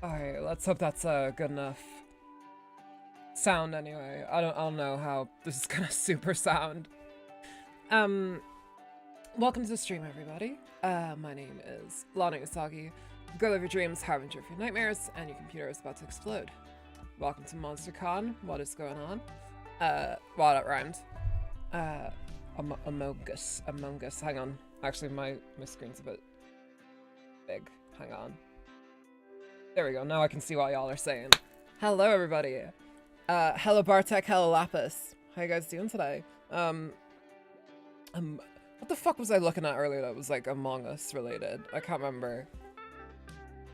Alright, let's hope that's good enough sound anyway. I don't know how this is gonna super sound. Welcome to the stream, everybody. My name is Lana Usagi, girl of your dreams, harbinger of your nightmares, and your computer is about to explode. Welcome to MonsterCon. What is going on? Well, that rhymed. Among Us. Hang on. Actually, my screen's a bit big. Hang on. There we go. Now I can see what y'all are saying. Hello, everybody. Hello, Bartek. Hello, Lapis. How you guys doing today? What the fuck was I looking at earlier that was like Among Us related? I can't remember.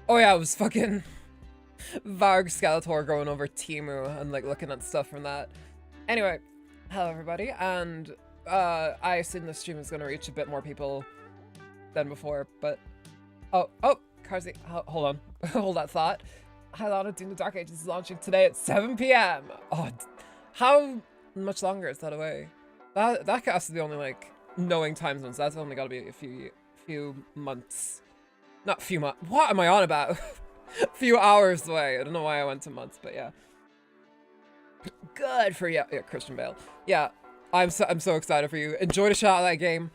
Oh yeah, it was fucking Varg Skeletor going over Timu and like looking at stuff from that. Anyway, hello everybody, and I assume this stream is gonna reach a bit more people than before, but oh, Carzy, hold on, hold that thought. Hi Lana, Doom the Dark Ages is launching today at 7 p.m. Oh, how much longer is that away? That has to be only like knowing time zones. That's only got to be a few months, not few months. What am I on about? A few hours away. I don't know why I went to months, but yeah. Good for you, yeah, Christian Bale. Yeah, I'm so excited for you. Enjoy the shot of that game.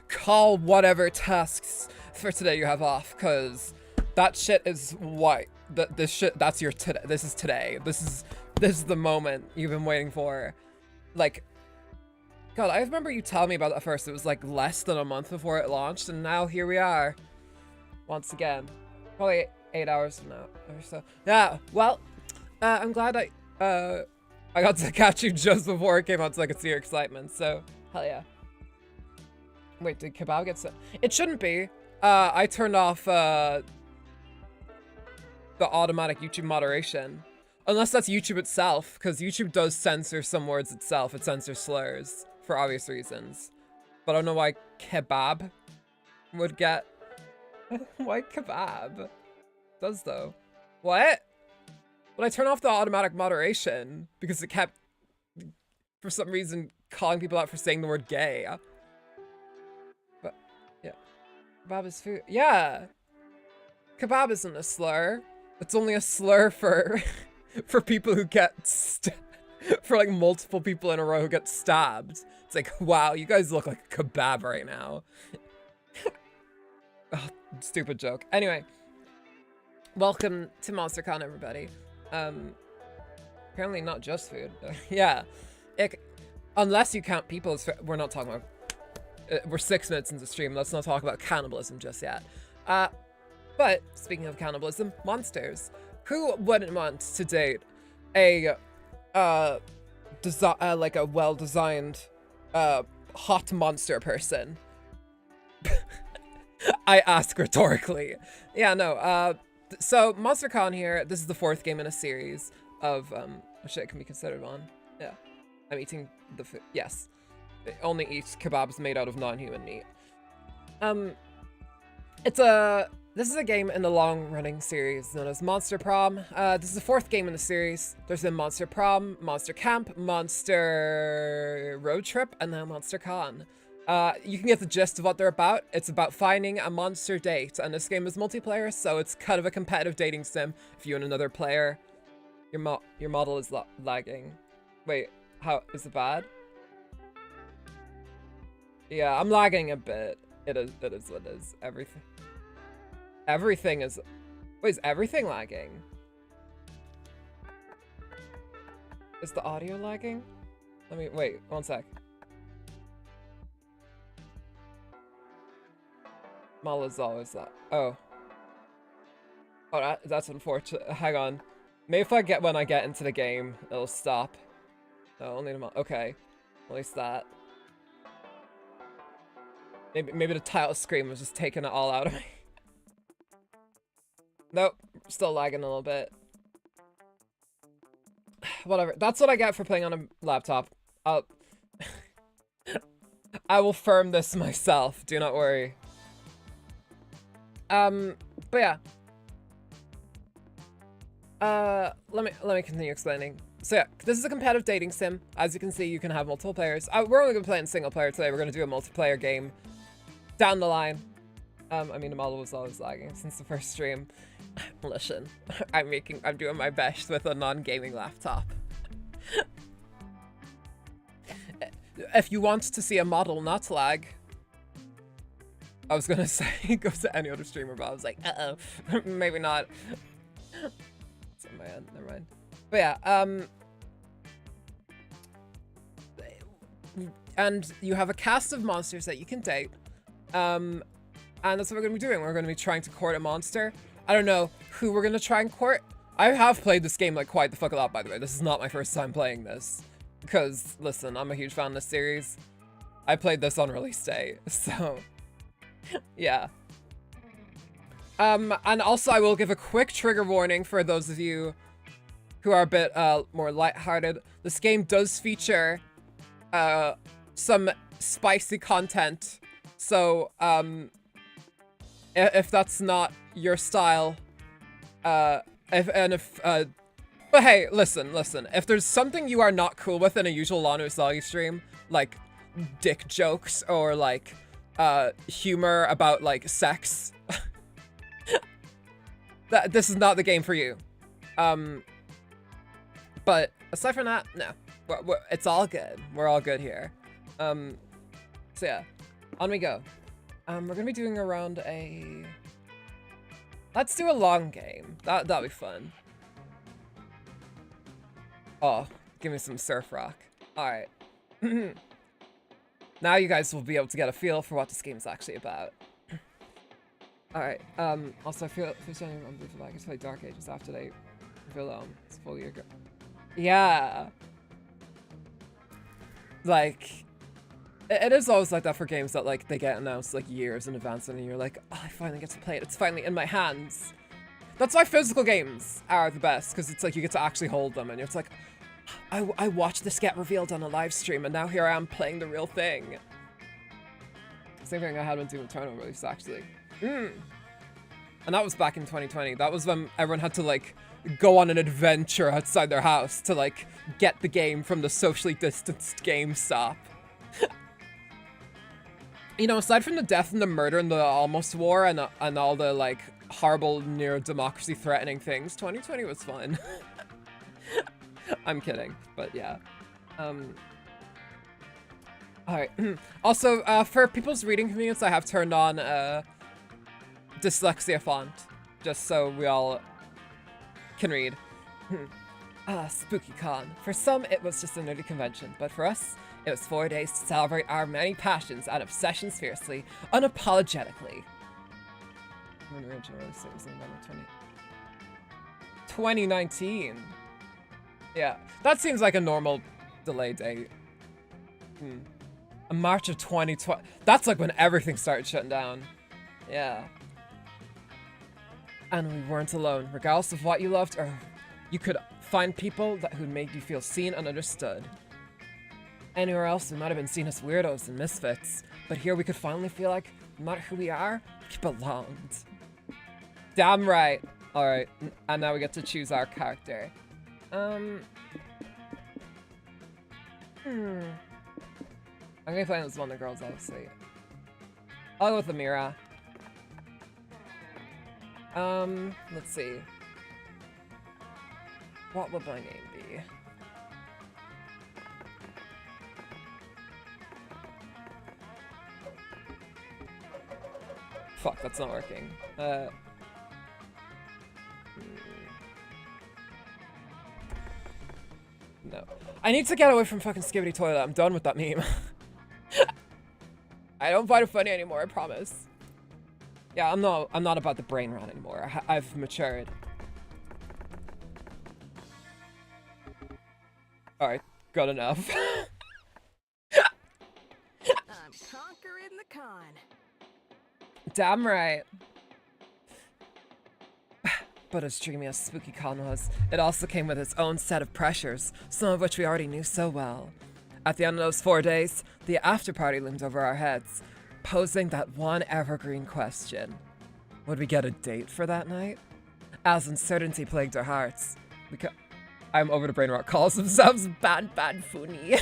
Call whatever tasks for today you have off, cause that shit is white. This shit, that's your today. This is today. This is the moment you've been waiting for. Like, God, I remember you telling me about that first. It was like less than a month before it launched, and now here we are. Once again, probably 8 hours from now or so. Yeah. Well, I'm glad I got to catch you just before it came out, so I could see your excitement. So hell yeah. Wait, did Kebab get sent? It shouldn't be. I turned off the automatic YouTube moderation. Unless that's YouTube itself, because YouTube does censor some words itself. It censors slurs for obvious reasons. But I don't know why Kebab would get... Why Kebab? Does though. What? But I turned off the automatic moderation because it kept, for some reason, calling people out for saying the word gay. But, yeah. Kebab is food. Yeah! Kebab isn't a slur. It's only a slur for for people who get for like multiple people in a row who get stabbed. It's like, wow, you guys look like a kebab right now. Oh, stupid joke. Anyway, welcome to MonsterCon, everybody. Apparently not just food. Yeah, unless you count people, we're not talking about. We're 6 minutes into stream. Let's not talk about cannibalism just yet. But speaking of cannibalism, monsters. Who wouldn't want to date a like a well-designed hot monster person? I ask rhetorically. Yeah, no. So MonsterCon here. This is the 4th game in a series of shit can be considered one. Yeah, I'm eating the food. Yes, it only eats kebabs made out of non-human meat. This is a game in the long-running series known as Monster Prom. This is the 4th game in the series. There's been Monster Prom, Monster Camp, Monster Road Trip, and then Monster Con. You can get the gist of what they're about. It's about finding a monster date, and this game is multiplayer, so it's kind of a competitive dating sim. If you and another player, your model is lagging. Wait, how is it bad? Yeah, I'm lagging a bit. It is what it is. Everything is... Wait, is everything lagging? Is the audio lagging? Let me... Wait, one sec. Mal is always that. Oh. Oh, that's unfortunate. Hang on. Maybe if when I get into the game, it'll stop. No, only the okay. At least that. Maybe the title screen was just taking it all out of me. Nope, still lagging a little bit. Whatever. That's what I get for playing on a laptop. I will firm this myself. Do not worry. But yeah. Let me continue explaining. So yeah, this is a competitive dating sim. As you can see, you can have multiple players. We're only gonna play in single player today. We're gonna do a multiplayer game down the line. I mean, the model was always lagging since the first stream. Listen, I'm doing my best with a non-gaming laptop. If you want to see a model not lag, I was gonna say go to any other streamer, but I was like, uh-oh, maybe not. It's in my head, never mind. But yeah, and you have a cast of monsters that you can date. And that's what we're gonna be doing. We're gonna be trying to court a monster. I don't know who we're gonna try and court. I have played this game like quite the fuck a lot, by the way. This is not my first time playing this. Because, listen, I'm a huge fan of this series. I played this on release day, so yeah. And also I will give a quick trigger warning for those of you who are a bit more lighthearted. This game does feature some spicy content, so if that's not your style, but hey, listen, if there's something you are not cool with in a usual Lanu Usagi stream, like dick jokes or like humor about like sex, this is not the game for you. But aside from that, no, it's all good. We're all good here. So yeah, on we go. We're gonna be doing around a... Let's do a long game. That'll be fun. Oh, give me some surf rock. All right. Now you guys will be able to get a feel for what this game's actually about. All right. Also, I feel something unbelievable. I can play Dark Ages after they reveal it's full year ago. Yeah. Like, it is always like that for games that like they get announced like years in advance, and you're like, oh, I finally get to play it. It's finally in my hands. That's why physical games are the best, because it's like you get to actually hold them, and it's like, I watched this get revealed on a live stream, and now here I am playing the real thing. Same thing I had when Doom Eternal released, actually. And that was back in 2020. That was when everyone had to like go on an adventure outside their house to like get the game from the socially distanced GameStop. You know, aside from the death and the murder and the almost war and all the like horrible near democracy threatening things, 2020 was fun. I'm kidding, but yeah. Alright. Also, for people's reading convenience, I have turned on dyslexia font, just so we all can read. Spooky Con. For some, it was just a nerdy convention, but for us, it was 4 days to celebrate our many passions and obsessions fiercely, unapologetically. When the original release was November 2019. Yeah, that seems like a normal delay date. March of 2020. That's like when everything started shutting down. Yeah. And we weren't alone. Regardless of what you loved, or you could find people who made you feel seen and understood. Anywhere else, we might have been seen as weirdos and misfits, but here we could finally feel like, no matter who we are, we belonged. Damn right. All right, and now we get to choose our character. I'm gonna be playing as one of the girls, obviously. I'll go with Amira. Let's see. What would my name be? Fuck, that's not working. No. I need to get away from fucking Skibbity Toilet. I'm done with that meme. I don't find it funny anymore, I promise. Yeah, I'm not about the brain rot anymore. I've matured. Alright, good enough. I'm conquering the con. Damn right. But as dreamy as Spooky Con was, it also came with its own set of pressures, some of which we already knew so well. At the end of those 4 days, the after party loomed over our heads, posing that one evergreen question. Would we get a date for that night? As uncertainty plagued our hearts, I'm over to brain rot, calls themselves Bad Funny.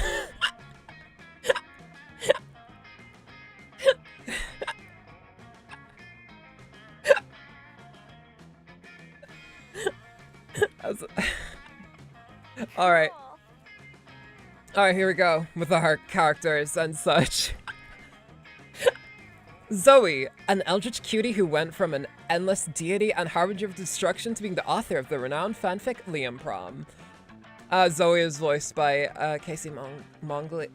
Alright. Alright, here we go with our characters and such. Zoe, an eldritch cutie who went from an endless deity and harbinger of destruction to being the author of the renowned fanfic Liam Prom. Zoe is voiced by Casey Monglio.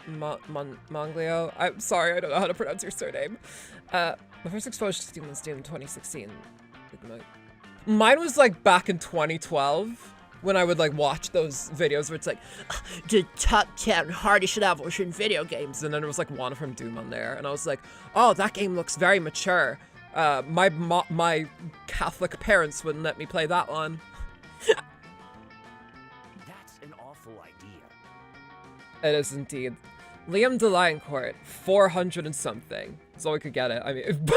I'm sorry, I don't know how to pronounce your surname. My first exposure to Doom was Doom 2016. Mine was like back in 2012 when I would like watch those videos where it's like the top 10 hardest levels in video games, and then there was like one from Doom on there, and I was like, oh, that game looks very mature. My Catholic parents wouldn't let me play that one. That's an awful idea. It is indeed. Liam DeLioncourt, 400 and something. So we could get it. I mean,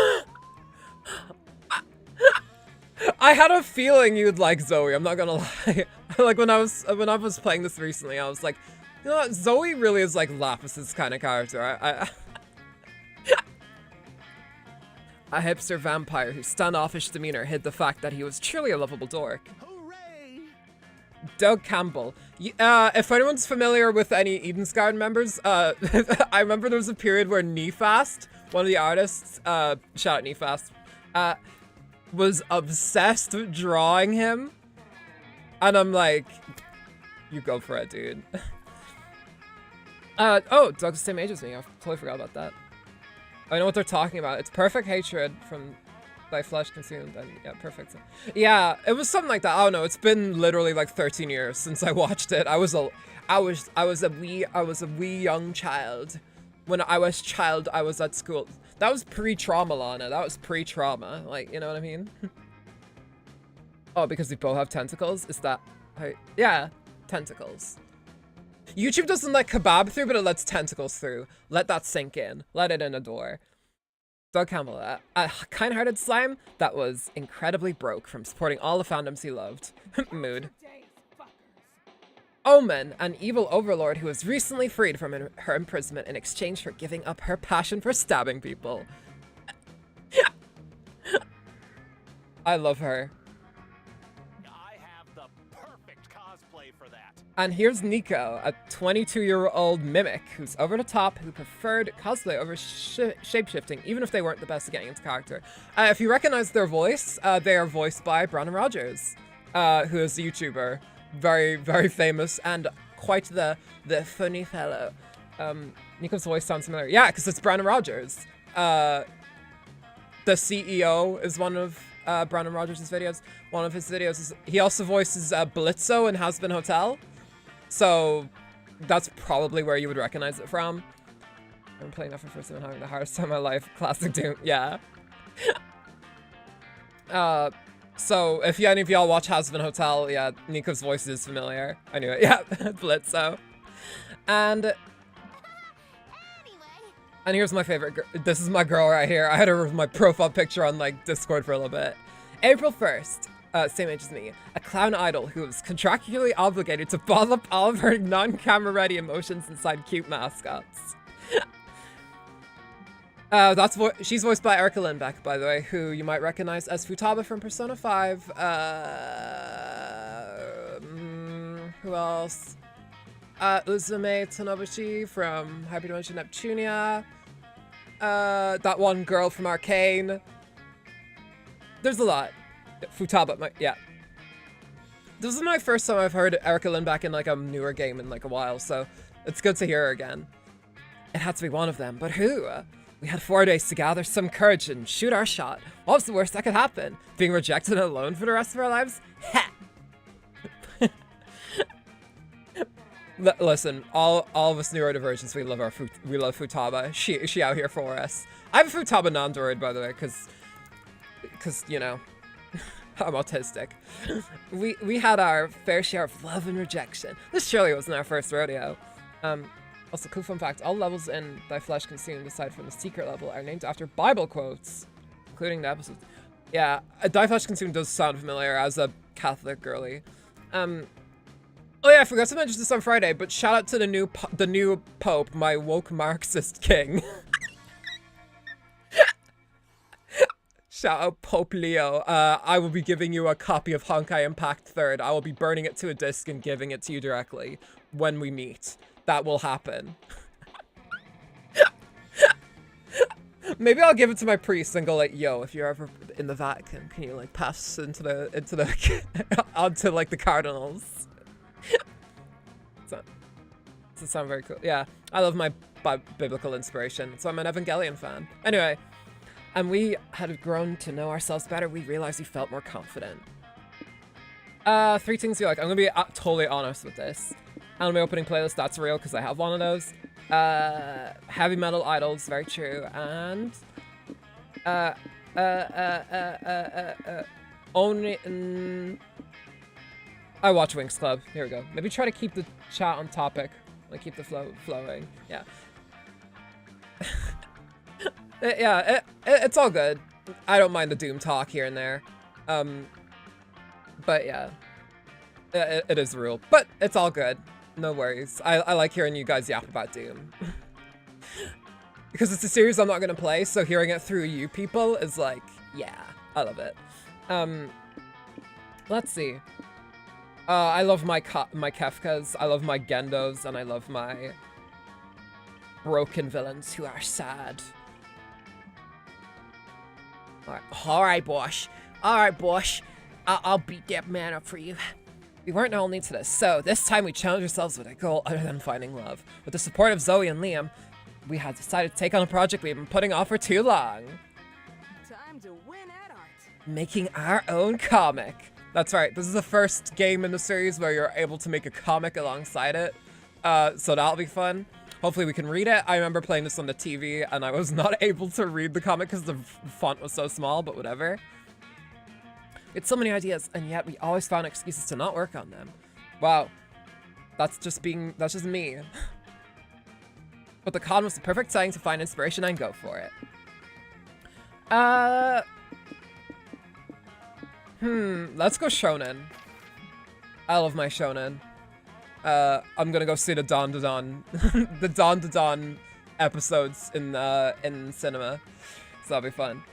I had a feeling you'd like Zoe. I'm not gonna lie. Like when I was playing this recently, I was like, you know what? Zoe really is like Lapis's kind of character. A hipster vampire whose standoffish demeanor hid the fact that he was truly a lovable dork. Hooray! Doug Campbell. If anyone's familiar with any Eden's Garden members, I remember there was a period where Nefast, one of the artists, shout out Nefast, was obsessed with drawing him. And I'm like, you go for it, dude. Oh, Doug's the same age as me. I totally forgot about that. I know what they're talking about. It's perfect hatred from thy flesh consumed, and yeah, perfect. Yeah, it was something like that. I don't know. It's been literally like 13 years since I watched it. I was a wee young child. When I was child, I was at school. That was pre-trauma, Lana. That was pre-trauma. Like, you know what I mean? Oh, because we both have tentacles? Is that... Yeah, tentacles. YouTube doesn't let kebab through, but it lets tentacles through. Let that sink in. Let it in a door. Doug Campbell, a kind-hearted slime that was incredibly broke from supporting all the fandoms he loved. Mood. Omen, an evil overlord who was recently freed from her imprisonment in exchange for giving up her passion for stabbing people. I love her. I have the perfect cosplay for that. And here's Nico, a 22-year-old mimic who's over the top, who preferred cosplay over shapeshifting, even if they weren't the best at getting into character. If you recognize their voice, they are voiced by Brandon Rogers, who is a YouTuber. Very, very famous and quite the funny fellow. Nico's voice sounds familiar. Yeah, because it's Brandon Rogers. The CEO is one of Brandon Rogers' videos. One of his videos is... He also voices Blitzo in Has Been Hotel. So that's probably where you would recognize it from. I'm playing that for the first time and having the hardest time of my life. Classic Doom. Yeah. So, if any of y'all watch Has Been Hotel, yeah, Nico's voice is familiar. I knew it. Yeah, Blitzo. And here's my favorite girl. This is my girl right here. I had her with my profile picture on, like, Discord for a little bit. April 1st, same age as me. A clown idol who was contractually obligated to bottle up all of her non-camera ready emotions inside cute mascots. She's voiced by Erica Lindbeck, by the way, who you might recognize as Futaba from Persona 5. Who else? Uzume Tanobuchi from Hyperdimension Neptunia. That one girl from Arcane. There's a lot. Futaba, yeah. This is my first time I've heard Erica Lindbeck in like a newer game in like a while, so it's good to hear her again. It had to be one of them, but who? We had 4 days to gather some courage and shoot our shot. What was the worst that could happen? Being rejected and alone for the rest of our lives? Ha! Listen, all of us neurodivergents, we love Futaba. She out here for us. I have a Futaba non-droid, by the way, because you know, I'm autistic. We had our fair share of love and rejection. This surely wasn't our first rodeo. Also, cool fun fact, all levels in Thy Flesh Consumed, aside from the secret level, are named after Bible quotes, including the episodes. Yeah, Thy Flesh Consumed does sound familiar as a Catholic girly. Oh yeah, I forgot to mention this on Friday, but shout out to the new Pope, my woke Marxist king. Shout out Pope Leo. I will be giving you a copy of Honkai Impact 3rd. I will be burning it to a disc and giving it to you directly when we meet. That will happen. Maybe I'll give it to my priest and go like, yo, if you're ever in the Vatican, can you like pass into the onto like the cardinals? So, does it sound very cool? Yeah, I love my biblical inspiration, so I'm an Evangelion fan. Anyway, and we had grown to know ourselves better. We realized we felt more confident. 3 things you like. I'm gonna be totally honest with this. Anime opening playlist, that's real because I have one of those. Heavy metal idols, very true. And only I watch Winx Club. Here we go. Maybe try to keep the chat on topic. Like keep the flow flowing. Yeah. Yeah, it's all good. I don't mind the Doom talk here and there. But yeah, it is real. But it's all good. No worries. I like hearing you guys yap about Doom. Because it's a series I'm not gonna play, so hearing it through you people is like, yeah, I love it. Let's see. I love my Kefkas, I love my Gendos, and I love my broken villains who are sad. Alright, boss. Alright, boss. I'll beat that man up for you. We weren't all new to this, so this time we challenged ourselves with a goal other than finding love. With the support of Zoe and Liam, we had decided to take on a project we've been putting off for too long. Time to win at art. Making our own comic. That's right, this is the first game in the series where you're able to make a comic alongside it. So that'll be fun. Hopefully we can read it. I remember playing this on the TV and I was not able to read the comic because the font was so small, but whatever. We had so many ideas, and yet we always found excuses to not work on them. Wow. That's just me. But the con was the perfect setting to find inspiration and go for it. Let's go shonen. I love my shonen. I'm gonna go see the Dawn to Dawn, the Dawn to Dawn episodes in cinema. So that'll be fun.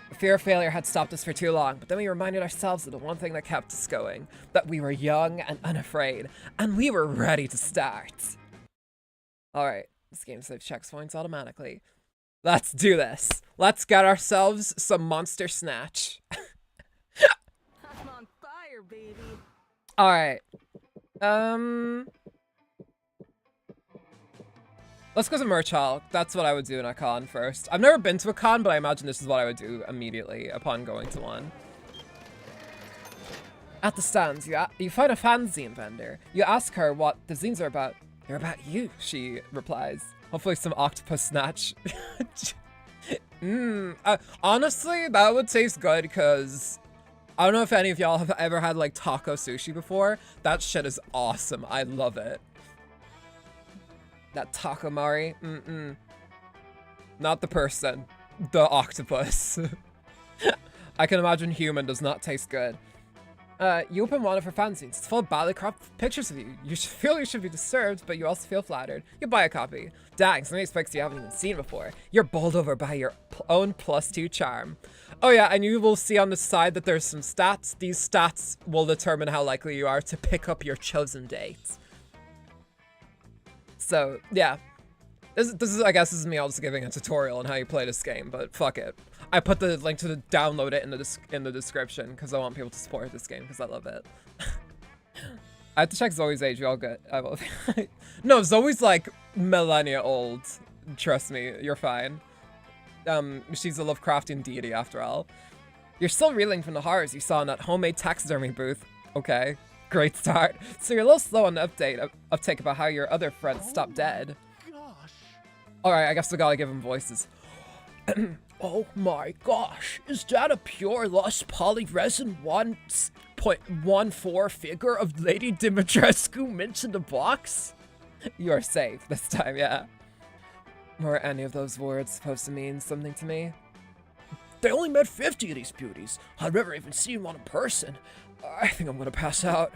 The fear of failure had stopped us for too long, but then we reminded ourselves of the one thing that kept us going, that we were young and unafraid, and we were ready to start. Alright, this game saves checkpoints automatically. Let's do this. Let's get ourselves some Monster Snatch. I'm on fire, baby. Alright. Let's go to Merch Hall. That's what I would do in a con first. I've never been to a con, but I imagine this is what I would do immediately upon going to one. At the stands, you find a fanzine vendor. You ask her what the zines are about. They're about you, she replies. Hopefully some octopus snatch. Honestly, that would taste good because I don't know if any of y'all have ever had like taco sushi before. That shit is awesome. I love it. That taco Mari, not the person, the octopus. I can imagine human does not taste good. You open one of her fanzines. It's full of badly cropped pictures of you. You feel you should be disturbed, but you also feel flattered. You buy a copy. Dang, so many specs you haven't even seen before. You're bowled over by your own +2 charm. Oh yeah, and you will see on the side that there's some stats. These stats will determine how likely you are to pick up your chosen date. So, yeah. This is, I guess, this is me also giving a tutorial on how you play this game, but fuck it. I put the link to download it in the description because I want people to support this game because I love it. I have to check Zoe's age. You all good? I will. No, Zoe's like millennia old. Trust me, you're fine. She's a Lovecraftian deity after all. You're still reeling from the horrors you saw in that homemade taxidermy booth. Okay. Great start. So you're a little slow on the uptake about how your other friends stopped dead. Gosh. Alright, I guess we gotta give them voices. Oh my gosh, is that a pure lush polyresin 1.14 figure of Lady Dimitrescu mint in the box? You are safe this time, yeah. Were any of those words supposed to mean something to me? They only made 50 of these beauties. I've never even seen one in person. I think I'm gonna pass out.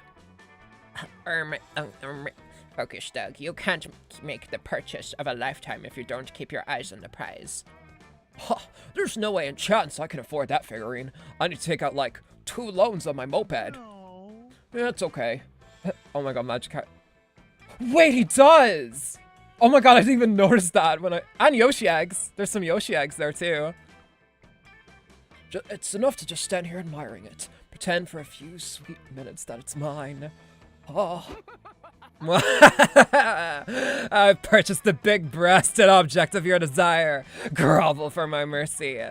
Focus, Doug. You can't make the purchase of a lifetime if you don't keep your eyes on the prize. Huh, there's no way in chance I can afford that figurine. I need to take out like 2 loans on my moped. Yeah, it's okay. Oh my god, Magic Hat. Wait, he does! Oh my god, I didn't even notice that when and Yoshi eggs. There's some Yoshi eggs there too. It's enough to just stand here admiring it. Pretend for a few sweet minutes that it's mine. Oh. I've purchased the big-breasted object of your desire. Grovel for my mercy.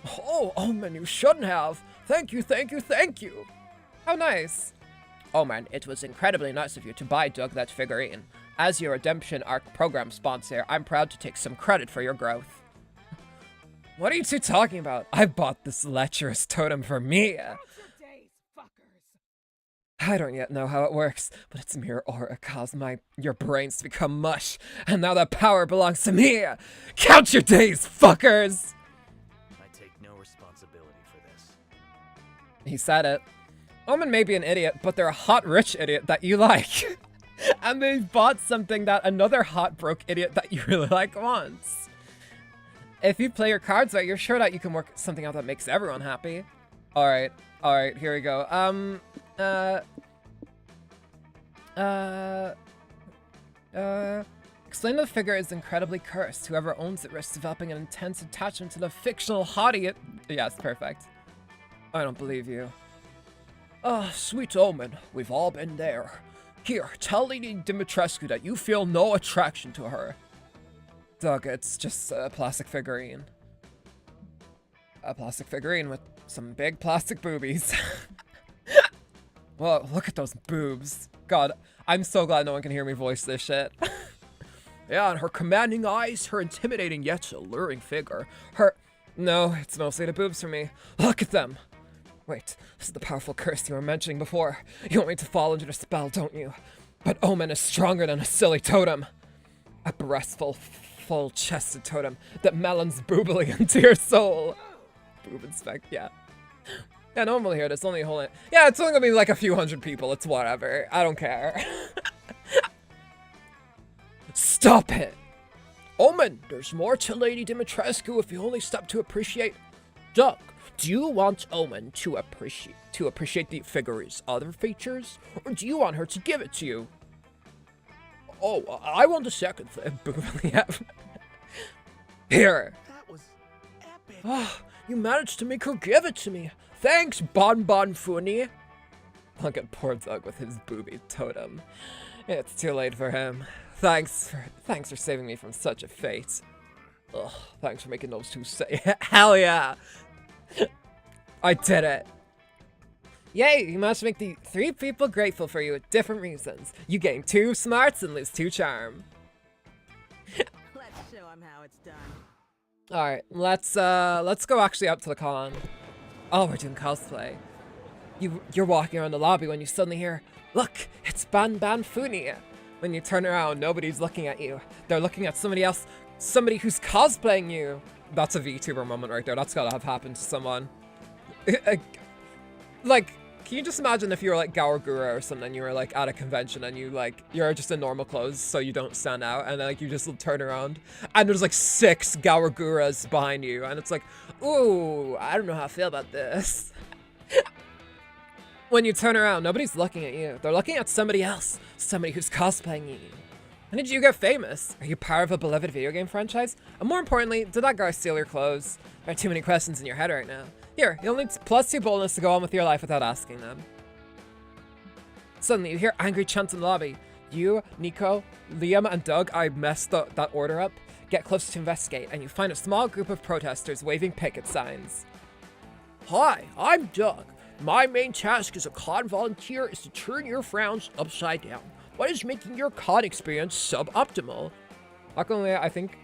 Oh, Omen, you shouldn't have. Thank you, thank you, thank you. How nice. Omen, it was incredibly nice of you to buy Doug that figurine. As your Redemption Arc program sponsor, I'm proud to take some credit for your growth. What are you two talking about? I bought this lecherous totem for me. I don't yet know how it works, but its mere aura caused your brains to become mush, and now that power belongs to me! Count your days, fuckers! I take no responsibility for this. He said it. Omen may be an idiot, but they're a hot rich idiot that you like. And they bought something that another hot broke idiot that you really like wants. If you play your cards right, you're sure that you can work something out that makes everyone happy. Alright, here we go. Explain the figure is incredibly cursed. Whoever owns it risks developing an intense attachment to the fictional hottie. Yes, perfect. I don't believe you. Sweet Omen, we've all been there. Here, tell Lady Dimitrescu that you feel no attraction to her. Doug, it's just a plastic figurine. A plastic figurine with some big plastic boobies. Well, look at those boobs. God, I'm so glad no one can hear me voice this shit. Yeah, and her commanding eyes, her intimidating yet alluring figure, No, it's mostly the boobs for me. Look at them! Wait, this is the powerful curse you were mentioning before. You want me to fall under the spell, don't you? But Omen is stronger than a silly totem. A breastful, full-chested totem that melons boobily into your soul. Boob inspect, yeah. Yeah, no one will hear this, only a whole... Yeah, it's only gonna be like a few hundred people, it's whatever. I don't care. Stop it! Omen, there's more to Lady Dimitrescu if you only stop to appreciate... Doug, do you want Omen to appreciate the figure's other features? Or do you want her to give it to you? Oh, I want the second thing. Here. That was epic. Oh, you managed to make her give it to me. Thanks, Bon Bon Funi. Look at poor Doug with his booby totem. It's too late for him. Thanks for saving me from such a fate. Ugh, thanks for making those two say hell yeah. I did it. Yay, you managed to make the 3 people grateful for you with different reasons. You gain 2 smarts and lose 2 charm. Let's show him how it's done. Alright, let's go actually out to the con. Oh, we're doing cosplay. You're walking around the lobby when you suddenly hear, look, it's Ban Ban Funi. When you turn around, nobody's looking at you. They're looking at somebody else, somebody who's cosplaying you. That's a VTuber moment right there. That's gotta have happened to someone. Like, can you just imagine if you were like Gawagura or something, you were like at a convention and you're just in normal clothes so you don't stand out, and then like you just turn around and there's like 6 Gawaguras behind you and it's like, ooh, I don't know how I feel about this. When you turn around, nobody's looking at you. They're looking at somebody else, somebody who's cosplaying you. When did you get famous? Are you part of a beloved video game franchise? And more importantly, did that guy steal your clothes? There are too many questions in your head right now. Here, you'll need +2 boldness to go on with your life without asking them. Suddenly, you hear angry chants in the lobby. You, Nico, Liam, and Doug, I messed that order up, get close to investigate, and you find a small group of protesters waving picket signs. Hi, I'm Doug. My main task as a con volunteer is to turn your frowns upside down. What is making your con experience suboptimal? Luckily, I think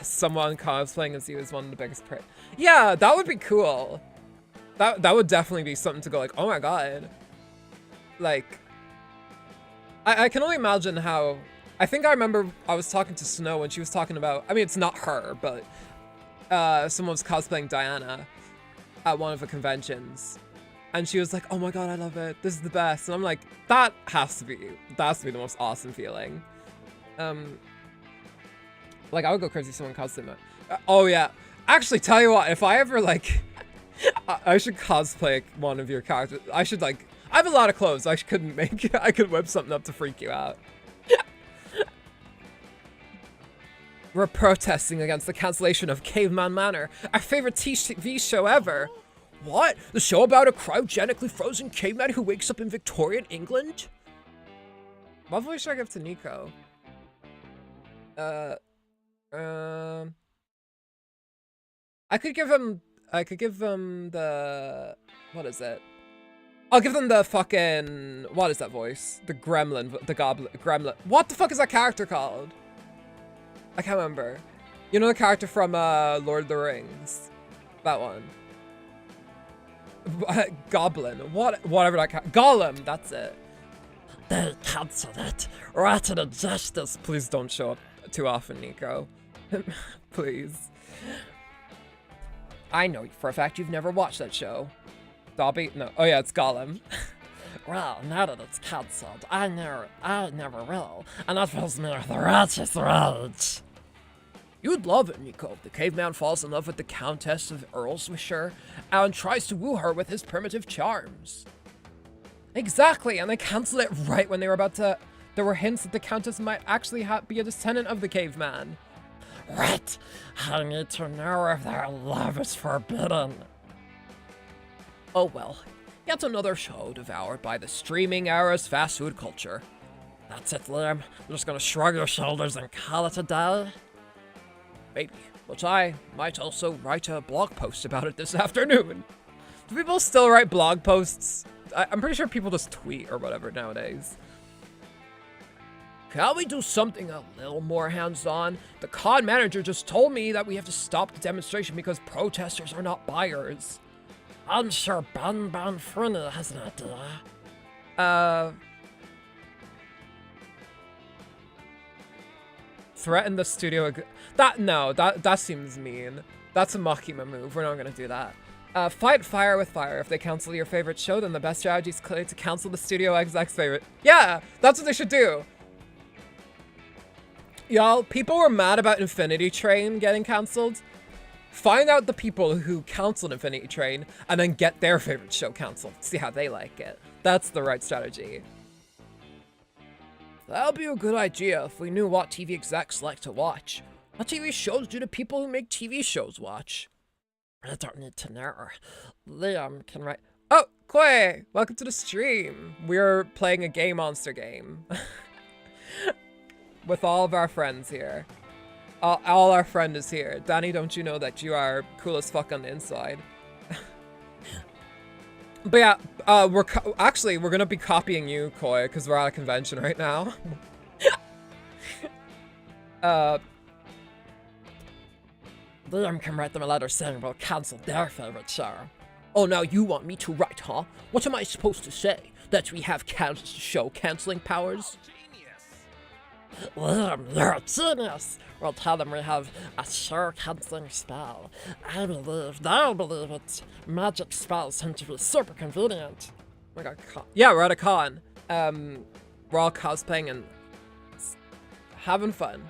someone cosplaying as you is one of the biggest Yeah, that would be cool. That would definitely be something to go like, oh my god. Like, I can only imagine how... I think I remember I was talking to Snow when she was talking about... I mean, it's not her, but someone was cosplaying Diana at one of the conventions. And she was like, oh my god, I love it. This is the best. And I'm like, that has to be the most awesome feeling. Like, I would go crazy if someone cosplayed me. Oh, yeah. Actually, tell you what, if I ever, like... I should cosplay one of your characters. I should, like... I have a lot of clothes. I couldn't make... I could whip something up to freak you out. We're protesting against the cancellation of Caveman Manor, our favorite TV show ever. What? The show about a cryogenically frozen caveman who wakes up in Victorian England? What voice should I give to Nico? I could give him the... What is it? I'll give them the fucking... What is that voice? The gremlin, the goblin, gremlin. What the fuck is that character called? I can't remember. You know the character from Lord of the Rings? That one. Goblin. Whatever that Gollum, that's it. They cancelled it. Rotten injustice. Please don't show up too often, Nico. Please. I know for a fact you've never watched that show. Dobby? No. Oh yeah, it's Gollum. Well, now that it's cancelled, I never will. And that fills me with righteous rage. You'd love it, Nico. The caveman falls in love with the Countess of Earlswisher and tries to woo her with his primitive charms. Exactly, and they canceled it right when they were about to... There were hints that the Countess might actually be a descendant of the caveman. Right. I need to know if their love is forbidden. Oh well. Yet another show devoured by the streaming era's fast food culture. That's it, Liam. You're just gonna shrug your shoulders and call it a day? Maybe. But I might also write a blog post about it this afternoon. Do people still write blog posts? I'm pretty sure people just tweet or whatever nowadays. Can we do something a little more hands-on? The con manager just told me that we have to stop the demonstration because protesters are not buyers. I'm sure Ban Frinny has an idea. Threaten the studio. That seems mean. That's a Makima move. We're not gonna do that. Fight fire with fire. If they cancel your favorite show, then the best strategy is clearly to cancel the Studio XX favorite. Yeah, that's what they should do. Y'all, people were mad about Infinity Train getting cancelled. Find out the people who canceled Infinity Train and then get their favorite show canceled. See how they like it. That's the right strategy. That'll be a good idea if we knew what TV execs like to watch. What TV shows do the people who make TV shows watch? I don't need to know. Liam can write. Oh, Koi! Welcome to the stream. We're playing a Gay Monster game. With all of our friends here. All our friend is here. Danny, don't you know that you are cool as fuck on the inside? But yeah, we're gonna be copying you, Koi, because we're at a convention right now. Liam can write them a letter saying we'll cancel their favorite show. Oh, now you want me to write, huh? What am I supposed to say? That we have show canceling powers? Liam, you're a genius! We'll tell them we have a show canceling spell. They'll believe it. Magic spells tend to be super convenient. Oh my god, yeah, we're at a con. We're all cosplaying and having fun.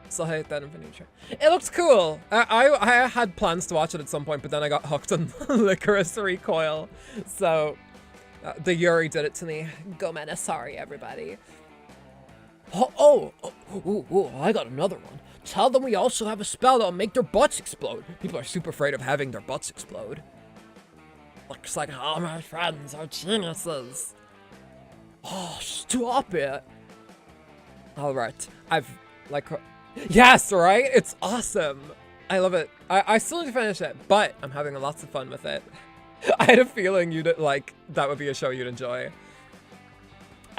So I hate that Infinity Train. It looks cool. I had plans to watch it at some point, but then I got hooked on Licorice Recoil. So the Yuri did it to me. Gomena, sorry everybody. Oh, I got another one. Tell them we also have a spell that'll make their butts explode. People are super afraid of having their butts explode. Looks like all my friends are geniuses. Oh, stop it. Alright, yes, right? It's awesome. I love it. I still need to finish it, but I'm having lots of fun with it. I had a feeling that would be a show you'd enjoy.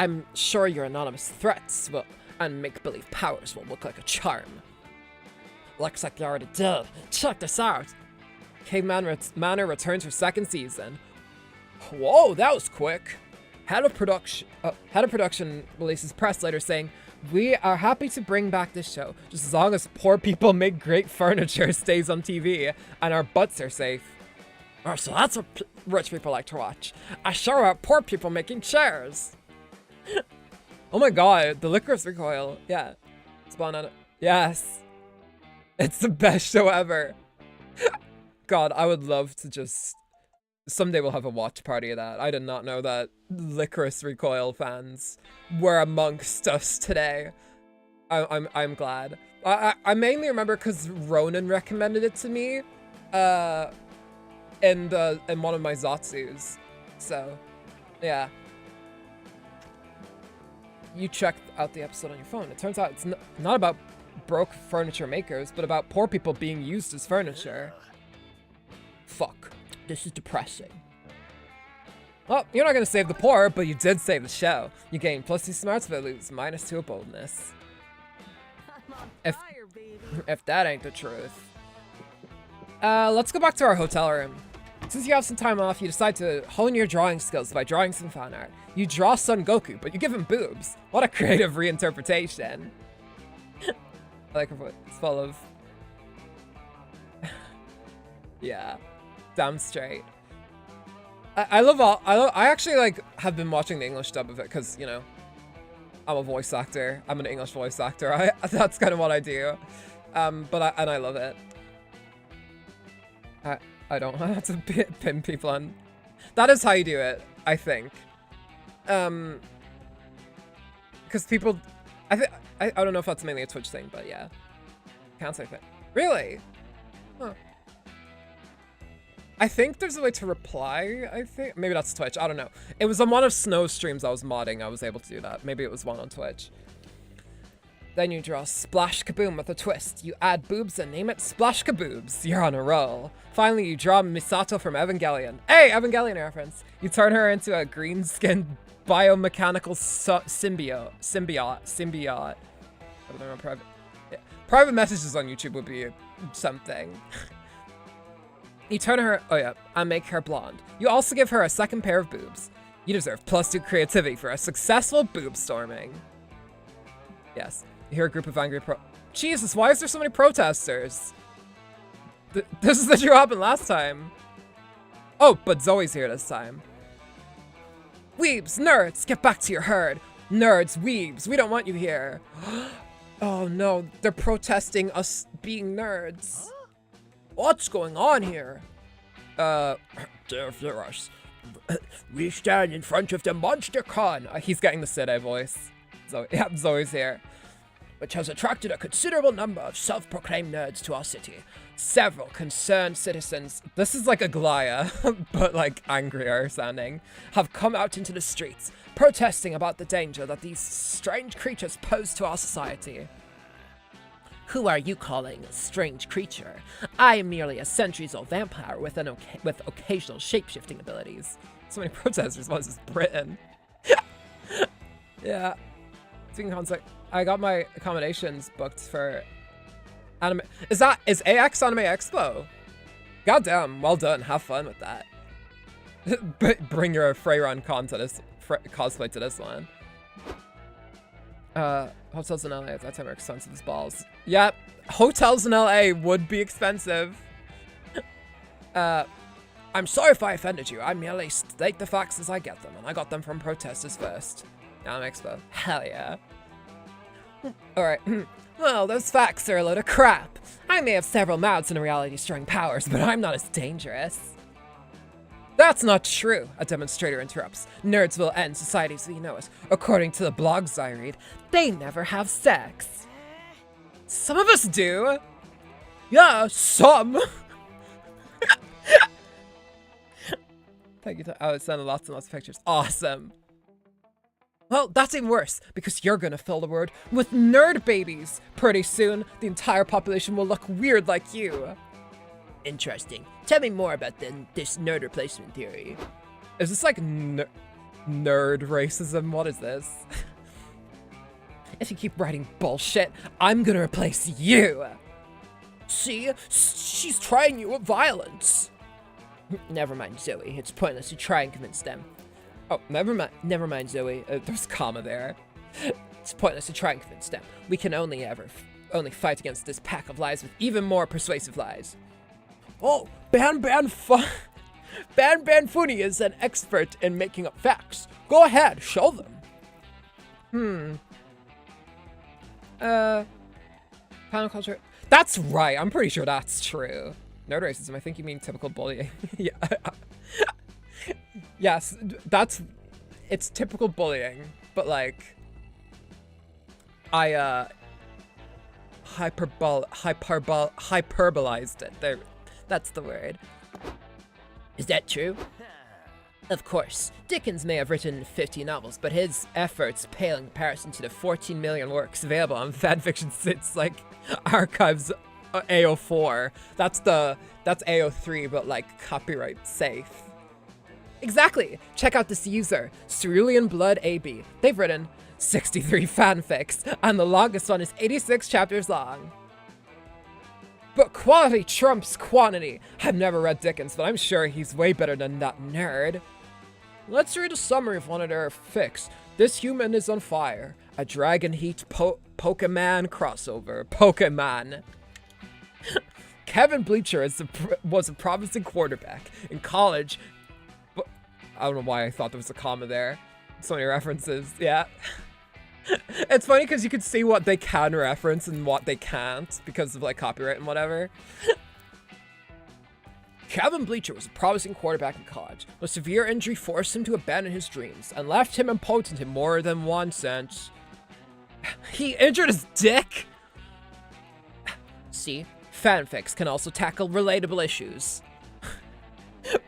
I'm sure your anonymous threats and make-believe powers will look like a charm. Looks like you already did. Check this out. Caveman Manor returns for second season. Whoa, that was quick. Head of production releases press letter saying, "We are happy to bring back this show, just as long as poor people make great furniture stays on TV and our butts are safe." Oh, so that's what rich people like to watch. A show about poor people making chairs. Oh my god, the Licorice Recoil. Yeah. Spawn on it. Yes. It's the best show ever. God, I would love to just... Someday we'll have a watch party of that. I did not know that Licorice Recoil fans were amongst us today. I'm glad. I mainly remember because Ronan recommended it to me in one of my Zatsus. So, yeah. You checked out the episode on your phone. It turns out it's not about broke furniture makers, but about poor people being used as furniture. Fuck. This is depressing. Well, you're not gonna save the poor, but you did save the show. You gain +2 smarts but lose -2 boldness. I'm on If- fire, baby. If that ain't the truth. Let's go back to our hotel room. Since you have some time off, you decide to hone your drawing skills by drawing some fan art. You draw Son Goku, but you give him boobs. What a creative reinterpretation. I like it's full of... yeah. Damn straight. I actually like have been watching the English dub of it because, you know, I'm a voice actor. I'm an English voice actor. That's kind of what I do. But I love it. I don't have to pin people on. That is how you do it, I think. Because people, I don't know if that's mainly a Twitch thing, but yeah. Can't say that. Really? Huh. I think there's a way to reply, I think. Maybe that's Twitch, I don't know. It was on one of Snow's streams I was modding, I was able to do that. Maybe it was one on Twitch. Then you draw Splash Kaboom with a twist. You add boobs and name it Splash Kaboobs. You're on a roll. Finally, you draw Misato from Evangelion. Hey, Evangelion reference. You turn her into a green-skinned biomechanical symbiote. I don't know, private. Yeah. Private messages on YouTube would be something. You turn her, oh yeah, and make her blonde. You also give her a second pair of boobs. You deserve +2 creativity for a successful boob storming. Yes, you hear a group of angry Jesus, why is there so many protesters? This is the what happened last time. Oh, but Zoe's here this time. Weebs, nerds, get back to your herd. Nerds, weebs, we don't want you here. Oh no, they're protesting us being nerds. Huh? What's going on here? We stand in front of the Monster Con. He's getting the Side voice. Zoe, yeah, Zoe's here. Which has attracted a considerable number of self-proclaimed nerds to our city. Several concerned citizens, this is like a Glaya, but like angrier sounding, have come out into the streets, protesting about the danger that these strange creatures pose to our society. Who are you calling a strange creature? I am merely a centuries-old vampire with occasional shape-shifting abilities. So many protesters, what is this, Britain? Yeah. Speaking of concept, I got my accommodations booked for anime. Is AX Anime Expo? Goddamn, well done. Have fun with that. Bring your Freyron cosplay to this one. Hotels in LA at that time are expensive as balls. Yep, hotels in LA would be expensive. I'm sorry if I offended you. I merely state the facts as I get them, and I got them from protesters first. Anime Expo. Hell yeah. Alright. Well, those facts are a load of crap. I may have several mouths and reality-destroying powers, but I'm not as dangerous. That's not true, a demonstrator interrupts. Nerds will end society as we know it. According to the blogs I read, they never have sex. Some of us do. Yeah, some. Thank you. I would send lots and lots of pictures. Awesome. Well, that's even worse, because you're gonna fill the world with nerd babies. Pretty soon, the entire population will look weird like you. Interesting. Tell me more about this nerd replacement theory. Is this like nerd racism? What is this? If you keep writing bullshit, I'm gonna replace you. See? She's trying you with violence. Never mind, Zoe. It's pointless to try and convince them. Oh, never mind, Zoe. There's a comma there. It's pointless to try and convince them. We can only fight against this pack of lies with even more persuasive lies. Oh, Ban Funi is an expert in making up facts. Go ahead, show them. Panel culture. That's right. I'm pretty sure that's true. Nerd racism. I think you mean typical bullying. Yeah. Yes, it's typical bullying, but like, I hyperbolized it. There, that's the word. Is that true? Of course, Dickens may have written 50 novels, but his efforts pale in comparison to the 14 million works available on fanfiction sites like Archives AO4. That's AO3, but like copyright safe. Exactly! Check out this user, Cerulean Blood AB. They've written 63 fanfics, and the longest one is 86 chapters long. But quality trumps quantity. I've never read Dickens, but I'm sure he's way better than that nerd. Let's read a summary of one of their fics. This human is on fire. A Dragon Heat Pokemon crossover. Pokemon. Kevin Bleacher was a promising quarterback. In college, I don't know why I thought there was a comma there. So many references, yeah. It's funny because you can see what they can reference and what they can't because of like copyright and whatever. Kevin Bleacher was a promising quarterback in college, but severe injury forced him to abandon his dreams and left him impotent in more than one sense. He injured his dick? See, fanfics can also tackle relatable issues.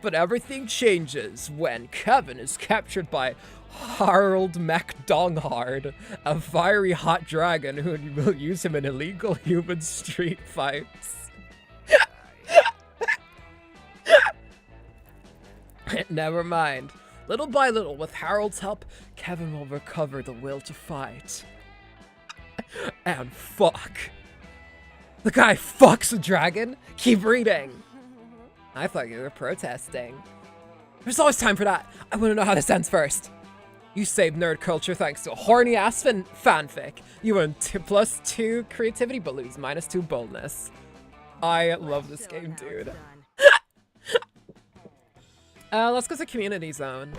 But everything changes when Kevin is captured by Harold MacDonghard, a fiery hot dragon who will use him in illegal human street fights. Never mind. Little by little, with Harold's help, Kevin will recover the will to fight. And fuck. The guy fucks a dragon? Keep reading. I thought you were protesting. There's always time for that. I want to know how this ends first. You saved nerd culture thanks to a horny ass fanfic. You earned +2 creativity but lose -2 boldness. I love this game, dude. Let's go to Community Zone.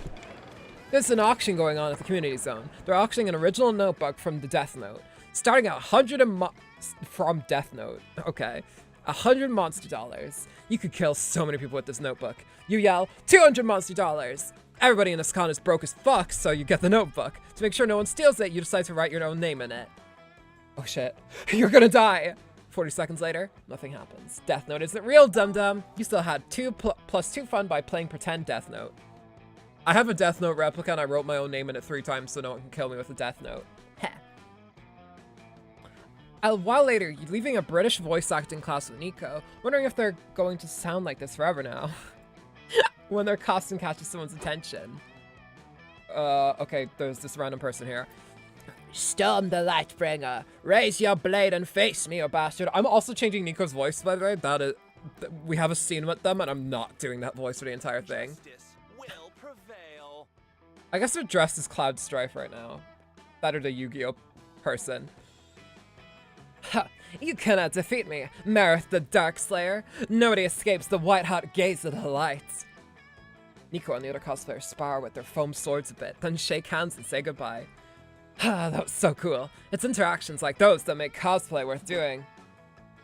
There's an auction going on at the Community Zone. They're auctioning an original notebook from the Death Note. Starting at from Death Note. Okay. 100 monster dollars. You could kill so many people with this notebook. You yell, 200 monster dollars. Everybody in this con is broke as fuck, so you get the notebook. To make sure no one steals it, you decide to write your own name in it. Oh shit. You're gonna die. 40 seconds later, nothing happens. Death Note isn't real, dum-dum. You still had +2 fun by playing pretend Death Note. I have a Death Note replica and I wrote my own name in it 3 times so no one can kill me with a Death Note. Heh. A while later, you're leaving a British voice acting class with Nico, wondering if they're going to sound like this forever now. When their costume catches someone's attention. Okay, there's this random person here. Storm the Lightbringer, raise your blade and face me, you bastard. I'm also changing Nico's voice, by the way. We have a scene with them, and I'm not doing that voice for the entire thing. Justice will prevail. I guess they're dressed as Cloud Strife right now. That or the Yu-Gi-Oh person. Ha! You cannot defeat me, Marith the Darkslayer. Nobody escapes the white-hot gaze of the lights. Nico and the other cosplayers spar with their foam swords a bit, then shake hands and say goodbye. That was so cool. It's interactions like those that make cosplay worth doing.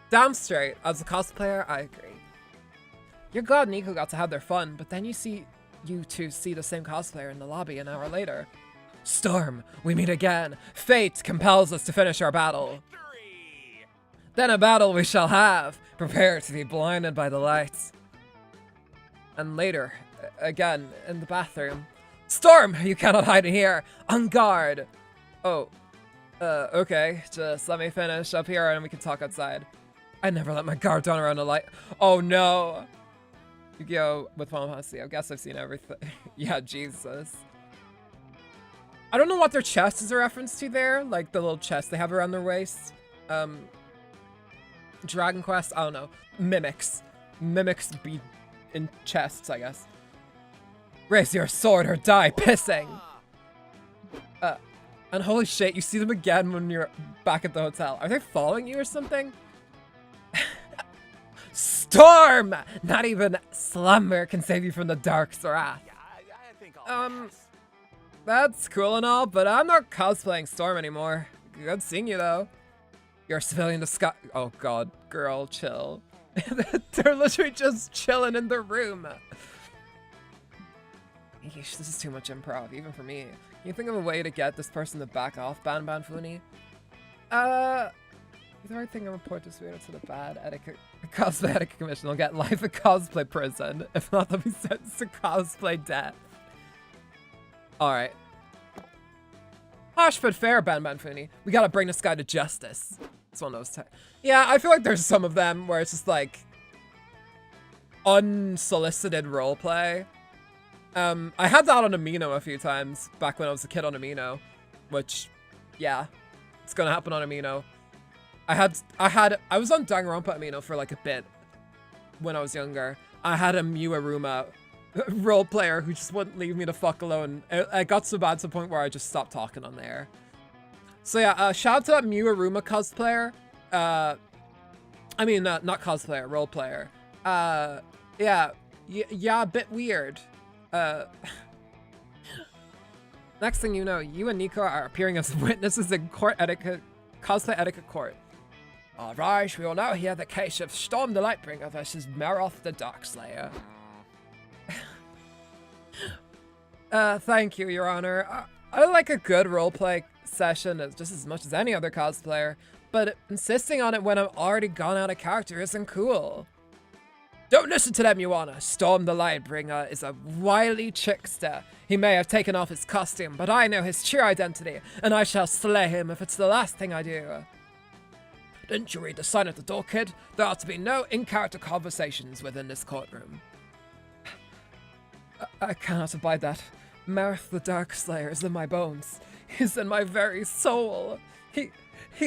Damn straight, as a cosplayer, I agree. You're glad Nico got to have their fun, but then you two see the same cosplayer in the lobby an hour later. Storm, we meet again. Fate compels us to finish our battle. Victory! Then a battle we shall have. Prepare to be blinded by the lights. And later, again, in the bathroom. Storm, you cannot hide in here. On guard. Oh, okay. Just let me finish up here and we can talk outside. I never let my guard down around a light. Oh no. Yu-Gi-Oh! With Final Fantasy. I guess I've seen everything. Yeah, Jesus. I don't know what their chest is a reference to there. Like the little chest they have around their waist. Dragon Quest, I don't know. Mimics. Mimics be in chests, I guess. Raise your sword or die pissing. And holy shit, you see them again when you're back at the hotel. Are they following you or something? Storm! Not even slumber can save you from the dark's wrath. Yeah, I think I'll pass. That's cool and all, but I'm not cosplaying Storm anymore. Good seeing you though. You're a civilian disguise. Oh god, girl, chill. They're literally just chilling in the room. Yeesh, this is too much improv, even for me. Can you think of a way to get this person to back off, Ban Funi? Either I think I report this video to the bad etiquette cosplay etiquette commission, I'll get life at cosplay prison. If not, they'll be sentenced to cosplay death. Alright. Harsh but fair, Ban Funi. We gotta bring this guy to justice. It's one of those yeah, I feel like there's some of them where it's just like unsolicited roleplay. I had that on Amino a few times back when I was a kid on Amino, which, yeah, it's gonna happen on Amino. I was on Danganronpa Amino for like a bit when I was younger. I had a Muaruma role player who just wouldn't leave me the fuck alone. It got so bad to the point where I just stopped talking on there. So yeah, shout out to that Muaruma cosplayer. I mean, not cosplayer, role player. Yeah, a bit weird. Next thing you know, you and Nico are appearing as witnesses in cosplay etiquette court. Alright, we will now hear the case of Storm the Lightbringer versus Meroth the Darkslayer. Thank you, Your Honor. I like a good roleplay session just as much as any other cosplayer, but insisting on it when I'm already gone out of character isn't cool. Don't listen to them, Yuana. Storm the Lightbringer is a wily trickster. He may have taken off his costume, but I know his true identity, and I shall slay him if it's the last thing I do. Didn't you read the sign at the door, kid? There ought to be no in-character conversations within this courtroom. I cannot abide that. Meroth the Darkslayer is in my bones. He's in my very soul. He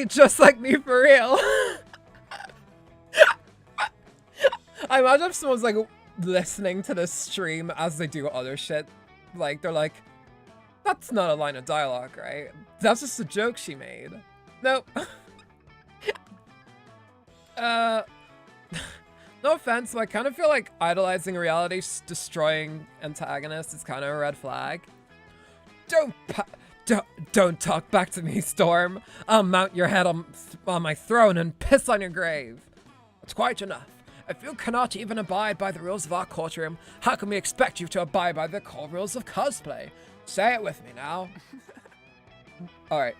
just like me for real. I imagine if someone's like listening to this stream as they do other shit, like they're like, that's not a line of dialogue, right? That's just a joke she made. Nope. No offense, but I kind of feel like idolizing reality destroying antagonists is kind of a red flag. Don't talk back to me, Storm. I'll mount your head on my throne and piss on your grave. That's quite enough. If you cannot even abide by the rules of our courtroom, how can we expect you to abide by the core rules of cosplay? Say it with me now. Alright.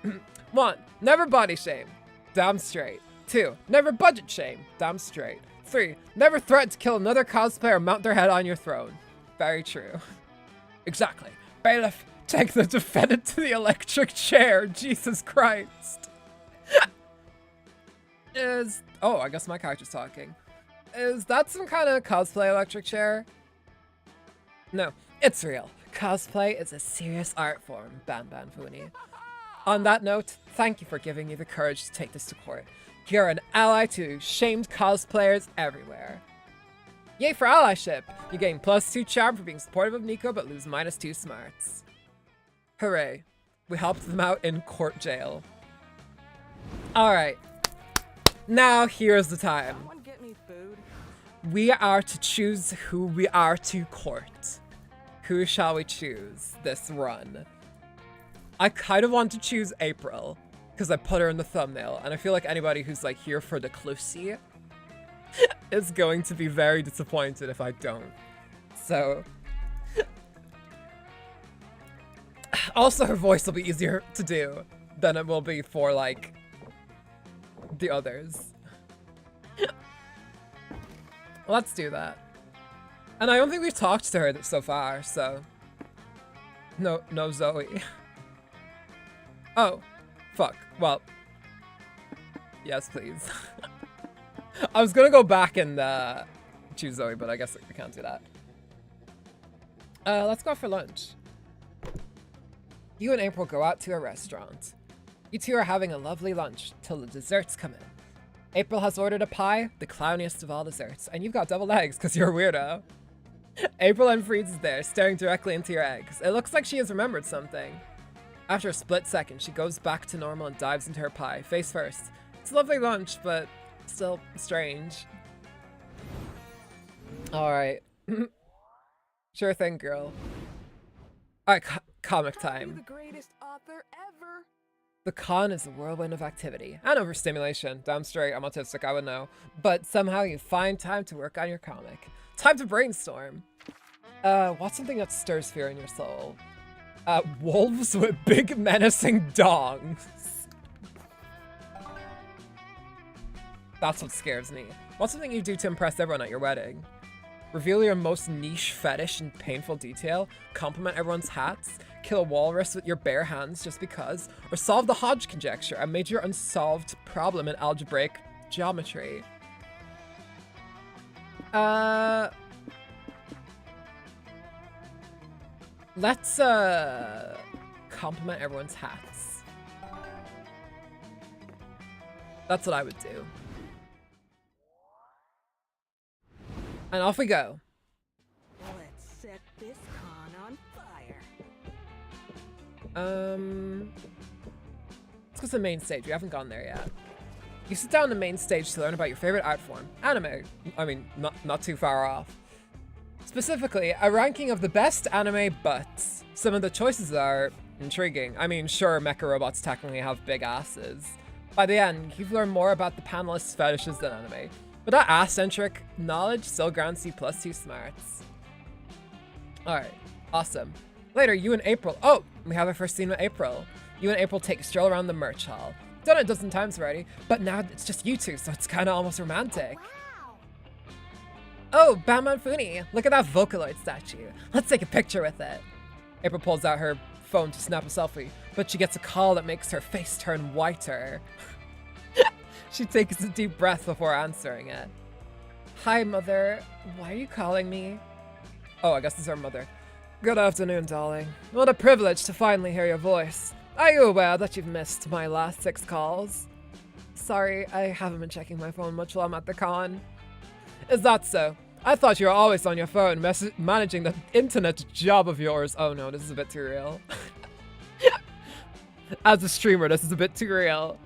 1. Never body shame. Damn straight. 2. Never budget shame. Damn straight. 3. Never threaten to kill another cosplayer or mount their head on your throne. Very true. Exactly. Bailiff, take the defendant to the electric chair. Jesus Christ. Oh, I guess my character's talking. Is that some kind of cosplay electric chair? No, it's real. Cosplay is a serious art form, Ban Funi. On that note, thank you for giving me the courage to take this to court. You're an ally to shamed cosplayers everywhere. Yay for allyship! You gain +2 charm for being supportive of Nico, but lose -2 smarts. Hooray. We helped them out in court jail. Alright. Now here's the time. Someone get me food. We are to choose who we are to court. Who shall we choose this run? I kind of want to choose April, because I put her in the thumbnail, and I feel like anybody who's like here for the Clussy is going to be very disappointed if I don't. So... Also, her voice will be easier to do than it will be for, like, the others. Let's do that. And I don't think we've talked to her so far, so... No Zoe. Oh. Fuck. Well. Yes, please. I was gonna go back and choose Zoe, but I guess I can't do that. Let's go for lunch. You and April go out to a restaurant. You two are having a lovely lunch till the desserts come in. April has ordered a pie, the clowniest of all desserts, and you've got double eggs because you're a weirdo. April unfreezes there, staring directly into your eggs. It looks like she has remembered something. After a split second, she goes back to normal and dives into her pie, face first. It's a lovely lunch, but still strange. Alright. Sure thing, girl. Alright, comic You're time. the greatest author ever. The con is a whirlwind of activity and overstimulation. Damn straight, I'm autistic, I would know. But somehow you find time to work on your comic. Time to brainstorm. What's something that stirs fear in your soul? Wolves with big menacing dongs. That's what scares me. What's something you do to impress everyone at your wedding? Reveal your most niche fetish in painful detail, compliment everyone's hats, kill a walrus with your bare hands just because, or solve the Hodge conjecture, a major unsolved problem in algebraic geometry. Let's compliment everyone's hats. That's what I would do. And off we go. Let's set this con on fire. Let's go to the main stage. We haven't gone there yet. You sit down on the main stage to learn about your favorite art form, anime. I mean, not too far off. Specifically, a ranking of the best anime butts. Some of the choices are intriguing. I mean, sure, mecha robots technically have big asses. By the end, you've learned more about the panelists' fetishes than anime. But that ass-centric knowledge still grants you +2 smarts. Alright, awesome. Later, you and April. Oh, we have our first scene with April. You and April take a stroll around the merch hall. Done it a dozen times already, but now it's just you two, so it's kind of almost romantic. Wow. Oh, Batman Funi, look at that Vocaloid statue. Let's take a picture with it. April pulls out her phone to snap a selfie, but she gets a call that makes her face turn whiter. She takes a deep breath before answering it. Hi, Mother. Why are you calling me? Oh, I guess it's her mother. Good afternoon, darling. What a privilege to finally hear your voice. Are you aware that you've missed my last 6 calls? Sorry, I haven't been checking my phone much while I'm at the con. Is that so? I thought you were always on your phone managing the internet job of yours. Oh no, this is a bit too real. As a streamer, this is a bit too real.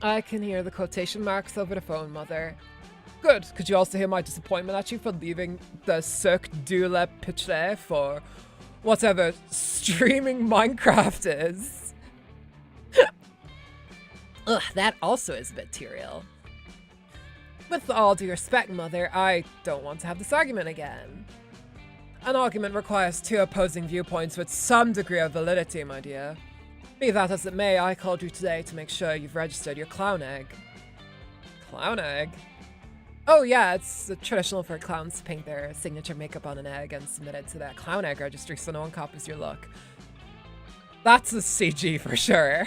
I can hear the quotation marks over the phone, Mother. Good. Could you also hear my disappointment at you for leaving the Cirque du Le Pitre for whatever streaming Minecraft is? Ugh, that also is a bit too real. With all due respect, Mother, I don't want to have this argument again. An argument requires 2 opposing viewpoints with some degree of validity, my dear. Be that as it may, I called you today to make sure you've registered your clown egg. Clown egg? Oh yeah, it's traditional for clowns to paint their signature makeup on an egg and submit it to that clown egg registry so no one copies your look. That's a CG for sure.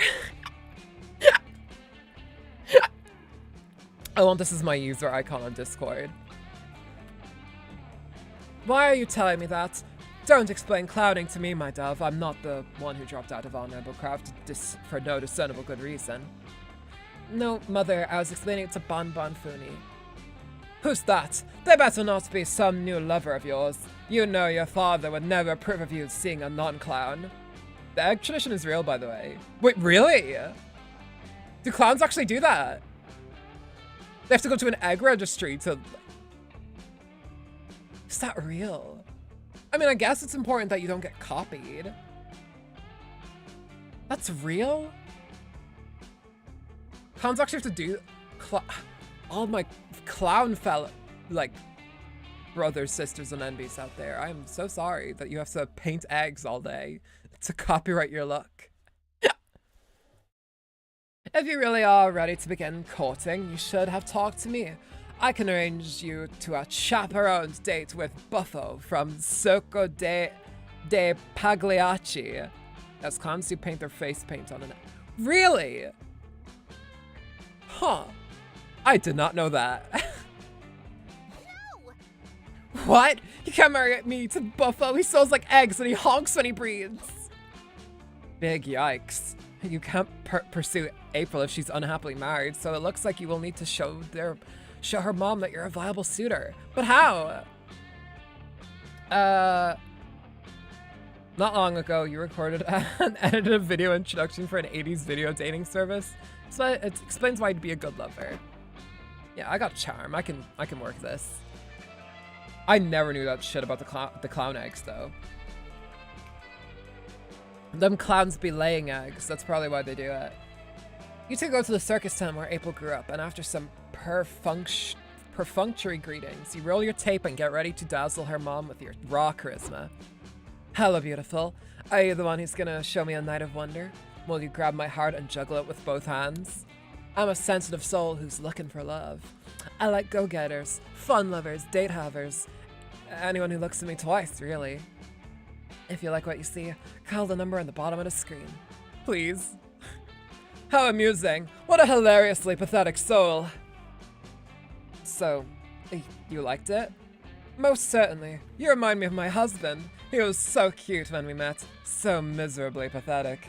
I want this as my user icon on Discord. Why are you telling me that? Don't explain clowning to me, my dove. I'm not the one who dropped out of honorable craft for no discernible good reason. No, Mother, I was explaining it to Bon Funi. Who's that? They better not be some new lover of yours. You know your father would never approve of you seeing a non-clown. The egg tradition is real, by the way. Wait, really? Do clowns actually do that? They have to go to an egg registry to... Is that real? I mean, I guess it's important that you don't get copied. That's real? Clowns actually have to do... all my clown fella, like, brothers, sisters, and envies out there. I am so sorry that you have to paint eggs all day to copyright your look. If you really are ready to begin courting, you should have talked to me. I can arrange you to a chaperoned date with Buffo from Circo de Pagliacci. As clowns who paint their face paint on an egg. Really? Huh. I did not know that. No! What? You can't marry me to Buffo. He smells like eggs and he honks when he breathes. Big yikes. You can't pursue April if she's unhappily married, so it looks like you will need to show her mom that you're a viable suitor. But how? Not long ago, you recorded and edited a video introduction for an 80s video dating service. So it explains why you'd be a good lover. Yeah, I got charm. I can work this. I never knew that shit about the clown eggs, though. Them clowns be laying eggs. That's probably why they do it. You two go to the circus town where April grew up, and after some perfunctory greetings, you roll your tape and get ready to dazzle her mom with your raw charisma. Hello, beautiful. Are you the one who's gonna show me a night of wonder? Will you grab my heart and juggle it with both hands? I'm a sensitive soul who's looking for love. I like go-getters, fun lovers, date havers. Anyone who looks at me twice, really. If you like what you see, call the number on the bottom of the screen. Please. How amusing. What a hilariously pathetic soul. So, you liked it? Most certainly. You remind me of my husband. He was so cute when we met. So miserably pathetic.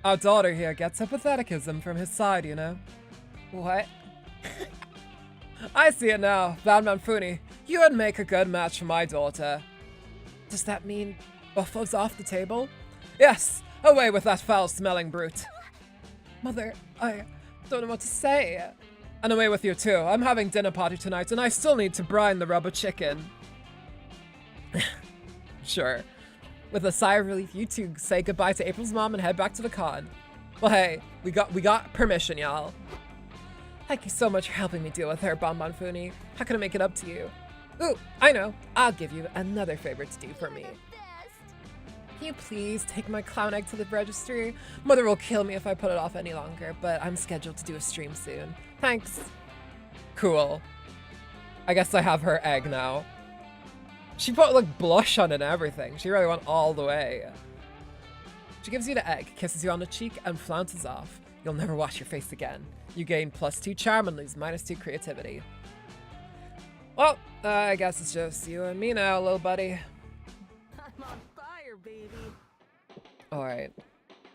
Our daughter here gets her patheticism from his side, you know? What? I see it now. Badman Funi, you would make a good match for my daughter. Does that mean Buffalo's off the table? Yes, away with that foul-smelling brute. Mother, I don't know what to say. And away with you too. I'm having dinner party tonight and I still need to brine the rubber chicken. Sure. With a sigh of relief, you two say goodbye to April's mom and head back to the con. Well, hey, we got permission, y'all. Thank you so much for helping me deal with her, Bonbon Funi. How can I make it up to you? Ooh, I know. I'll give you another favor to do for me. Can you please take my clown egg to the registry? Mother will kill me if I put it off any longer, but I'm scheduled to do a stream soon. Thanks. Cool. I guess I have her egg now. She put like blush on it and everything. She really went all the way. She gives you the egg, kisses you on the cheek, and flounces off. You'll never wash your face again. You gain +2 charm and lose -2 creativity. Well, I guess it's just you and me now, little buddy. I'm on fire, baby. Alright.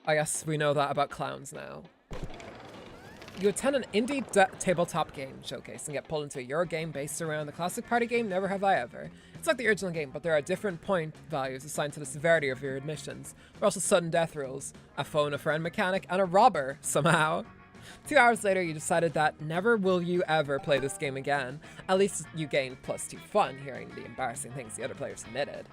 I guess we know that about clowns now. You attend an indie tabletop game showcase and get pulled into a Euro game based around the classic party game Never Have I Ever. It's like the original game, but there are different point values assigned to the severity of your admissions. There are also sudden death rules, a phone a friend mechanic, and a robber, somehow. 2 hours later, you decided that never will you ever play this game again. At least you gained +2 fun hearing the embarrassing things the other players admitted.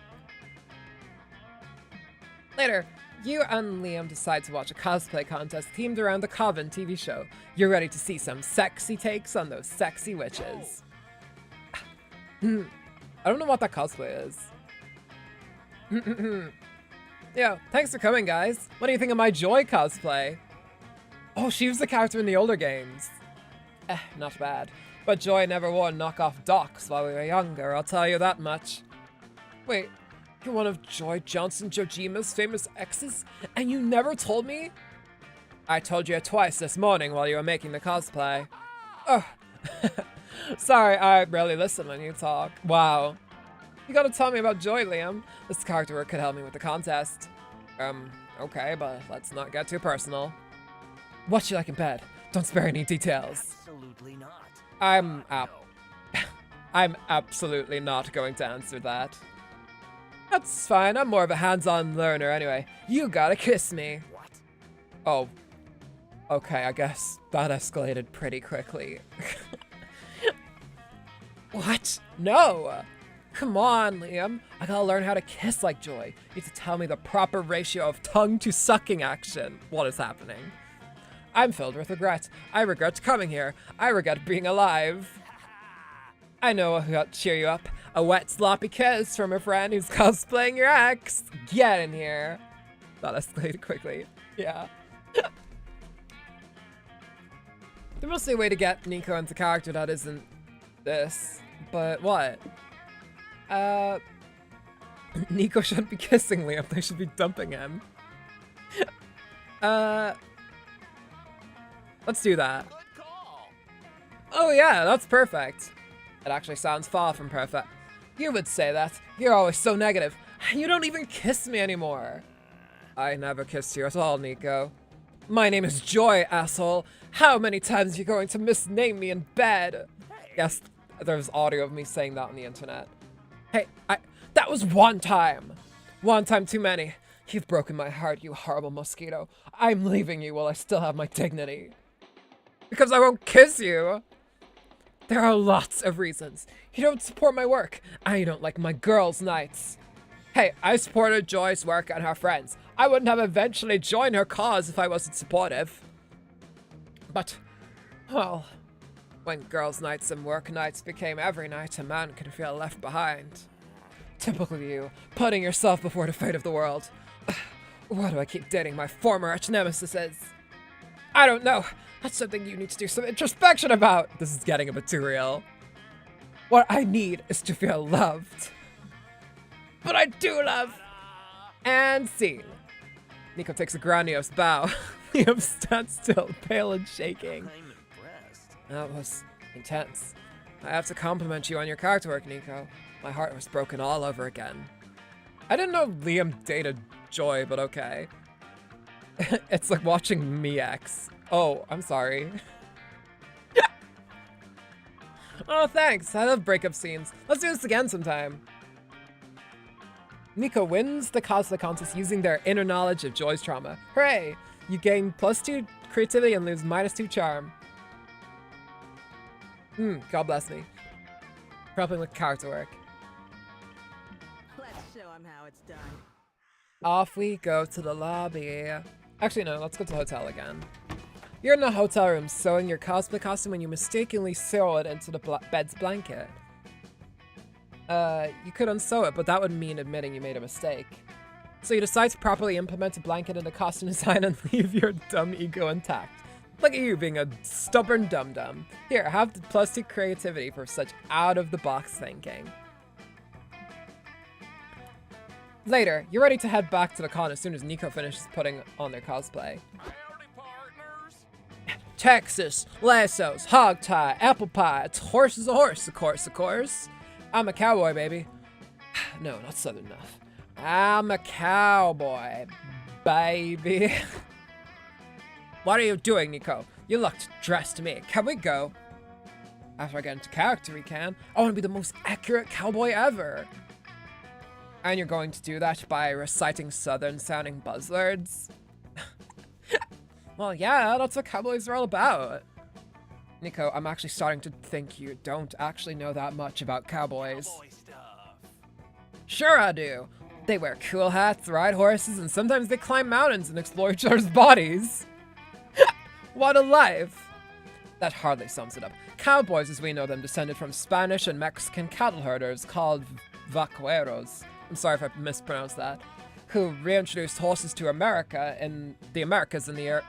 Later, you and Liam decide to watch a cosplay contest themed around the Coven TV show. You're ready to see some sexy takes on those sexy witches. I don't know what that cosplay is. Yeah, thanks for coming, guys. What do you think of my Joy cosplay? Oh, she was the character in the older games. Not bad. But Joy never wore knockoff Docs while we were younger, I'll tell you that much. Wait, you're one of Joy Johnson Jojima's famous exes, and you never told me? I told you twice this morning while you were making the cosplay. Oh, sorry, I barely listen when you talk. Wow. You gotta tell me about Joy, Liam. This character work could help me with the contest. Okay, but let's not get too personal. What's she like in bed? Don't spare any details. Absolutely not. I'm absolutely not going to answer that. That's fine, I'm more of a hands-on learner anyway. You gotta kiss me. What? Oh. Okay, I guess that escalated pretty quickly. What? No! Come on, Liam. I gotta learn how to kiss like Joy. You need to tell me the proper ratio of tongue to sucking action. What is happening? I'm filled with regret. I regret coming here. I regret being alive. I know who'll cheer you up. A wet, sloppy kiss from a friend who's cosplaying your ex. Get in here. That escalated quickly. Yeah. There must be a way to get Nico into character that isn't this. But what? Nico shouldn't be kissing Liam. They should be dumping him. Let's do that. Good call. Oh yeah, that's perfect. It actually sounds far from perfect. You would say that. You're always so negative. You don't even kiss me anymore. I never kissed you at all, Nico. My name is Joy, asshole. How many times are you going to misname me in bed? Yes, there's audio of me saying that on the internet. Hey, that was one time. One time too many. You've broken my heart, you horrible mosquito. I'm leaving you while I still have my dignity. Because I won't kiss you. There are lots of reasons. You don't support my work, and you don't like my girls' nights. Hey, I supported Joy's work and her friends. I wouldn't have eventually joined her cause if I wasn't supportive. But, well, when girls' nights and work nights became every night, a man could feel left behind. Typical you, putting yourself before the fate of the world. Why do I keep dating my former arch-nemesis? I don't know. That's something you need to do some introspection about. This is getting a bit too real. What I need is to feel loved. But I do love. And scene. Nico takes a grandiose bow. Liam stands still, pale and shaking. I'm impressed. That was intense. I have to compliment you on your character work, Nico. My heart was broken all over again. I didn't know Liam dated Joy, but okay. It's like watching me ex. Oh, I'm sorry. Oh, thanks. I love breakup scenes. Let's do this again sometime. Nico wins the cosplay contest using their inner knowledge of Joy's trauma. Hooray! You gain +2 creativity and lose -2 charm. God bless me. Helping with character work. Let's show him how it's done. Off we go to the lobby. Actually, no, let's go to the hotel again. You're in a hotel room sewing your cosplay costume when you mistakenly sew it into the bed's blanket. You could unsew it, but that would mean admitting you made a mistake. So you decide to properly implement a blanket in the costume design and leave your dumb ego intact. Look at you being a stubborn dum-dum. Here, have the +2 creativity for such out-of-the-box thinking. Later, you're ready to head back to the con as soon as Nico finishes putting on their cosplay. Howdy, partners. Texas, lassos, hog tie, apple pie, it's horse is a horse, of course. I'm a cowboy, baby. No, not southern enough. I'm a cowboy, baby. What are you doing, Nico? You looked dressed to me. Can we go? After I get into character, we can. I want to be the most accurate cowboy ever. And you're going to do that by reciting southern-sounding buzzwords? Well, yeah, that's what cowboys are all about. Nico, I'm actually starting to think you don't actually know that much about cowboys. Cowboy stuff. Sure I do. They wear cool hats, ride horses, and sometimes they climb mountains and explore each other's bodies. What a life! That hardly sums it up. Cowboys, as we know them, descended from Spanish and Mexican cattle herders called vaqueros. I'm sorry if I mispronounced that. Who reintroduced horses to America in the Americas in the year.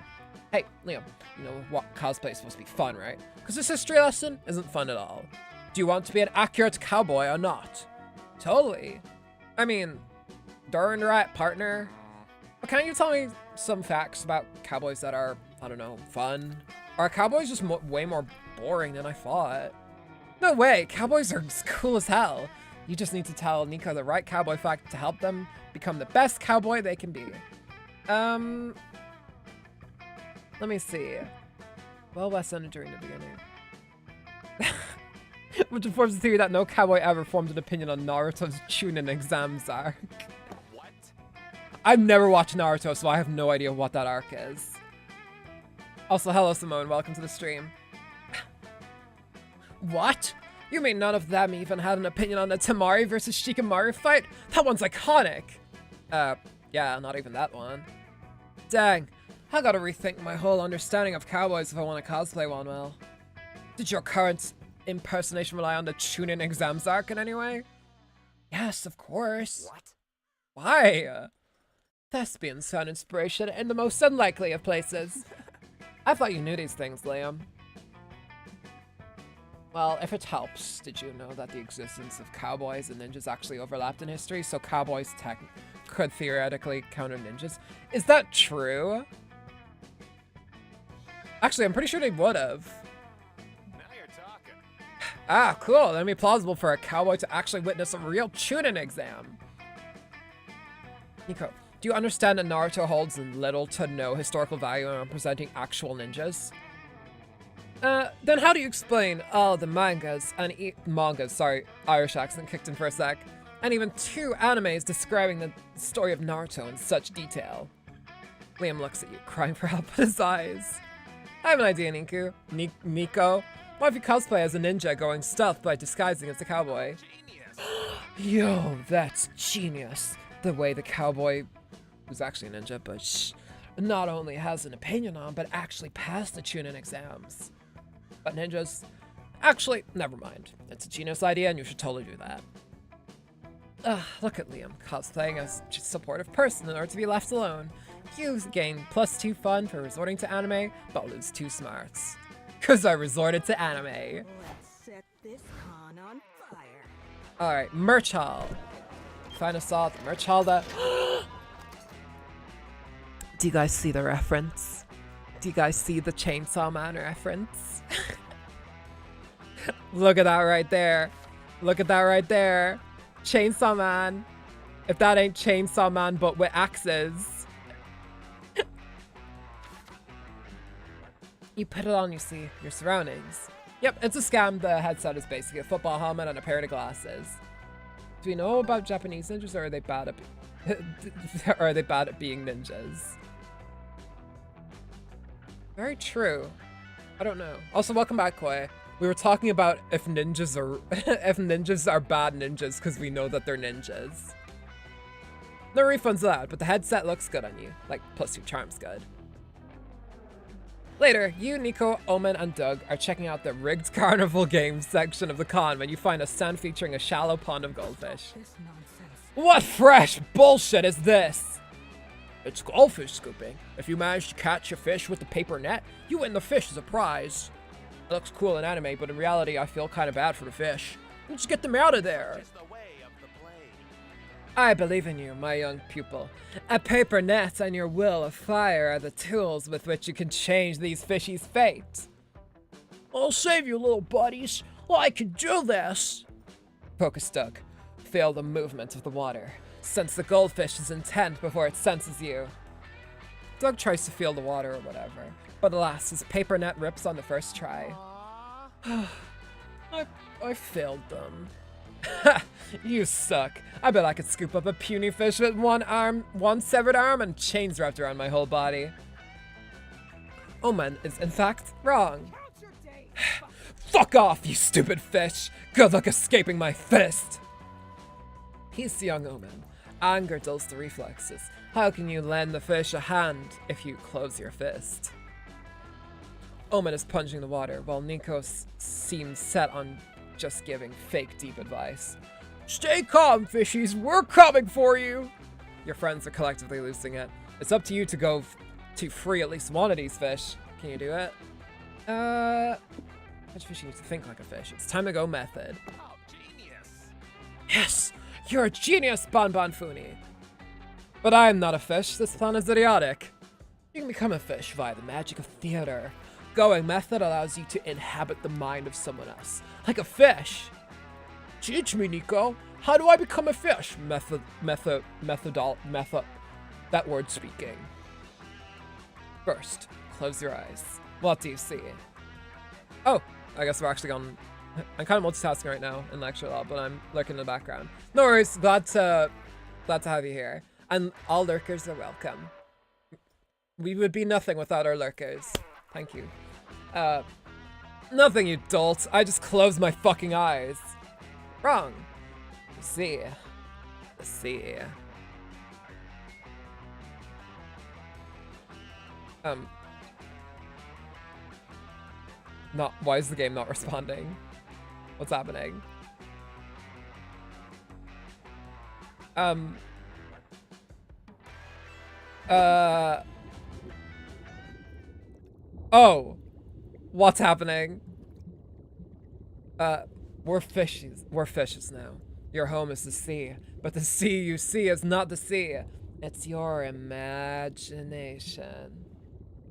Hey, Liam, you know what cosplay is supposed to be fun, right? Because this history lesson isn't fun at all. Do you want to be an accurate cowboy or not? Totally. I mean, darn right, partner. But can't you tell me some facts about cowboys that are, I don't know, fun? Are cowboys just way more boring than I thought? No way, cowboys are cool as hell. You just need to tell Nico the right cowboy fact to help them become the best cowboy they can be. Let me see. Well, West ended during the beginning. Which informs the theory that no cowboy ever formed an opinion on Naruto's Chunin exams arc. What? I've never watched Naruto, so I have no idea what that arc is. Also, hello Simone, welcome to the stream. What? You mean none of them even had an opinion on the Tamari versus Shikamaru fight? That one's iconic! Yeah, not even that one. Dang, I gotta rethink my whole understanding of cowboys if I want to cosplay one well. Did your current impersonation rely on the Chunin exams arc in any way? Yes, of course. What? Why? Thespians found inspiration in the most unlikely of places. I thought you knew these things, Liam. Well, if it helps, did you know that the existence of cowboys and ninjas actually overlapped in history, so cowboys could theoretically counter ninjas? Is that true? Actually, I'm pretty sure they would have. Now you're talking. Ah, cool. That'd be plausible for a cowboy to actually witness a real Chunin exam. Nico, do you understand that Naruto holds little to no historical value in representing actual ninjas? Then how do you explain all the mangas and sorry, Irish accent kicked in for a sec, and even 2 animes describing the story of Naruto in such detail? Liam looks at you, crying for help in his eyes. I have an idea, Nico. What if you cosplay as a ninja going stealth by disguising as a cowboy? Genius. Yo, that's genius. The way the cowboy, who's actually a ninja, but not only has an opinion on, but actually passed the Chunin exams. But ninjas, actually, never mind. It's a genius idea and you should totally do that. Look at Liam, cosplaying as a supportive person in order to be left alone. You gain +2 fun for resorting to anime, but lose 2 smarts. Cause I resorted to anime. Let's set this con on fire. Alright, merch hall. Find us all at the merch hall that... Do you guys see the reference? Do you guys see the Chainsaw Man reference? Look at that right there. Look at that right there. Chainsaw Man. If that ain't Chainsaw Man, but with axes. You put it on, you see your surroundings. Yep, it's a scam. The headset is basically a football helmet and a pair of glasses. Do we know about Japanese ninjas, or are they bad at being ninjas? Very true. I don't know. Also, welcome back, Koi. We were talking about if ninjas are bad ninjas because we know that they're ninjas. No refunds allowed, but the headset looks good on you. Like, plus your charm's good. Later, you, Nico, Omen, and Doug are checking out the rigged carnival games section of the con when you find a stand featuring a shallow pond of goldfish. This nonsense. What fresh bullshit is this? It's goldfish scooping. If you manage to catch a fish with a paper net, you win the fish as a prize. It looks cool in anime, but in reality, I feel kind of bad for the fish. Just get them out of there. Is the way of the blade. I believe in you, my young pupil. A paper net and your will of fire are the tools with which you can change these fishies' fate. I'll save you, little buddies. I can do this. Focus, Doug. Feel the movement of the water. Sense the goldfish's intent before it senses you. Doug tries to feel the water or whatever, but alas, his paper net rips on the first try. I failed them. You suck. I bet I could scoop up a puny fish with one severed arm and chains wrapped around my whole body. Omen is in fact wrong. Fuck off, you stupid fish! Good luck escaping my fist! He's the young Omen. Anger dulls the reflexes. How can you lend the fish a hand if you close your fist? Omen is punching the water, while Nico seems set on just giving fake deep advice. Stay calm, fishies, we're coming for you! Your friends are collectively losing it. It's up to you to go to free at least one of these fish. Can you do it? Which fish needs to think like a fish? It's time to go method. Oh, genius. Yes! You're a genius, Bonbon Funi! But I'm not a fish. This plan is idiotic. You can become a fish via the magic of theater. Going method allows you to inhabit the mind of someone else, like a fish. Teach me, Nico. How do I become a fish? Method. That word speaking. First, close your eyes. What do you see? Oh, I guess we're actually on. I'm kind of multitasking right now in lecture lab, but I'm lurking in the background. No worries. Glad to have you here. And all lurkers are welcome. We would be nothing without our lurkers. Thank you. Nothing, you dolt. I just closed my fucking eyes. Wrong. You see. Let's see. Why is the game not responding? What's happening? Oh. What's happening? We're fishes. We're fishes now. Your home is the sea, but the sea you see is not the sea. It's your imagination.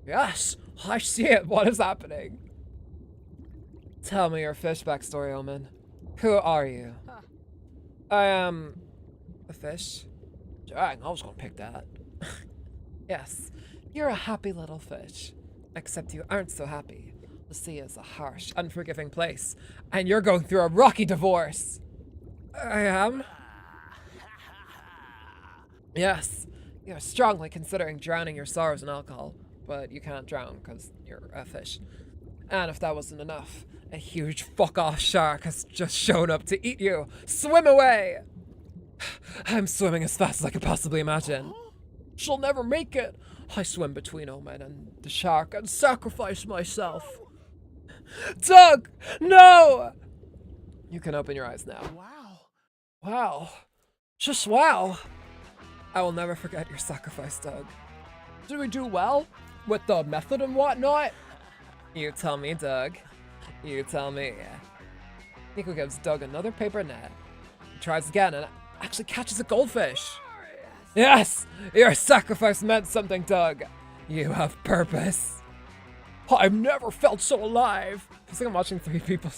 Yes, I see it. What is happening? Tell me your fish backstory, Omen. Who are you? I am a fish. Dang, I was gonna pick that. Yes, you're a happy little fish. Except you aren't so happy. The sea is a harsh, unforgiving place, and you're going through a rocky divorce. I am? Yes, you're strongly considering drowning your sorrows in alcohol, but you can't drown because you're a fish. And if that wasn't enough, a huge fuck-off shark has just shown up to eat you. Swim away! I'm swimming as fast as I could possibly imagine. She'll never make it. I swim between Omen and the shark and sacrifice myself. Doug! No! You can open your eyes now. Wow. Wow. Just wow. I will never forget your sacrifice, Doug. Did we do well? With the method and whatnot? You tell me, Doug. You tell me. Nico gives Doug another paper net. He tries again and actually catches a goldfish. Yes! Your sacrifice meant something, Doug. You have purpose. I've never felt so alive. It's like I'm watching 3 people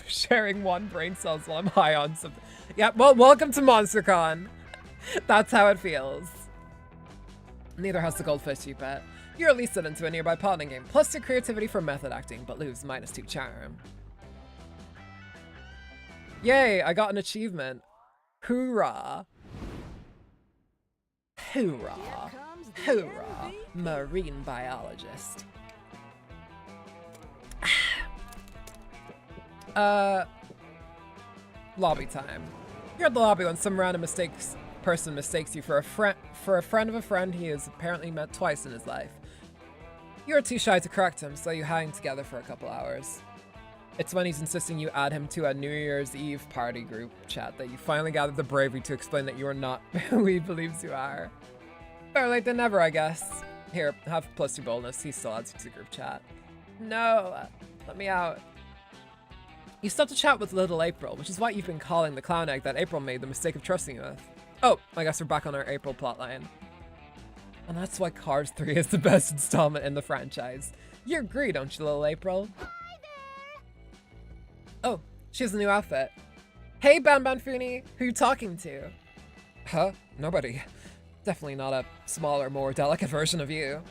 sharing 1 brain cells while I'm high on something. Yeah, well, welcome to MonsterCon. That's how it feels. Neither has the goldfish, you bet. You're at least sent into a nearby potting game, plus your creativity for method acting, but lose -2 charm. Yay, I got an achievement. Hoorah. Hoorah. Hoorah. Marine biologist. Lobby time. You're at the lobby when some random person mistakes you for a friend of a friend he has apparently met twice in his life. You're too shy to correct him, so you hang together for a couple hours. It's when he's insisting you add him to a New Year's Eve party group chat that you finally gather the bravery to explain that you are not who he believes you are. Better late than never, I guess. Here, have +2 boldness. He still adds you to the group chat. No, let me out. You still have to chat with Little April, which is what you've been calling the clown egg that April made the mistake of trusting you with. Oh, I guess we're back on our April plotline. And that's why Cars 3 is the best installment in the franchise. You agree, don't you, Little April? Hi there. Oh, she has a new outfit. Hey, Banbanfuni, who you talking to? Huh? Nobody. Definitely not a smaller, more delicate version of you.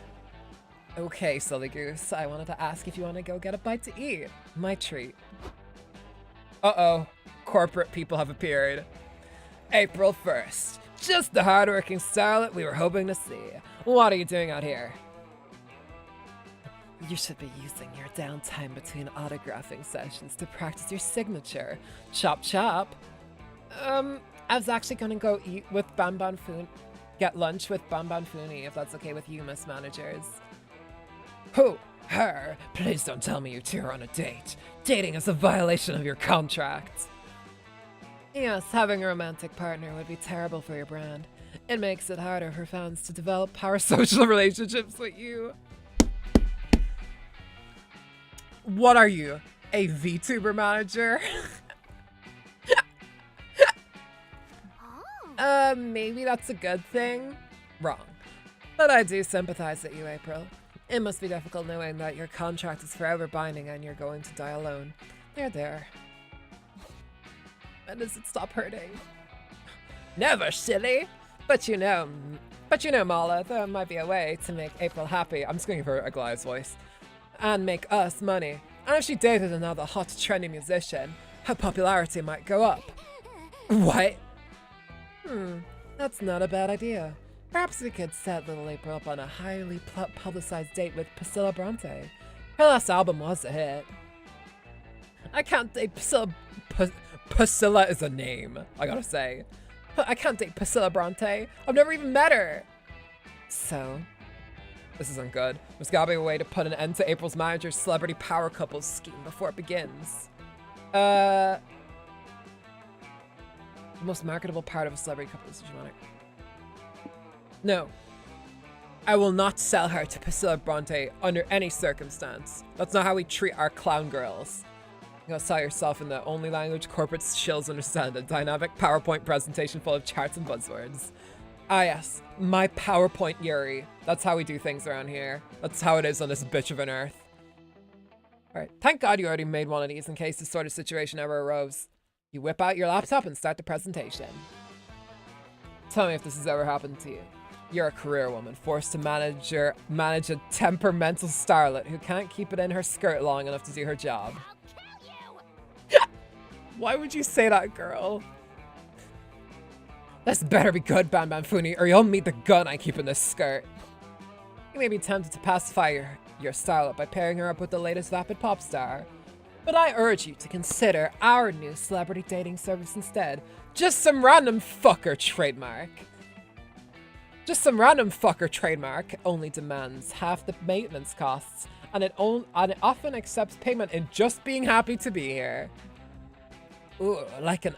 Okay, silly goose. I wanted to ask if you want to go get a bite to eat. My treat. Uh-oh. Corporate people have appeared. April 1st. Just the hardworking starlet we were hoping to see. What are you doing out here? You should be using your downtime between autographing sessions to practice your signature. Chop chop. I was actually gonna go eat with get lunch with Banbanfuni, if that's okay with you, Miss Managers. Who? Her? Please don't tell me you two are on a date. Dating is a violation of your contract. Yes, having a romantic partner would be terrible for your brand. It makes it harder for fans to develop parasocial relationships with you. What are you? A VTuber manager? Maybe that's a good thing? Wrong. But I do sympathize with you, April. It must be difficult knowing that your contract is forever binding and you're going to die alone. There. When does it stop hurting? Never, silly! But you know, Mala, there might be a way to make April happy. I'm just going to give her a Goliath's voice. And make us money. And if she dated another hot, trendy musician, her popularity might go up. What? That's not a bad idea. Perhaps we could set Little April up on a highly publicized date with Priscilla Bronte. Her last album was a hit. I can't date Priscilla. Priscilla is a name, I gotta say. I can't date Priscilla Bronte. I've never even met her. So, this isn't good. There's gotta be a way to put an end to April's manager's celebrity power couples scheme before it begins. The most marketable part of a celebrity couple is hegemonic. No. I will not sell her to Priscilla Bronte under any circumstance. That's not how we treat our clown girls. You gotta sell yourself in the only language corporate shills understand, a dynamic PowerPoint presentation full of charts and buzzwords. Ah yes, my PowerPoint Yuri. That's how we do things around here. That's how it is on this bitch of an earth. Alright, thank God you already made one of these in case this sort of situation ever arose. You whip out your laptop and start the presentation. Tell me if this has ever happened to you. You're a career woman, forced to manage a temperamental starlet who can't keep it in her skirt long enough to do her job. I'll kill you! Why would you say that, girl? This better be good, Banbanfuni, or you'll meet the gun I keep in this skirt. You may be tempted to pacify your starlet by pairing her up with the latest vapid pop star. But I urge you to consider our new celebrity dating service instead. Just some random fucker trademark. Just some random fucker trademark only demands half the maintenance costs, and it often accepts payment in just being happy to be here. Ooh, like an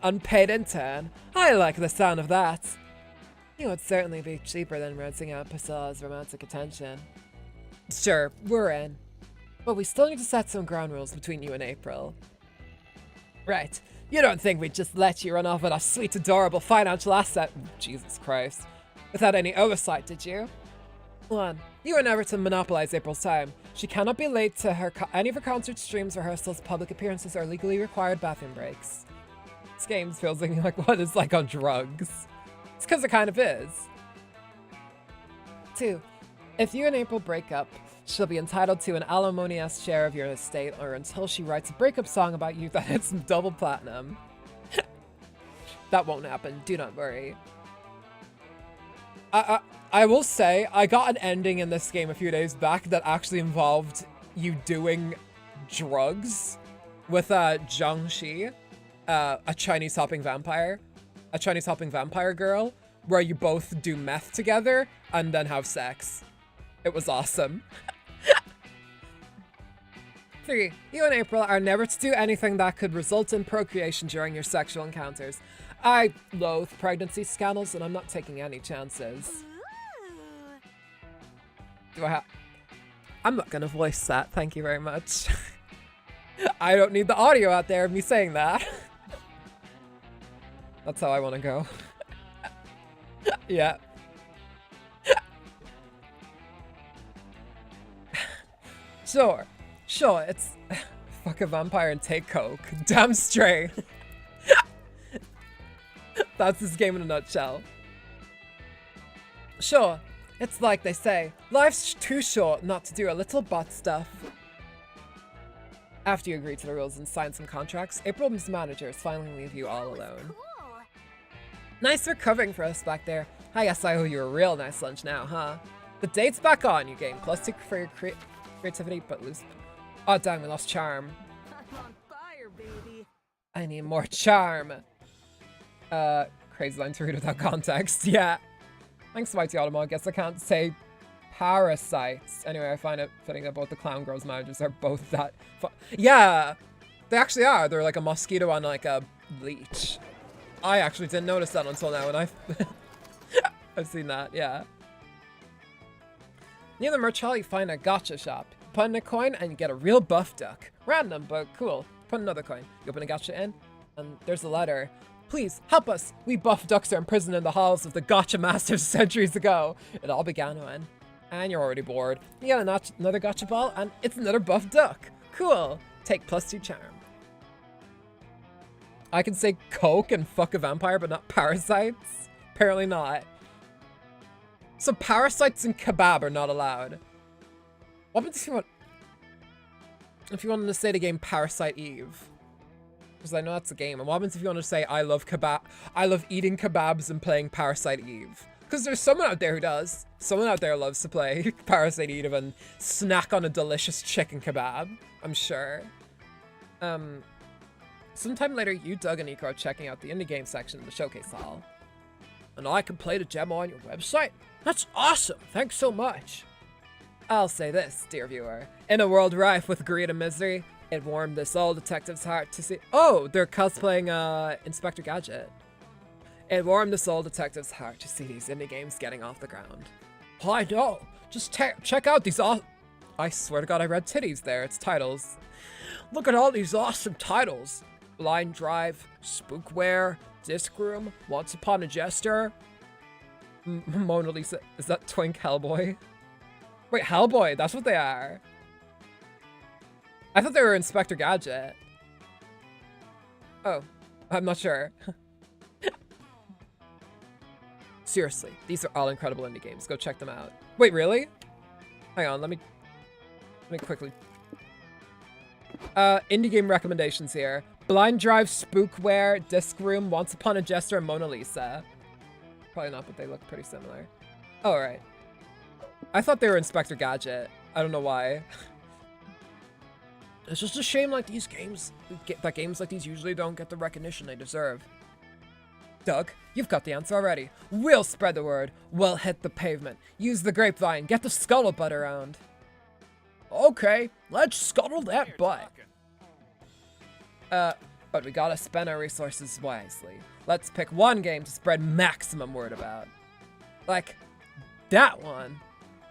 unpaid intern. I like the sound of that. It would certainly be cheaper than renting out Priscilla's romantic attention. Sure, we're in. But we still need to set some ground rules between you and April. Right. You don't think we'd just let you run off with a sweet, adorable financial asset, Jesus Christ, without any oversight, did you? 1. You are never to monopolize April's time. She cannot be late to any of her concert streams, rehearsals, public appearances, or legally required bathroom breaks. This game feels like what is like on drugs. It's because it kind of is. 2. If you and April break up, she'll be entitled to an alimony-esque share of your estate, or until she writes a breakup song about you that hits double platinum. That won't happen, do not worry. I will say, I got an ending in this game a few days back that actually involved you doing drugs with Zhang Shi, a Chinese hopping vampire girl, where you both do meth together and then have sex. It was awesome. 3. You and April are never to do anything that could result in procreation during your sexual encounters. I loathe pregnancy scandals, and I'm not taking any chances. I'm not gonna voice that, thank you very much. I don't need the audio out there of me saying that. That's how I want to go. Yeah. Sure, it's fuck a vampire and take coke. Damn straight. That's this game in a nutshell. Sure, it's like they say, life's too short not to do a little butt stuff. After you agree to the rules and sign some contracts, April's managers finally leave you all alone. Nice recovering for us back there. I guess I owe you a real nice lunch now, huh? The date's back on, you gain +2 for your creativity, but lose. Oh damn, we lost charm. I'm on fire, baby. I need more charm. Crazy line to read without context. Yeah. Thanks, Mighty Automo. I guess I can't say parasites. Anyway, I find it fitting that both the Clown Girls managers are both that. Yeah, they actually are. They're like a mosquito and like a leech. I actually didn't notice that until now, and I've seen that. Yeah. Near the merch hall, you find a gacha shop. Put in a coin and you get a real buff duck. Random, but cool. Put another coin. You open a gacha in, and there's a letter. Please, help us! We buff ducks are imprisoned in the halls of the gacha masters centuries ago. It all began when. And you're already bored. You get another gacha ball, and it's another buff duck. Cool. Take +2 charm. I can say coke and fuck a vampire, but not parasites? Apparently not. So parasites and kebab are not allowed. What happens if you wanted to say the game Parasite Eve? Because I know that's a game. And what happens if you want to say I love eating kebabs and playing Parasite Eve? Because there's someone out there who does. Someone out there loves to play Parasite Eve and snack on a delicious chicken kebab. I'm sure. Sometime later, you, Doug, and Nico are checking out the indie game section of the showcase hall. And I can play the demo on your website? That's awesome! Thanks so much! I'll say this, dear viewer. In a world rife with greed and misery, it warmed this old detective's heart to see— oh, they're cosplaying Inspector Gadget. It warmed this old detective's heart to see these indie games getting off the ground. Oh, I know! Just check out these I swear to God, I read titties there. It's titles. Look at all these awesome titles. Blind Drive, Spookware, Disc Room, Once Upon a Jester. Mona Lisa. Is that Twink Hellboy? Wait, Hellboy, that's what they are. I thought they were Inspector Gadget. Oh, I'm not sure. Seriously, these are all incredible indie games. Go check them out. Wait, really? Hang on, let me quickly. Indie game recommendations here. Blind Drive, Spookware, Disc Room, Once Upon a Jester, and Mona Lisa. Probably not, but they look pretty similar. Oh, alright. I thought they were Inspector Gadget. I don't know why. It's just a shame like that games like these usually don't get the recognition they deserve. Doug, you've got the answer already. We'll spread the word. We'll hit the pavement. Use the grapevine. Get the scuttlebutt around. Okay, let's scuttle that butt. But we gotta spend our resources wisely. Let's pick one game to spread maximum word about. Like, that one.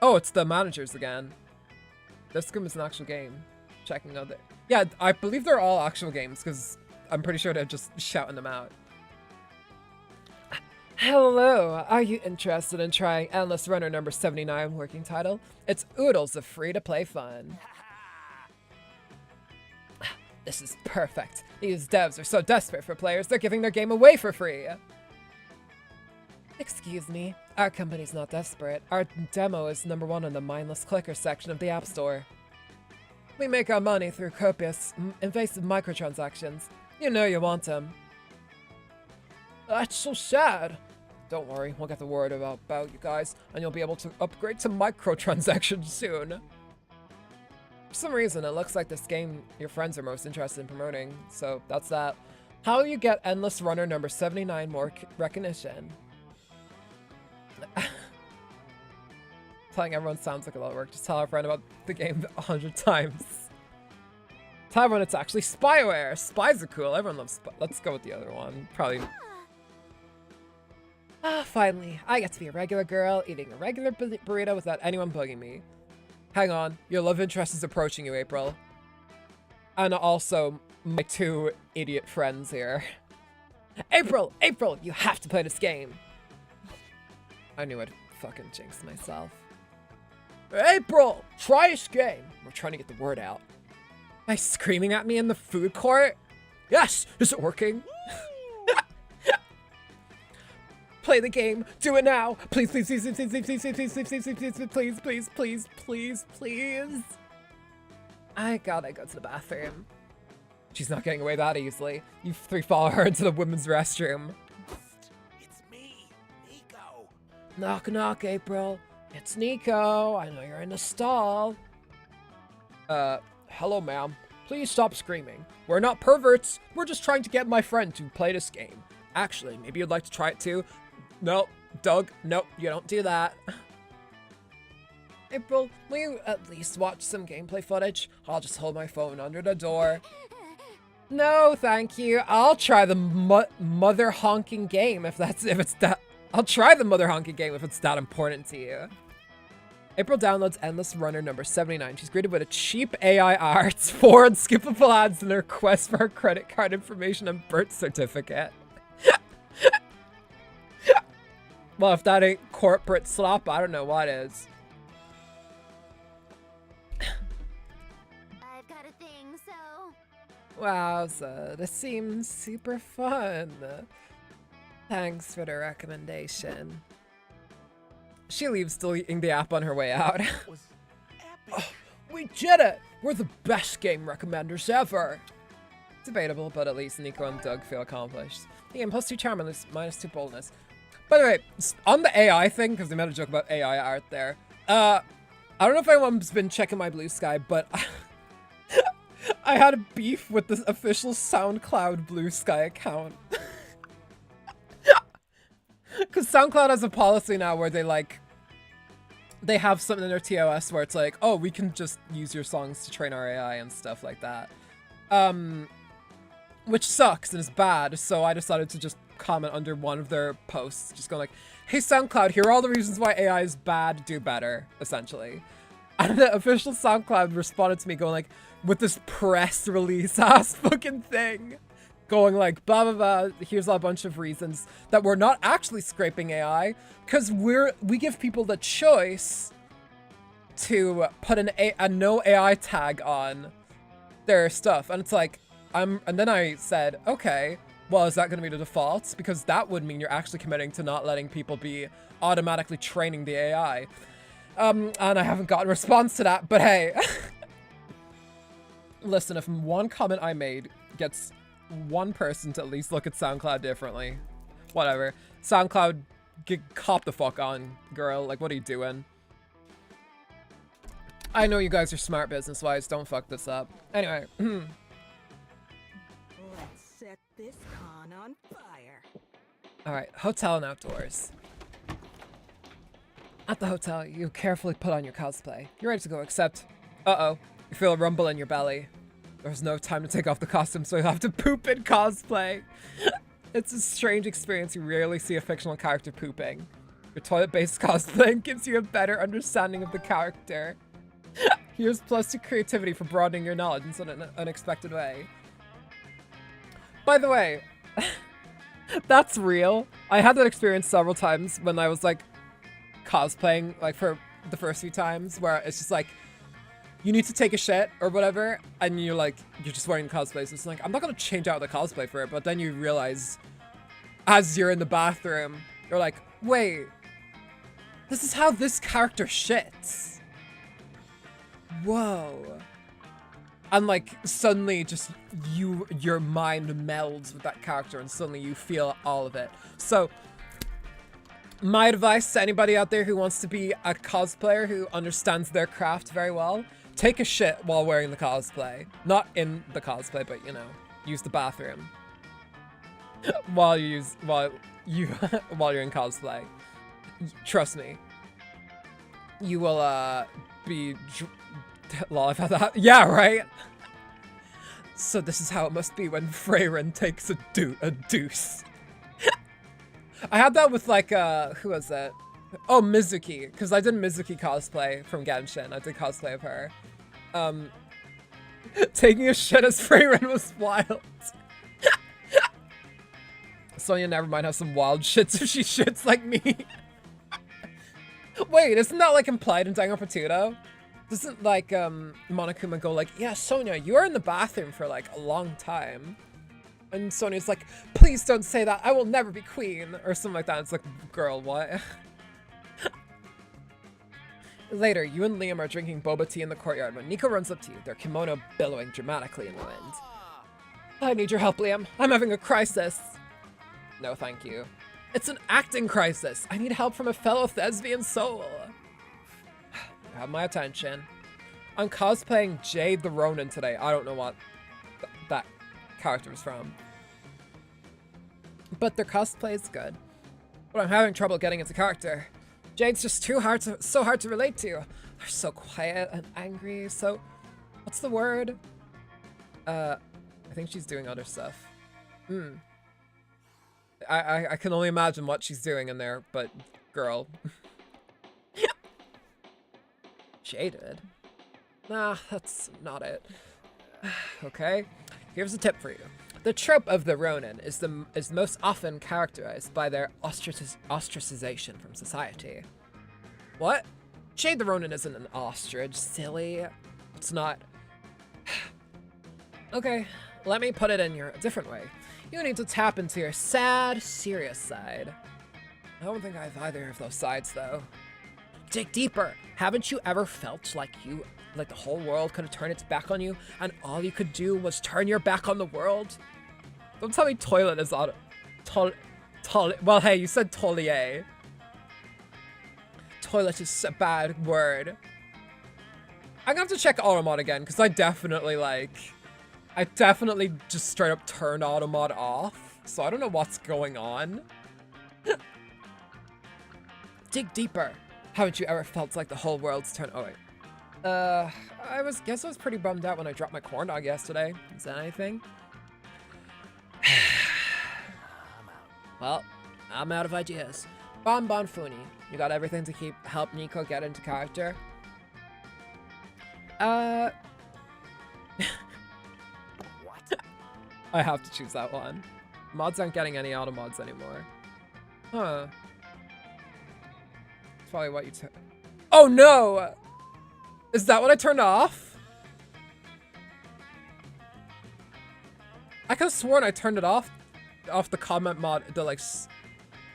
Oh, it's the managers again. This game is an actual game. Checking out there. Yeah, I believe they're all actual games because I'm pretty sure they're just shouting them out. Hello, are you interested in trying Endless Runner number 79 working title? It's oodles of free-to-play fun. This is perfect. These devs are so desperate for players, they're giving their game away for free. Excuse me, our company's not desperate. Our demo is #1 on the mindless clicker section of the App Store. We make our money through copious, invasive microtransactions. You know you want them. That's so sad. Don't worry, we'll get the word about you guys, and you'll be able to upgrade to microtransactions soon. For some reason, it looks like this game your friends are most interested in promoting, so that's that. How will you get Endless Runner number 79 more recognition? Telling everyone sounds like a lot of work. Just tell our friend about the game 100 times. Tell everyone it's actually spyware. Spies are cool. Everyone loves spies. Let's go with the other one. Probably. Finally, I get to be a regular girl, eating a regular burrito without anyone bugging me. Hang on, your love interest is approaching you, April. And also, my 2 idiot friends here. April! April! You have to play this game! I knew I'd fucking jinx myself. April! Try this game! We're trying to get the word out. Are you screaming at me in the food court? Yes! Is it working? Play the game. Do it now. Please, please, please, please, please, please, please, please, please, please, please, please, please, please, please. I gotta go to the bathroom. She's not getting away that easily. You 3 follow her into the women's restroom. It's me, Nico. Knock, knock, April. It's Nico. I know you're in the stall. Hello, ma'am. Please stop screaming. We're not perverts. We're just trying to get my friend to play this game. Actually, maybe you'd like to try it too. No, Doug, no, you don't do that. April, will you at least watch some gameplay footage? I'll just hold my phone under the door. No, thank you. I'll try the mother honking game if it's that. I'll try the mother honking game if it's that important to you. April downloads Endless Runner number 79. She's greeted with a cheap AI art, 4 unskippable ads, and a request for her credit card information and birth certificate. Well, if that ain't corporate slop, I don't know what is. I've got a thing, so... Wowza, this seems super fun. Thanks for the recommendation. She leaves, deleting the app on her way out. Was epic. Oh, we did it! We're the best game recommenders ever! Debatable, but at least Nico and Doug feel accomplished. The game +2 charm and -2 boldness. By the way, on the AI thing, because they made a joke about AI art there, I don't know if anyone's been checking my Blue Sky, but I had a beef with the official SoundCloud Blue Sky account. Because SoundCloud has a policy now where they have something in their TOS where it's like, oh, we can just use your songs to train our AI and stuff like that. Which sucks and is bad, so I decided to just comment under one of their posts, just going like, hey SoundCloud, here are all the reasons why AI is bad, do better, essentially. And the official SoundCloud responded to me going like, with this press release ass fucking thing. Going like, blah, blah, blah, here's a bunch of reasons that we're not actually scraping AI, because we give people the choice to put a no AI tag on their stuff. And it's like, and then I said, okay, well, is that going to be the default? Because that would mean you're actually committing to not letting people be automatically training the AI. And I haven't gotten a response to that, but hey. Listen, if one comment I made gets one person to at least look at SoundCloud differently, whatever. SoundCloud, cop the fuck on, girl. Like, what are you doing? I know you guys are smart business-wise. Don't fuck this up. Anyway. Let's set this con on fire. Alright, hotel and outdoors. At the hotel, you carefully put on your cosplay. You're ready to go, except... Uh-oh. You feel a rumble in your belly. There's no time to take off the costume, so you'll have to poop in cosplay. It's a strange experience. You rarely see a fictional character pooping. Your toilet-based cosplay gives you a better understanding of the character. Here's plus to creativity for broadening your knowledge in an unexpected way. By the way, that's real. I had that experience several times when I was like cosplaying, like for the first few times, where it's just like you need to take a shit or whatever, and you're just wearing cosplay. So it's like, I'm not gonna change out the cosplay for it, but then you realize as you're in the bathroom, you're like, wait, this is how this character shits. Whoa. And like suddenly just your mind melds with that character and suddenly you feel all of it. So my advice to anybody out there who wants to be a cosplayer who understands their craft very well, take a shit while wearing the cosplay. Not in the cosplay, but you know, use the bathroom while you're in cosplay. Trust me. You will be lol, I've had that. Yeah, right? So this is how it must be when Freyren takes a deuce. I had that with like, who was it? Oh, Mizuki, because I did Mizuki cosplay from Genshin. I did cosplay of her. Taking a shit as Freyren was wild. Sonya never might have some wild shits if she shits like me. Wait, isn't that like implied in Danganronpa? Doesn't like Monokuma go like, yeah, Sonya, you were in the bathroom for like a long time. And Sonya's like, please don't say that, I will never be queen, or something like that. It's like, girl, what? Later, you and Liam are drinking boba tea in the courtyard when Nico runs up to you, their kimono billowing dramatically in the wind. I need your help, Liam. I'm having a crisis. No, thank you. It's an acting crisis. I need help from a fellow thespian soul. You have my attention. I'm cosplaying Jade the Ronin today. I don't know what that character is from. But their cosplay is good. But I'm having trouble getting into character. Jade's just so hard to relate to. They're so quiet and angry. So, what's the word? I think she's doing other stuff. I can only imagine what she's doing in there, but girl. Jaded? Nah, that's not it. Okay, here's a tip for you. The trope of the Ronin is most often characterized by their ostracization from society. What? Jade the Ronin isn't an ostrich, silly. It's not. Okay, let me put it in a different way. You need to tap into your sad, serious side. I don't think I have either of those sides, though. Dig deeper. Haven't you ever felt like the whole world could have turned its back on you, and all you could do was turn your back on the world? Don't tell me toilet is auto. Well, hey, you said tolier. Toilet is a bad word. I'm gonna have to check Automod again, because I definitely just straight up turned Automod off, so I don't know what's going on. Dig deeper. Haven't you ever felt like the whole world's turned? Oh wait. I guess I was pretty bummed out when I dropped my corn dog yesterday. Is that anything? Well, I'm out of ideas. Bon Funi, you got everything to help Nico get into character? What? I have to choose that one. Mods aren't getting any auto mods anymore. Huh. It's probably what you took. Oh no! Is that what I turned off? I could have sworn I turned it off the comment mod, the like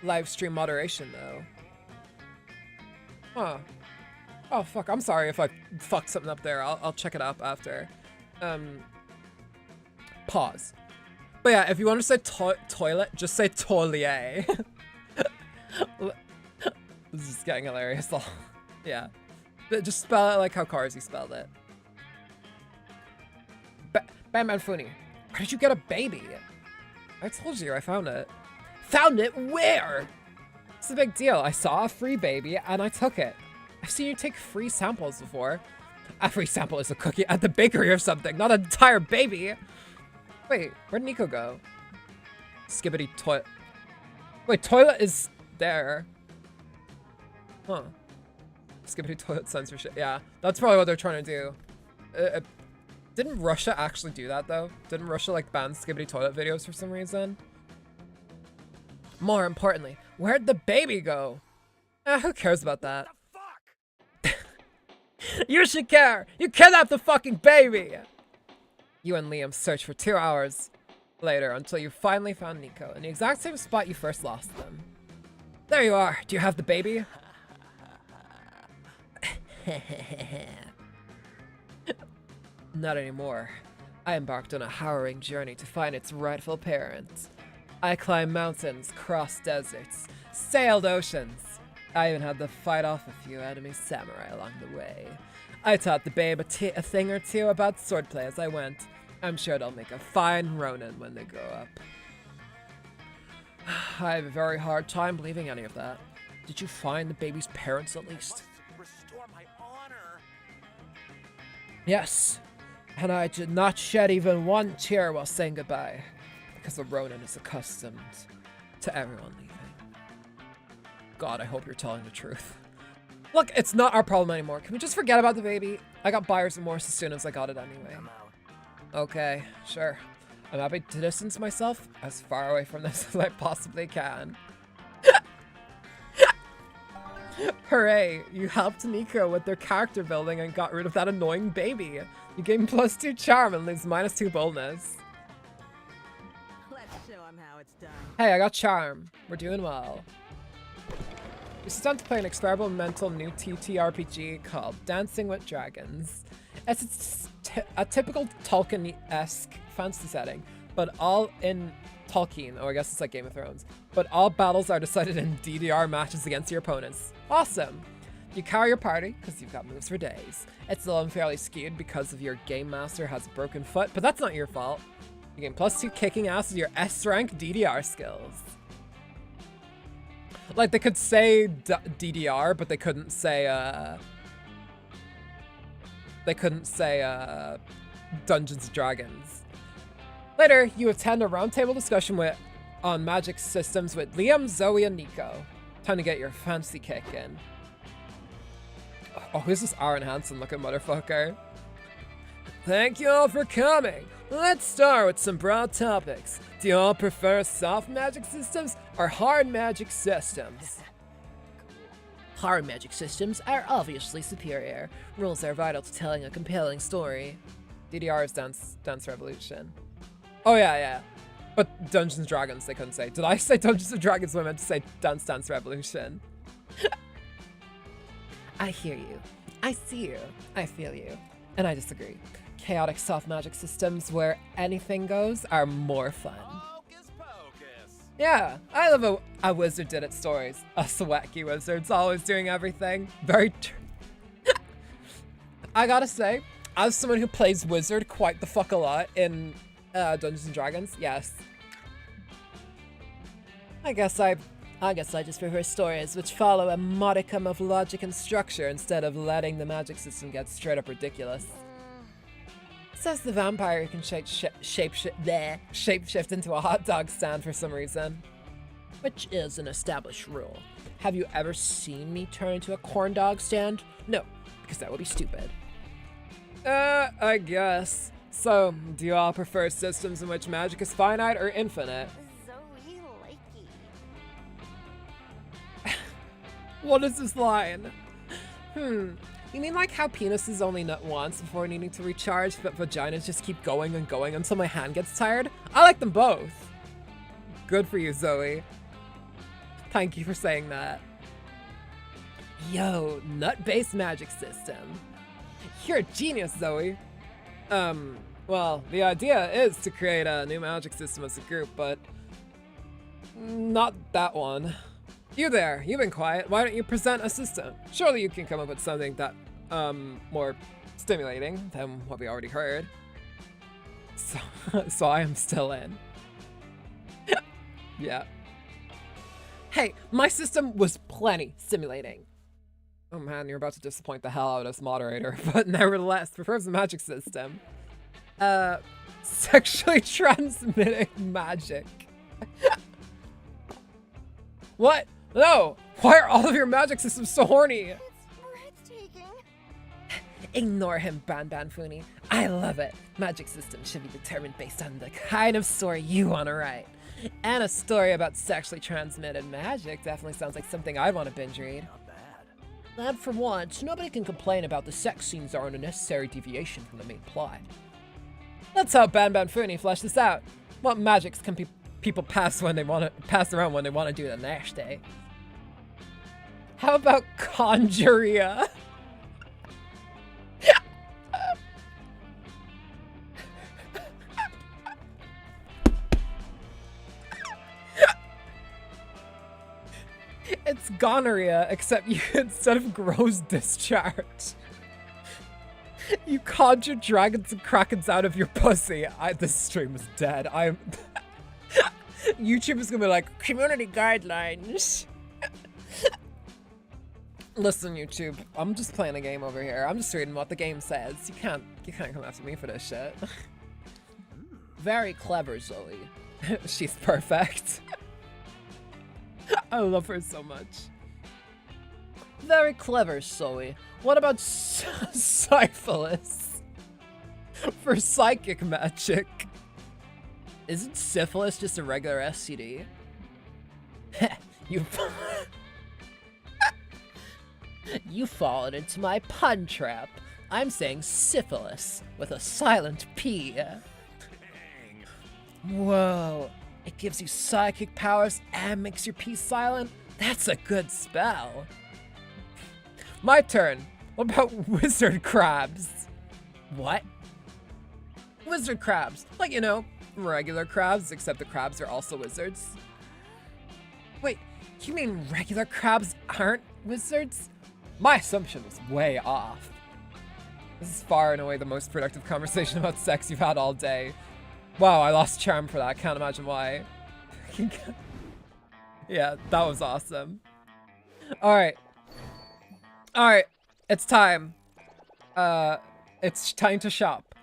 live stream moderation though. Huh. Oh fuck, I'm sorry if I fucked something up there. I'll check it up after. Pause. But yeah, if you want to say toilet, just say tolier. This is getting hilarious. Yeah. Just spell it like how Carsey spelled it. Batman Funny, where did you get a baby? I told you, I found it. Found it where? It's a big deal. I saw a free baby and I took it. I've seen you take free samples before. A free sample is a cookie at the bakery or something, not an entire baby. Wait, where'd Nico go? Skibbity toilet. Wait, toilet is there. Huh. Skibbity toilet censorship. Yeah, that's probably what they're trying to do. Didn't Russia actually do that though? Didn't Russia like ban Skibbity toilet videos for some reason? More importantly, where'd the baby go? Who cares about that? The fuck? You should care! You kidnapped the fucking baby! You and Liam searched for 2 hours later until you finally found Nico in the exact same spot you first lost them. There you are. Do you have the baby? Not anymore. I embarked on a harrowing journey to find its rightful parent. I climbed mountains, crossed deserts, sailed oceans. I even had to fight off a few enemy samurai along the way. I taught the babe a thing or two about swordplay as I went. I'm sure they'll make a fine Ronin when they grow up. I have a very hard time believing any of that. Did you find the baby's parents at least? Restore my honor. Yes, and I did not shed even one tear while saying goodbye, because the Ronin is accustomed to everyone leaving. God, I hope you're telling the truth. Look, it's not our problem anymore. Can we just forget about the baby? I got buyer's remorse as soon as I got it anyway. I'm out. Okay, sure. I'm happy to distance myself as far away from this as I possibly can. Hooray, you helped Nico with their character building and got rid of that annoying baby. You gain +2 charm and lose -2 boldness. Let's show him how it's done. Hey, I got charm. We're doing well. We sit down to play an experimental new TTRPG called Dancing with Dragons. It's a typical Tolkien-esque fantasy setting, but all in Tolkien. Oh, I guess it's like Game of Thrones. But all battles are decided in DDR matches against your opponents. Awesome! You carry your party, because you've got moves for days. It's a little unfairly skewed because of your game master has a broken foot, but that's not your fault. You gain +2 kicking ass with your S-rank DDR skills. Like, they could say DDR, but they couldn't say, Dungeons & Dragons. Later, you attend a roundtable discussion on magic systems with Liam, Zoe, and Nico. Time to get your fancy kick in. Oh, who's this Aaron Hansen looking motherfucker? Thank you all for coming. Let's start with some broad topics. Do you all prefer soft magic systems or hard magic systems? Hard magic systems are obviously superior. Rules are vital to telling a compelling story. DDR is Dance Revolution. Oh yeah. But Dungeons & Dragons they couldn't say. Did I say Dungeons & Dragons when I meant to say Dance Revolution? I hear you. I see you. I feel you. And I disagree. Chaotic soft magic systems where anything goes are more fun. Hocus pocus. Yeah, I love a wizard did it stories. Us wacky wizards always doing everything. Very I gotta say, as someone who plays wizard quite the fuck a lot in Dungeons & Dragons, yes. I guess I just prefer stories which follow a modicum of logic and structure instead of letting the magic system get straight up ridiculous. Says the vampire who can shapeshift into a hot dog stand for some reason. Which is an established rule. Have you ever seen me turn into a corn dog stand? No, because that would be stupid. I guess. So, do you all prefer systems in which magic is finite or infinite? Zoe likey. What is this line? You mean like how penises only nut once before needing to recharge, but vaginas just keep going and going until my hand gets tired? I like them both. Good for you, Zoe. Thank you for saying that. Yo, nut-based magic system. You're a genius, Zoe. Well, the idea is to create a new magic system as a group, but not that one. You there, you've been quiet. Why don't you present a system? Surely you can come up with something that more stimulating than what we already heard. So I am still in. Yeah. Hey, my system was plenty stimulating. Oh man, you're about to disappoint the hell out of us, moderator, but nevertheless, prefers the magic system. Sexually transmitting magic. What? No! Why are all of your magic systems so horny? It's breathtaking. Ignore him, Funi. I love it. Magic systems should be determined based on the kind of story you want to write. And a story about sexually transmitted magic definitely sounds like something I'd want to binge read. Not bad. And for once, nobody can complain about the sex scenes aren't a necessary deviation from the main plot. Let's help Funi flesh this out. What magics can people pass around when they want to do the nasty? How about Conjuria? It's gonorrhea, except you, instead of gross discharge, you conjure dragons and krakens out of your pussy. This stream is dead. YouTube is gonna be like, community guidelines. Listen, YouTube, I'm just playing a game over here. I'm just reading what the game says. You can't come after me for this shit. Very clever, Zoe. She's perfect. I love her so much. Very clever, Zoe. What about syphilis? For psychic magic. Isn't syphilis just a regular STD? You've fallen into my pun trap. I'm saying syphilis with a silent P. Dang. Whoa. It gives you psychic powers and makes your P silent? That's a good spell. My turn. What about wizard crabs? What? Wizard crabs. Like, you know, regular crabs, except the crabs are also wizards. Wait, you mean regular crabs aren't wizards? My assumption was way off. This is far and away the most productive conversation about sex you've had all day. Wow, I lost charm for that. Can't imagine why. Yeah, that was awesome. Alright. Alright, it's time. It's time to shop.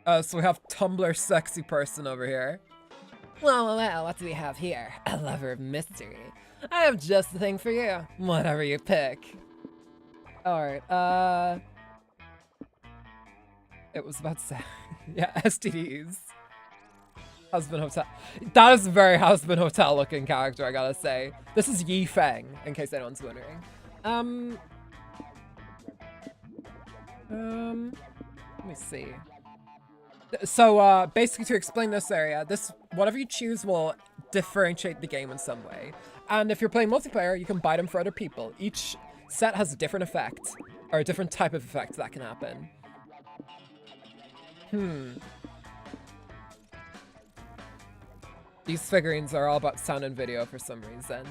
So we have Tumblr sexy person over here. Well, what do we have here? A lover of mystery. I have just the thing for you. Whatever you pick. Alright, it was about to say, yeah, STDs. Husband Hotel. That is a very Husband Hotel looking character, I gotta say. This is Yi Feng, in case anyone's wondering. Let me see. So, basically to explain this area, whatever you choose will differentiate the game in some way. And if you're playing multiplayer, you can buy them for other people. Each set has a different effect, or a different type of effect that can happen. These figurines are all about sound and video for some reason.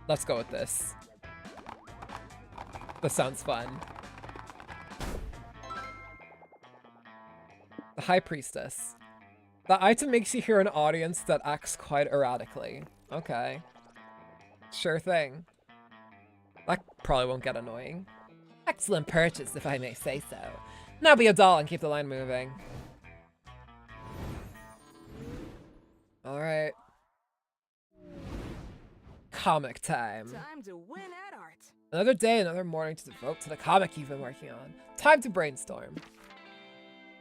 Let's go with this. This sounds fun. The High Priestess. The item makes you hear an audience that acts quite erratically. Okay. Sure thing. That probably won't get annoying. Excellent purchase, if I may say so. Now be a doll and keep the line moving. Alright. Comic time. Time to win at art. Another day, another morning to devote to the comic you've been working on. Time to brainstorm.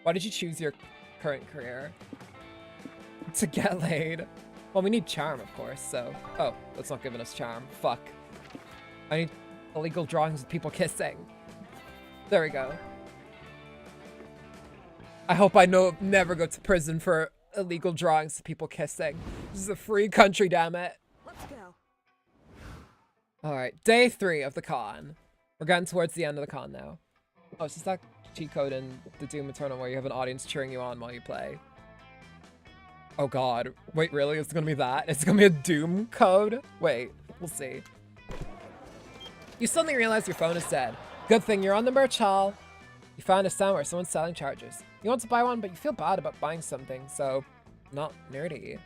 Why did you choose your current career? To get laid. Well, we need charm, of course, so... Oh, that's not giving us charm. Fuck. I need illegal drawings of people kissing. There we go. I hope I never go to prison for illegal drawings of people kissing. This is a free country, damn it. Let's go. Alright, day 3 of the con. We're getting towards the end of the con now. Oh, it's just that cheat code in the Doom Eternal where you have an audience cheering you on while you play. Oh god. Wait, really? It's gonna be that? It's gonna be a Doom code? Wait, we'll see. You suddenly realize your phone is dead. Good thing you're on the merch hall. You found a stand where someone's selling chargers. You want to buy one, but you feel bad about buying something, so not nerdy.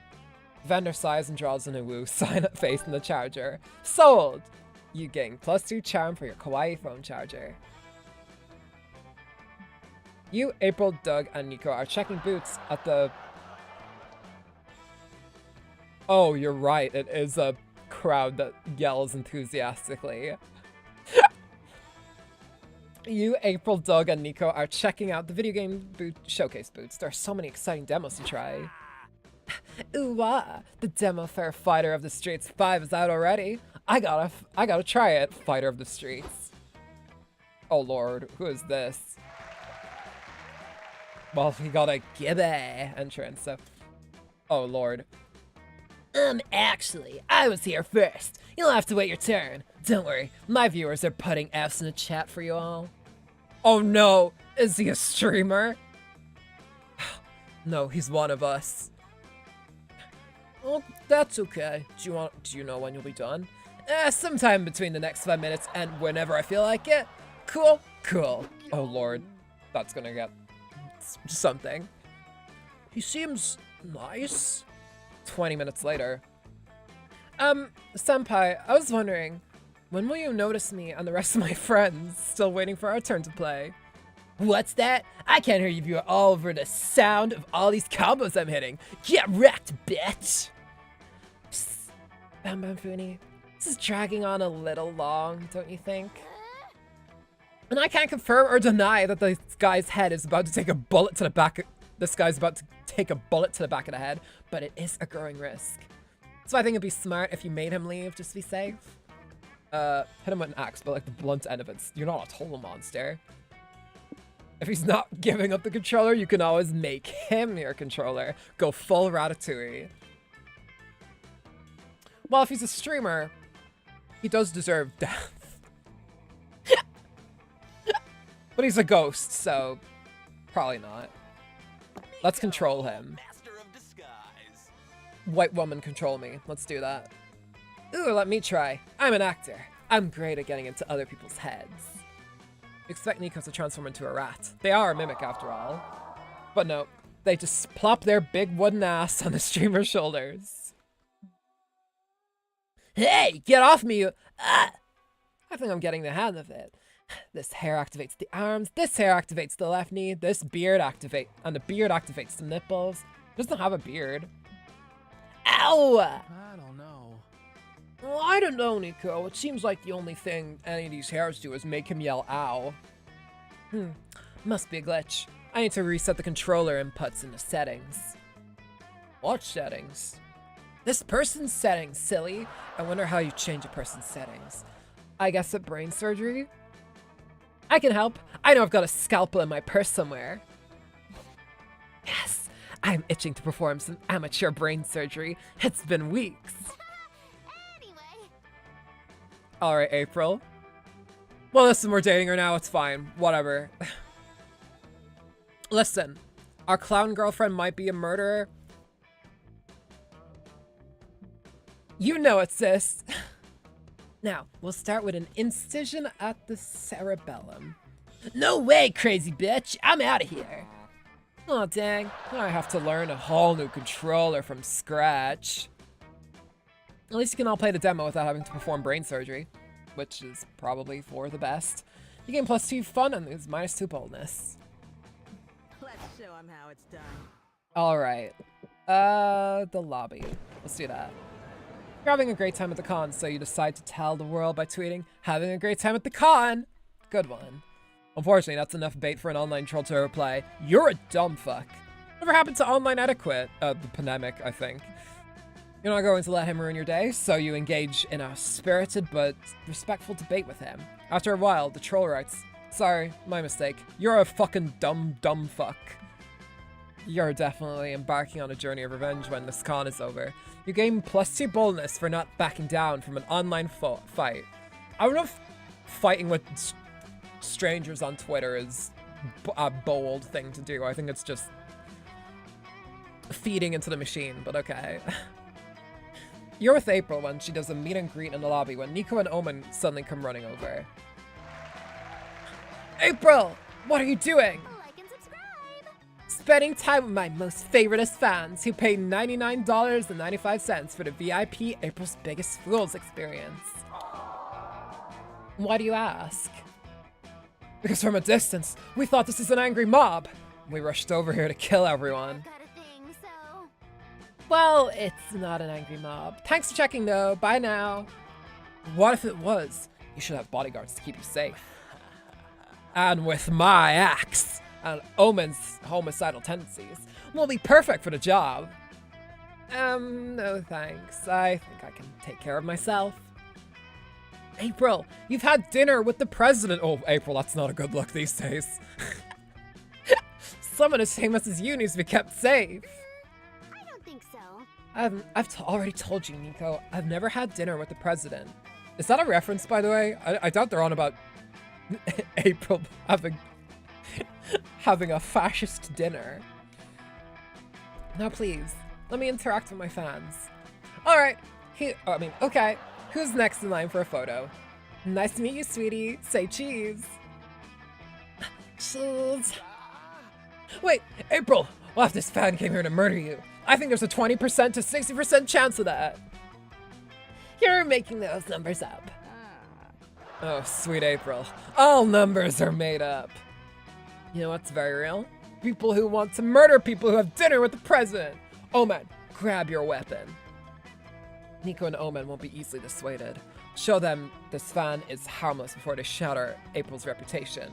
Vendor sighs and draws in a woo sign up face in the charger. Sold! You gain +2 charm for your kawaii phone charger. You, April, Doug, and Nico are checking boots at the... Oh, you're right. It is a crowd that yells enthusiastically. You, April, Doug, and Nico are checking out the video game showcase booths. There are so many exciting demos to try. Ooh, the demo for Fighter of the Streets 5 is out already. I gotta try it. Fighter of the Streets. Oh lord, who is this? Well, he got a Gibby entrance, so... Oh lord. Actually, I was here first. You'll have to wait your turn. Don't worry, my viewers are putting F's in the chat for you all. Oh no, is he a streamer? No, he's one of us. Well, that's okay. Do you know when you'll be done? Sometime between the next 5 minutes and whenever I feel like it. Cool? Cool. Oh lord, that's gonna get something. He seems nice. 20 minutes later. Senpai, I was wondering, when will you notice me and the rest of my friends? Still waiting for our turn to play. What's that? I can't hear you all over the sound of all these combos I'm hitting. Get wrecked, bitch! Psst. Bam Bam Funi, this is dragging on a little long, don't you think? And I can't confirm or deny that this guy's head is about to take a bullet to the back. This guy's about to take a bullet to the back of the head, but it is a growing risk. So I think it'd be smart if you made him leave, just to be safe. Hit him with an axe, but like the blunt end of it. You're not a total monster. If he's not giving up the controller, you can always make him your controller. Go full Ratatouille. Well, if he's a streamer, he does deserve death. But he's a ghost, so probably not. Let's control him. Master of disguise. White woman, control me. Let's do that. Ooh, let me try. I'm an actor. I'm great at getting into other people's heads. Expect Nico to transform into a rat. They are a mimic after all. But no, they just plop their big wooden ass on the streamer's shoulders. Hey, get off me, you... Ah! I think I'm getting the hang of it. This hair activates the arms, this hair activates the left knee, this beard and the beard activates the nipples. He doesn't have a beard. Ow! I don't know. Well, I don't know, Nico. It seems like the only thing any of these hairs do is make him yell ow. Must be a glitch. I need to reset the controller inputs in the settings. What settings? This person's settings, silly. I wonder how you change a person's settings. I guess at brain surgery? I can help. I know I've got a scalpel in my purse somewhere. Yes, I'm itching to perform some amateur brain surgery. It's been weeks. Anyway. Alright, April. Well, listen, we're dating her now. It's fine. Whatever. Listen, our clown girlfriend might be a murderer. You know it, sis. Now, we'll start with an incision at the cerebellum. No way, crazy bitch! I'm out of here! Aw, dang. I have to learn a whole new controller from scratch. At least you can all play the demo without having to perform brain surgery, which is probably for the best. You gain +2 fun and lose -2 boldness. Let's show him how it's done. Alright. The lobby. Let's do that. You're having a great time at the con, so you decide to tell the world by tweeting, having a great time at the con! Good one. Unfortunately, that's enough bait for an online troll to reply, you're a dumb fuck. Whatever happened to online etiquette? The pandemic, I think. You're not going to let him ruin your day, so you engage in a spirited but respectful debate with him. After a while, the troll writes, sorry, my mistake. You're a fucking dumb fuck. You're definitely embarking on a journey of revenge when this con is over. You gain +2 boldness for not backing down from an online fight. I don't know if fighting with strangers on Twitter is a bold thing to do. I think it's just feeding into the machine, but okay. You're with April when she does a meet and greet in the lobby when Nico and Omen suddenly come running over. April, what are you doing? Like and subscribe. Spending time with my most favoriteest fans who paid $99.95 for the VIP April's Biggest Fools experience. Why do you ask? Because from a distance, we thought this was an angry mob. We rushed over here to kill everyone. Got a thing, so. Well, it's not an angry mob. Thanks for checking though, bye now. What if it was? You should have bodyguards to keep you safe. And with my axe and Omen's homicidal tendencies, we'll be perfect for the job. No thanks. I think I can take care of myself. April, you've had dinner with the president. Oh, April, that's not a good look these days. Someone as famous as you needs to be kept safe. I don't think so. I've already told you, Nico. I've never had dinner with the president. Is that a reference, by the way? I doubt they're on about April having a fascist dinner. Now, please, let me interact with my fans. All right. Okay. Who's next in line for a photo? Nice to meet you, sweetie. Say cheese. Cheese. Wait, April, what if this fan came here to murder you? I think there's a 20% to 60% chance of that. You're making those numbers up. Oh, sweet April. All numbers are made up. You know what's very real? People who want to murder people who have dinner with the president. Omen, grab your weapon. Nico and Omen won't be easily dissuaded. Show them this fan is harmless before they shatter April's reputation.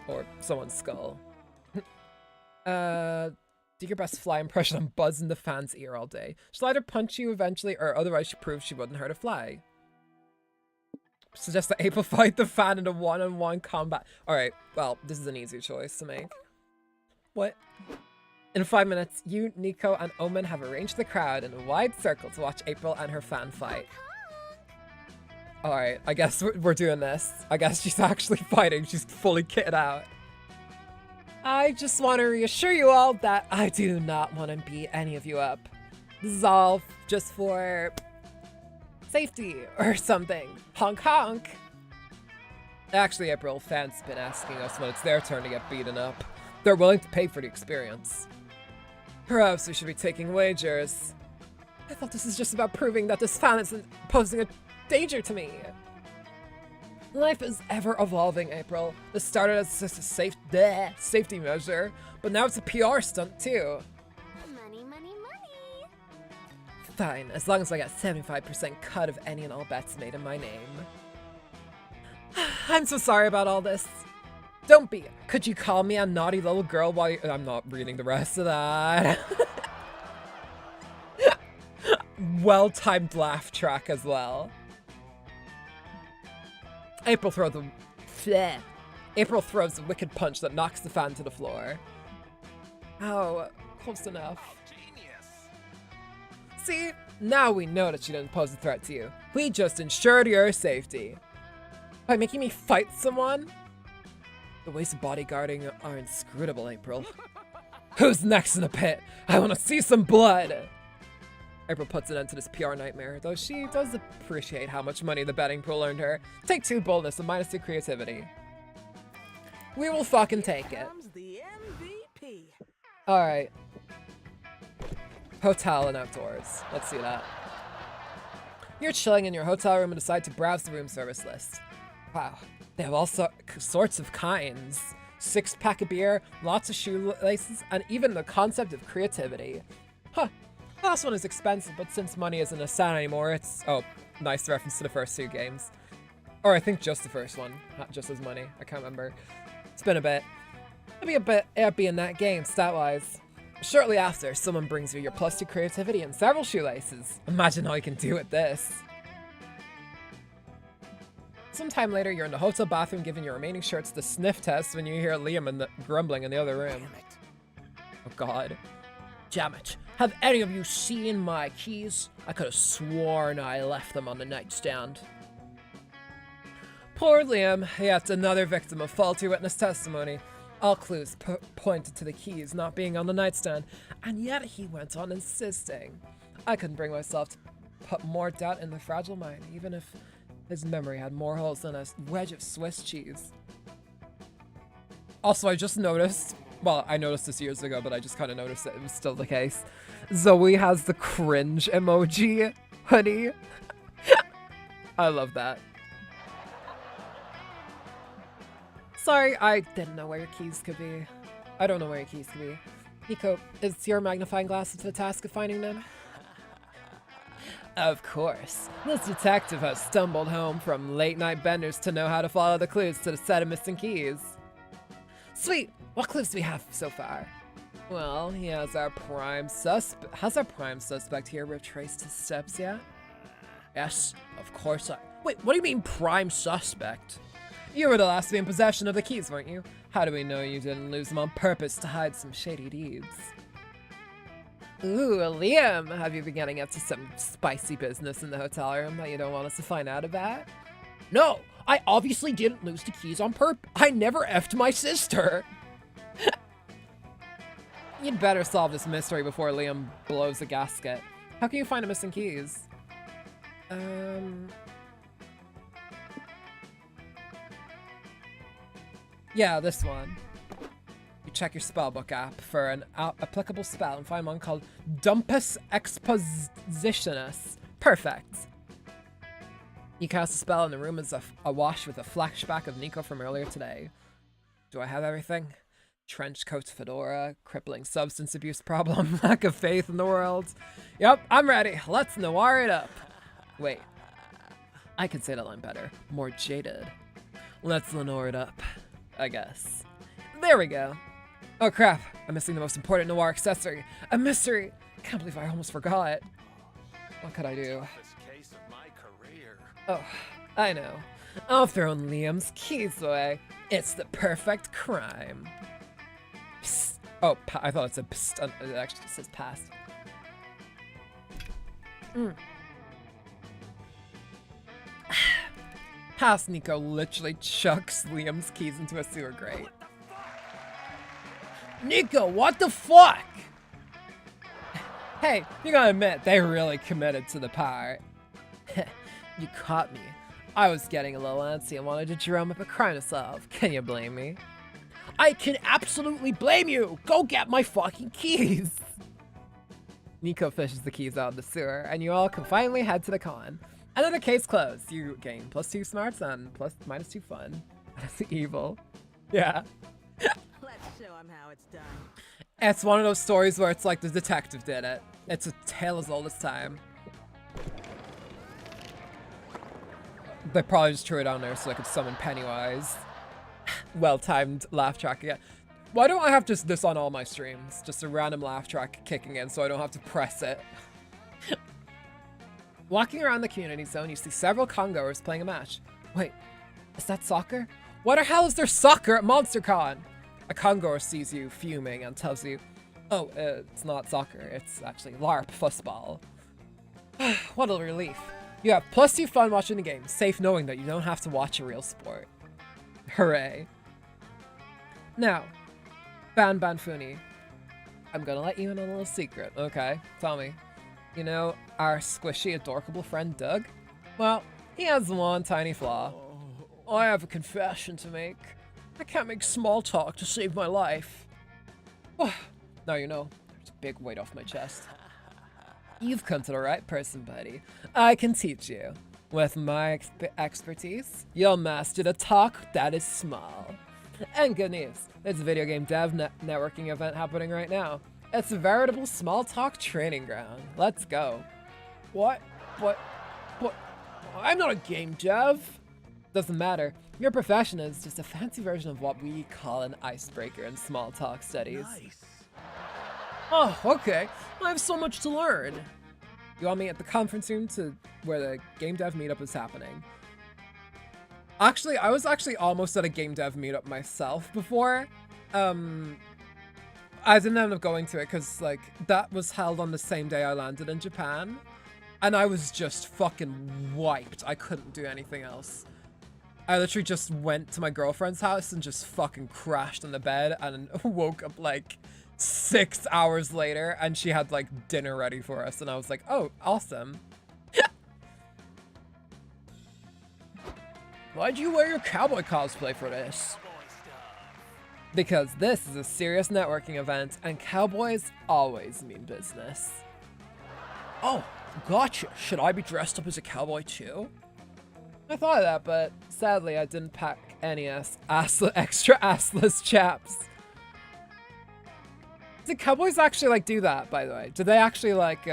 Or someone's skull. Do your best fly impression on Buzz in the fan's ear all day. She'll either punch you eventually or otherwise she proves she wouldn't hurt a fly. Suggest that April fight the fan in a one-on-one combat. Alright, well, this is an easy choice to make. What? In 5 minutes, you, Nico, and Omen have arranged the crowd in a wide circle to watch April and her fan fight. Alright, I guess we're doing this. I guess she's actually fighting. She's fully kitted out. I just want to reassure you all that I do not want to beat any of you up. This is all just for safety or something. Honk honk. Actually, April, fans been asking us when it's their turn to get beaten up. They're willing to pay for the experience. Perhaps we should be taking wagers. I thought this is just about proving that this fan isn't posing a danger to me. Life is ever evolving, April. This started as just a safety measure, but now it's a PR stunt too. Money, money, money. Fine, as long as I get 75% cut of any and all bets made in my name. I'm so sorry about all this. Don't be. Could you call me a naughty little girl while you— I'm not reading the rest of that. Well-timed laugh track as well. April throws a wicked punch that knocks the fan to the floor. Oh, close enough. Genius. See, now we know that she didn't pose a threat to you. We just ensured your safety. By making me fight someone? The ways of bodyguarding are inscrutable, April. Who's next in the pit? I want to see some blood! April puts an end to this PR nightmare, though she does appreciate how much money the betting pool earned her. Take 2 boldness and -2 creativity. We will fucking take it. Comes the MVP. Alright. Hotel and outdoors. Let's see that. You're chilling in your hotel room and decide to browse the room service list. Wow. They have all sorts of kinds. 6-pack of beer, lots of shoelaces, and even the concept of creativity. Huh. Last one is expensive, but since money isn't a sound anymore, it's— oh, nice reference to the first 2 games. Or I think just the first one, not just as money. I can't remember. It's been a bit. It'll be a bit epic in that game, stat-wise. Shortly after, someone brings you your +2 creativity and several shoelaces. Imagine all you can do with this. Sometime later, you're in the hotel bathroom giving your remaining shirts the sniff test when you hear Liam grumbling in the other room. Oh god. Damn it. Have any of you seen my keys? I could have sworn I left them on the nightstand. Poor Liam, yet another victim of faulty witness testimony. All clues pointed to the keys not being on the nightstand, and yet he went on insisting. I couldn't bring myself to put more doubt in the fragile mind, even if his memory had more holes than a wedge of Swiss cheese. Also, I just noticed, well, I noticed this years ago, but I just kind of noticed that it was still the case. Zoe has the cringe emoji hoodie. I love that. Sorry, I didn't know where your keys could be. I don't know where your keys could be. Nico, is your magnifying glass to the task of finding them? Of course. This detective has stumbled home from late-night benders to know how to follow the clues to the set of missing keys. Sweet! What clues do we have so far? Well, he has our prime suspect. Has our prime suspect here retraced his steps yet? Yes, of course I... Wait, what do you mean prime suspect? You were the last to be in possession of the keys, weren't you? How do we know you didn't lose them on purpose to hide some shady deeds? Ooh, Liam, have you been getting up to some spicy business in the hotel room that you don't want us to find out about? No, I obviously didn't lose the keys on purpose. I never effed my sister. You'd better solve this mystery before Liam blows a gasket. How can you find the missing keys? Yeah, this one. You check your spellbook app for an applicable spell and find one called Dumpus Expositionus. Perfect. You cast a spell and the room is awash with a flashback of Nico from earlier today. Do I have everything? Trench coat, fedora, crippling substance abuse problem, lack of faith in the world. Yep, I'm ready. Let's noir it up. Wait, I can say that line better. More jaded. Let's noir it up, I guess. There we go. Oh crap, I'm missing the most important noir accessory. A mystery. Can't believe I almost forgot. What could I do? Case of my career. Oh, I know. I'll throw Liam's keys away. It's the perfect crime. Psst. Oh, I thought it said psst. It actually says past. Past Nico literally chucks Liam's keys into a sewer grate. Nico, what the fuck? Hey, you gotta admit, they really committed to the part. You caught me. I was getting a little antsy and wanted to drum up a crime to solve. Can you blame me? I can absolutely blame you! Go get my fucking keys! Nico fishes the keys out of the sewer, and you all can finally head to the con. Another case closed. You gain +2 smarts and -2 fun. That's evil. Yeah. Let's show him how it's done. It's one of those stories where it's like the detective did it. It's a tale as old as time. They probably just threw it on there so I could summon Pennywise. Well-timed laugh track again. Why don't I have just this on all my streams? Just a random laugh track kicking in so I don't have to press it. Walking around the community zone, you see several congoers playing a match. Wait, is that soccer? What the hell is there soccer at MonsterCon? A congoer sees you fuming and tells you, oh, it's not soccer, it's actually LARP fussball. What a relief. You have +2 fun watching the game, safe knowing that you don't have to watch a real sport. Hooray. Now, Banfuni, I'm gonna let you in on a little secret, okay? Tell me. You know, our squishy, adorable friend Doug? Well, he has one tiny flaw. I have a confession to make. I can't make small talk to save my life. Now you know, there's a big weight off my chest. You've come to the right person, buddy. I can teach you. With my expertise, you'll master the talk that is small. And good news, there's a video game dev networking event happening right now. It's a veritable small talk training ground. Let's go. What? I'm not a game dev. Doesn't matter. Your profession is just a fancy version of what we call an icebreaker in small talk studies. Nice. Oh, okay. I have so much to learn. You want me at the conference room to where the game dev meetup is happening? Actually, I was almost at a game dev meetup myself before. I didn't end up going to it because, like, that was held on the same day I landed in Japan. And I was just fucking wiped. I couldn't do anything else. I literally just went to my girlfriend's house and just fucking crashed on the bed and woke up, like, 6 hours later and she had, like, dinner ready for us. And I was like, oh, awesome. Why'd you wear your cowboy cosplay for this? Because this is a serious networking event, and cowboys always mean business. Oh, gotcha. Should I be dressed up as a cowboy too? I thought of that, but sadly I didn't pack any extra assless chaps. Did cowboys actually like do that, by the way? Do they actually like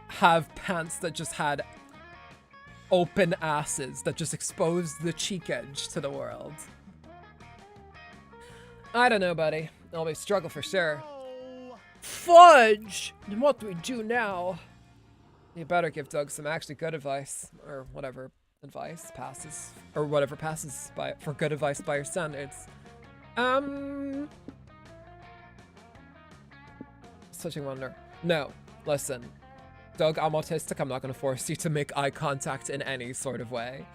have pants that just had open asses that just exposed the cheek edge to the world? I don't know, buddy. It'll be a struggle for sure. Fudge! And what do we do now? You better give Doug some actually good advice, or whatever advice passes, or whatever passes by for good advice by your standards. Switching wonder. No, listen, Doug, I'm autistic. I'm not gonna force you to make eye contact in any sort of way.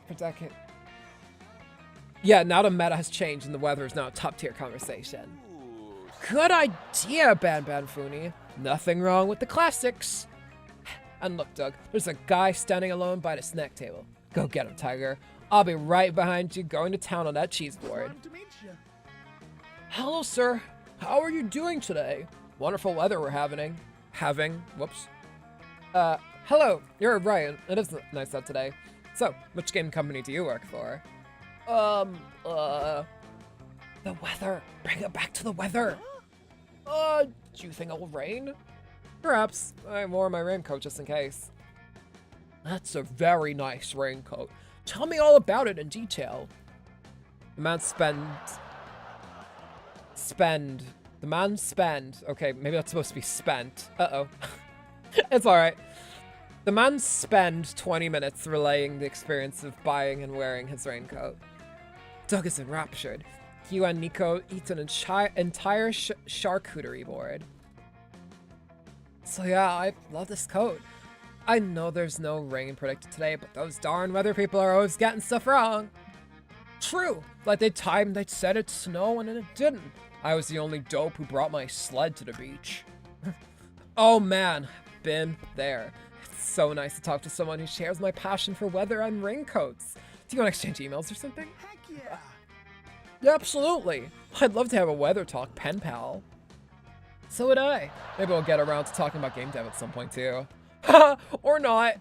Protect it. Yeah, now the meta has changed and the weather is now a top tier conversation. Good idea, Funi. Nothing wrong with the classics. And look, Doug, there's a guy standing alone by the snack table. Go get him, Tiger. I'll be right behind you going to town on that cheese board. Hello, sir. How are you doing today? Wonderful weather we're having. Whoops. Hello. You're Ryan. It is nice out today. So, which game company do you work for? The weather. Bring it back to the weather. Do you think it will rain? Perhaps. I wore my raincoat just in case. That's a very nice raincoat. Tell me all about it in detail. The man spend. Okay, maybe that's supposed to be spent. Uh-oh. It's alright. The man spent 20 minutes relaying the experience of buying and wearing his raincoat. Doug is enraptured. You and Nico eat an entire charcuterie board. So yeah, I love this coat. I know there's no rain predicted today, but those darn weather people are always getting stuff wrong. True, like they said it'd snow and then it didn't. I was the only dope who brought my sled to the beach. Oh man, been there. It's so nice to talk to someone who shares my passion for weather and raincoats. Do you want to exchange emails or something? Heck yeah. Yeah, absolutely. I'd love to have a weather talk pen pal. So would I. Maybe we'll get around to talking about game dev at some point too. Or not.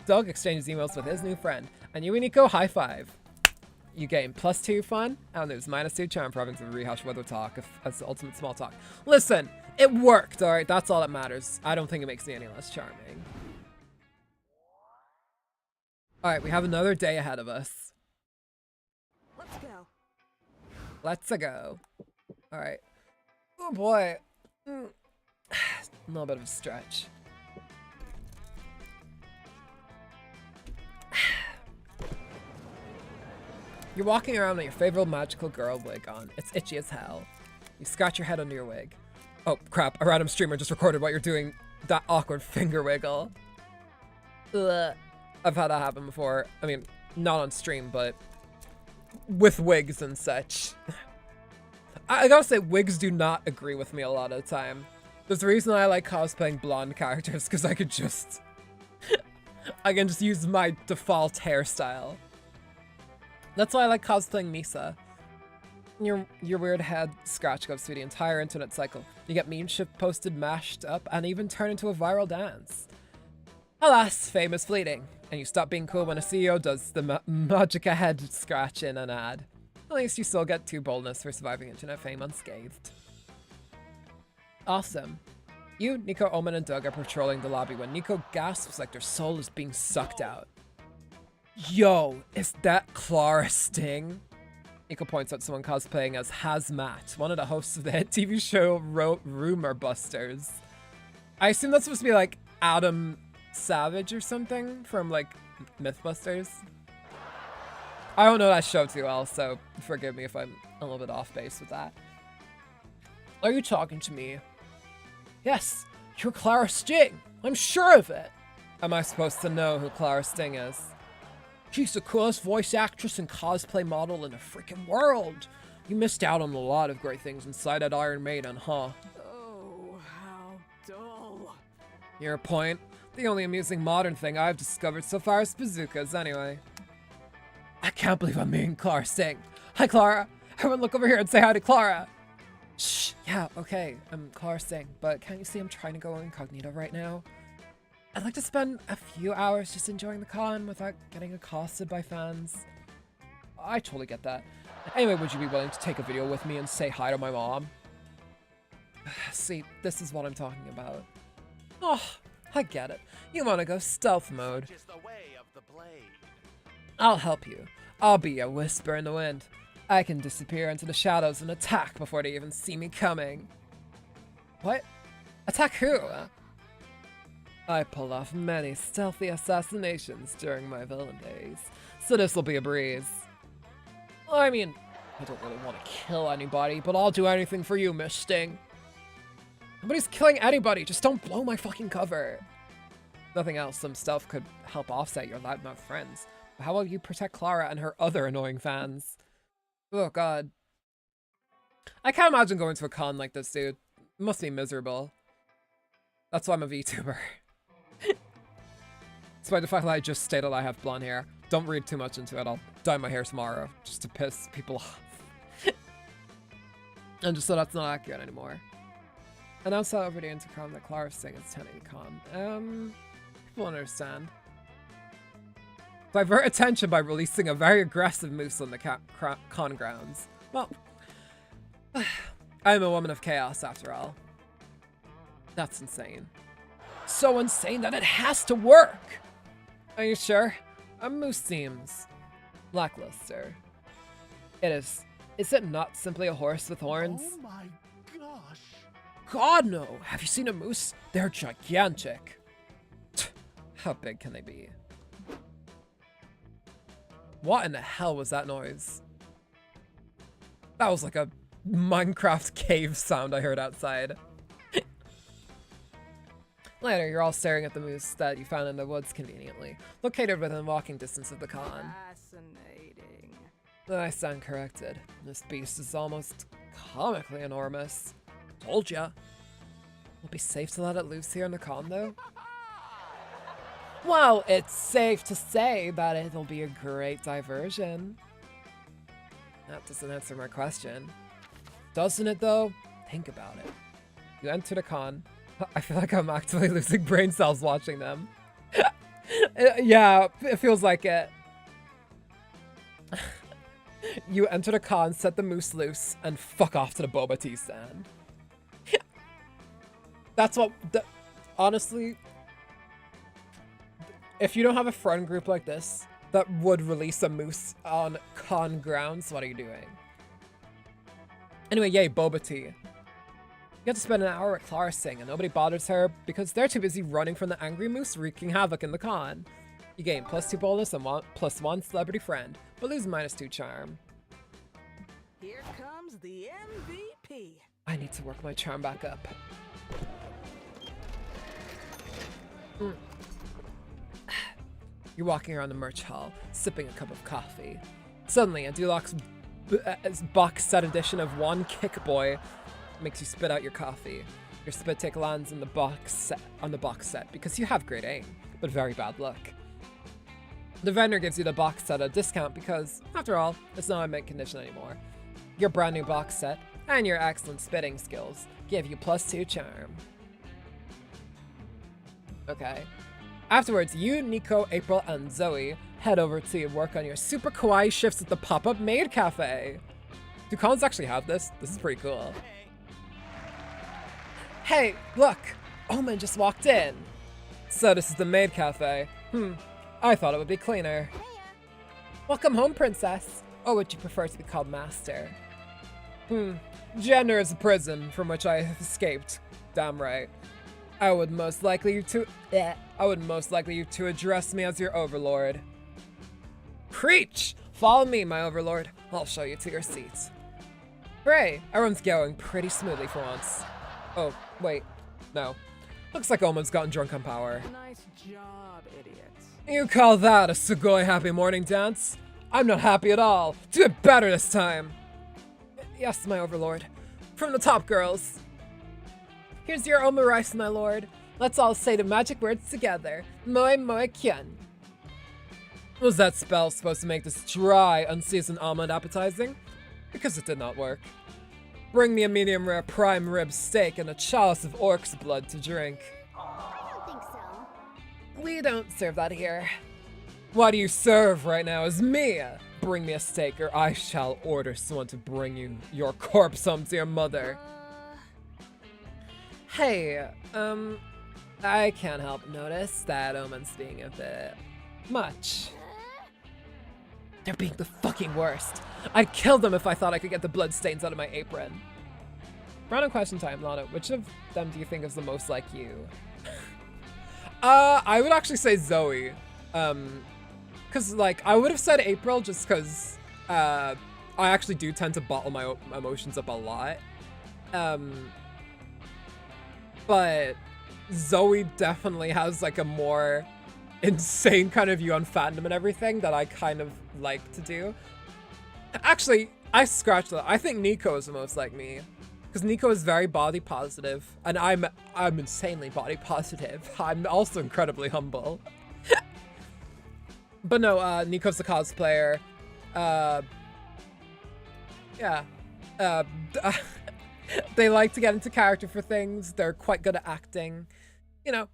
Doug exchanges emails with his new friend, and you and Nico high five. You gain +2 fun, and there's -2 charm for having to rehash weather talk as the ultimate small talk. Listen, it worked, alright? That's all that matters. I don't think it makes me any less charming. Alright, we have another day ahead of us. Let's go. Let's go. Alright. Oh boy. A little bit of a stretch. You're walking around with your favorite magical girl wig on. It's itchy as hell. You scratch your head under your wig. Oh crap, a random streamer just recorded while you're doing that awkward finger wiggle. Ugh. I've had that happen before. I mean, not on stream, but with wigs and such. I gotta say, wigs do not agree with me a lot of the time. There's a reason I like cosplaying blonde characters, because I could just... I can just use my default hairstyle. That's why I like cosplaying Misa. Your weird head scratch goes through the entire internet cycle. You get meme shit posted, mashed up, and even turn into a viral dance. Alas, fame is fleeting, and you stop being cool when a CEO does the Magica head scratch in an ad. At least you still get 2 boldness for surviving internet fame unscathed. Awesome. You, Nico, Omen, and Doug are patrolling the lobby when Nico gasps like their soul is being sucked out. Yo, is that Clara Sting? Nico points out someone cosplaying as Hazmat, one of the hosts of the hit TV show Rumor Busters. I assume that's supposed to be like Adam Savage or something from like Mythbusters. I don't know that show too well, so forgive me if I'm a little bit off base with that. Are you talking to me? Yes, you're Clara Sting. I'm sure of it. Am I supposed to know who Clara Sting is? She's the coolest voice actress and cosplay model in the freaking world. You missed out on a lot of great things inside that Iron Maiden, huh? Oh, how dull. Your point. The only amusing modern thing I've discovered so far is bazookas, anyway. I can't believe I'm meeting Clara Singh. Hi, Clara. Everyone look over here and say hi to Clara. Shh. Yeah, okay. I'm Clara Singh, but can't you see I'm trying to go incognito right now? I'd like to spend a few hours just enjoying the con without getting accosted by fans. I totally get that. Anyway, would you be willing to take a video with me and say hi to my mom? See, this is what I'm talking about. Oh, I get it. You want to go stealth mode. Which is the way of the blade. I'll help you. I'll be a whisper in the wind. I can disappear into the shadows and attack before they even see me coming. What? Attack who? I pulled off many stealthy assassinations during my villain days, so this will be a breeze. I mean, I don't really want to kill anybody, but I'll do anything for you, Miss Sting. Nobody's killing anybody, just don't blow my fucking cover. Nothing else, some stealth could help offset your loudmouth friends. But how will you protect Clara and her other annoying fans? Oh god. I can't imagine going to a con like this, dude. It must be miserable. That's why I'm a VTuber. Despite the fact that I just stated I have blonde hair. Don't read too much into it, I'll dye my hair tomorrow just to piss people off. And just so that's not accurate anymore. Announce that over the intercom that Clara Singh is attending the con. People understand. Divert attention by releasing a very aggressive moose on the con grounds. Well, I'm a woman of chaos after all. That's insane. So insane that it has to work! Are you sure? A moose seems lackluster. It is. Is it not simply a horse with horns? Oh my gosh. God, no! Have you seen a moose? They're gigantic. How big can they be? What in the hell was that noise? That was like a Minecraft cave sound I heard outside. Later, you're all staring at the moose that you found in the woods conveniently, located within walking distance of the con. Fascinating. I stand corrected. This beast is almost comically enormous. Told ya. Will it be safe to let it loose here in the con, though? Well, it's safe to say that it'll be a great diversion. That doesn't answer my question. Doesn't it, though? Think about it. You enter the con. I feel like I'm actively losing brain cells watching them. Yeah, it feels like it. You enter the con, set the moose loose, and fuck off to the boba tea stand. That's what... honestly, if you don't have a friend group like this that would release a moose on con grounds, what are you doing? Anyway, yay, boba tea. You have to spend an hour with Clara Singh, and nobody bothers her because they're too busy running from the angry moose wreaking havoc in the con. You gain +2 bonus and +1 celebrity friend, but lose -2 charm. Here comes the MVP. I need to work my charm back up. You're walking around the merch hall, sipping a cup of coffee. Suddenly, a Deluxe box set edition of One Kick Boy makes you spit out your coffee. Your spit take lands in the box set because you have great aim, but very bad luck. The vendor gives you the box set at a discount because, after all, it's not a mint condition anymore. Your brand new box set and your excellent spitting skills give you +2 charm. Okay. Afterwards, you, Nico, April, and Zoe head over to work on your super kawaii shifts at the pop-up maid cafe. Do cons actually have this? This is pretty cool. Hey, look! Omen just walked in. So this is the maid cafe. I thought it would be cleaner. Welcome home, princess. Or would you prefer to be called master? Gender is a prison from which I have escaped. Damn right. I would most likely you to address me as your overlord. Preach! Follow me, my overlord. I'll show you to your seat. Hooray! Everyone's going pretty smoothly for once. Oh, wait. No. Looks like Omen's gotten drunk on power. Nice job, idiots. You call that a Sugoi happy morning dance? I'm not happy at all. Do it better this time. Yes, my overlord. From the top, girls. Here's your Oma rice, my lord. Let's all say the magic words together. Moe moe kyun. Was that spell supposed to make this dry, unseasoned almond appetizing? Because it did not work. Bring me a medium rare prime rib steak and a chalice of orc's blood to drink. I don't think so. We don't serve that here. What do you serve right now is me. Bring me a steak or I shall order someone to bring you your corpse home to your mother. Hey, I can't help notice that Omen's being a bit much. They're being the fucking worst. I'd kill them if I thought I could get the blood stains out of my apron. Random question time, Lana. Which of them do you think is the most like you? I would actually say Zoe. Cause like, I would have said April just cause, I actually do tend to bottle my emotions up a lot. But Zoe definitely has like a more insane kind of view on fandom and everything that I kind of like to do. Actually, I scratched that. I think Nico is the most like me. Because Nico is very body positive, and I'm insanely body positive. I'm also incredibly humble. But no, Nico's the cosplayer. Yeah. They like to get into character for things. They're quite good at acting. You know,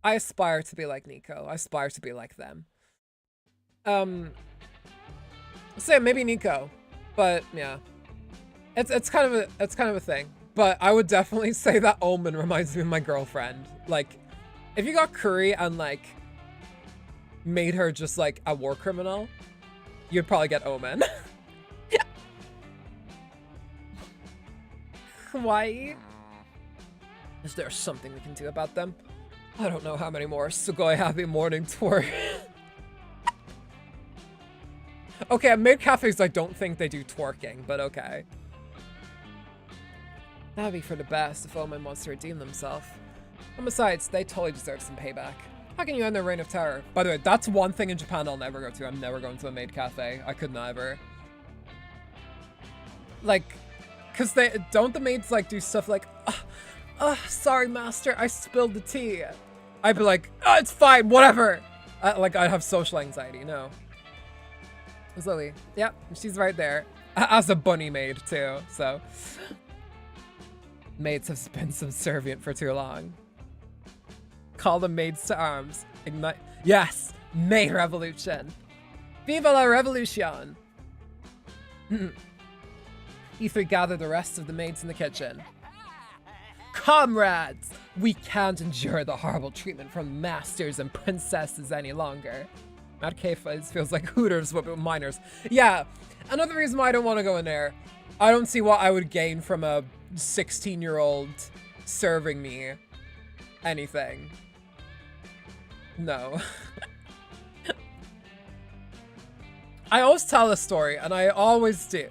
I aspire to be like Nico. I aspire to be like them. So yeah, maybe Nico, but yeah, it's kind of a thing. But I would definitely say that Omen reminds me of my girlfriend. Like, if you got Curry and like made her just like a war criminal, you'd probably get Omen. Yeah. Kawaii. Is there something we can do about them? I don't know how many more Sugoi happy morning tour. Okay, at maid cafes, I don't think they do twerking, but okay. That'd be for the best if Omen wants to redeem themselves. And besides, they totally deserve some payback. How can you end their reign of terror? By the way, that's one thing in Japan I'll never go to. I'm never going to a maid cafe. I could never. Like, cause don't the maids like do stuff like, sorry master, I spilled the tea. I'd be like, oh, it's fine, whatever. Like, I'd have social anxiety, no. Zoe, yep, she's right there. As a bunny maid too, so. Maids have been subservient for too long. Call the maids to arms. Ignite. Yes, May Revolution. Viva la Revolution. Ether gathered the rest of the maids in the kitchen. Comrades, we can't endure the horrible treatment from masters and princesses any longer. Mad K-Fuzz feels like Hooters but with minors. Yeah, another reason why I don't want to go in there. I don't see what I would gain from a 16-year-old serving me anything. No. I always tell this story, and I always do.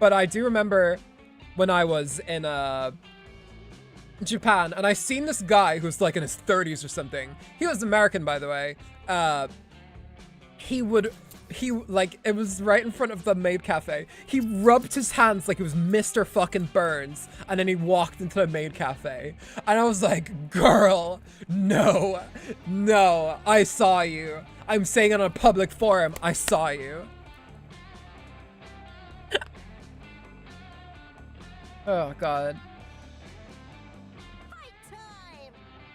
But I do remember when I was in Japan, and I seen this guy who's like in his 30s or something. He was American, by the way. Like, it was right in front of the maid cafe. He rubbed his hands like it was Mr. fucking Burns, and then he walked into the maid cafe. And I was like, girl, no, I saw you. I'm saying it on a public forum, I saw you. Oh, God.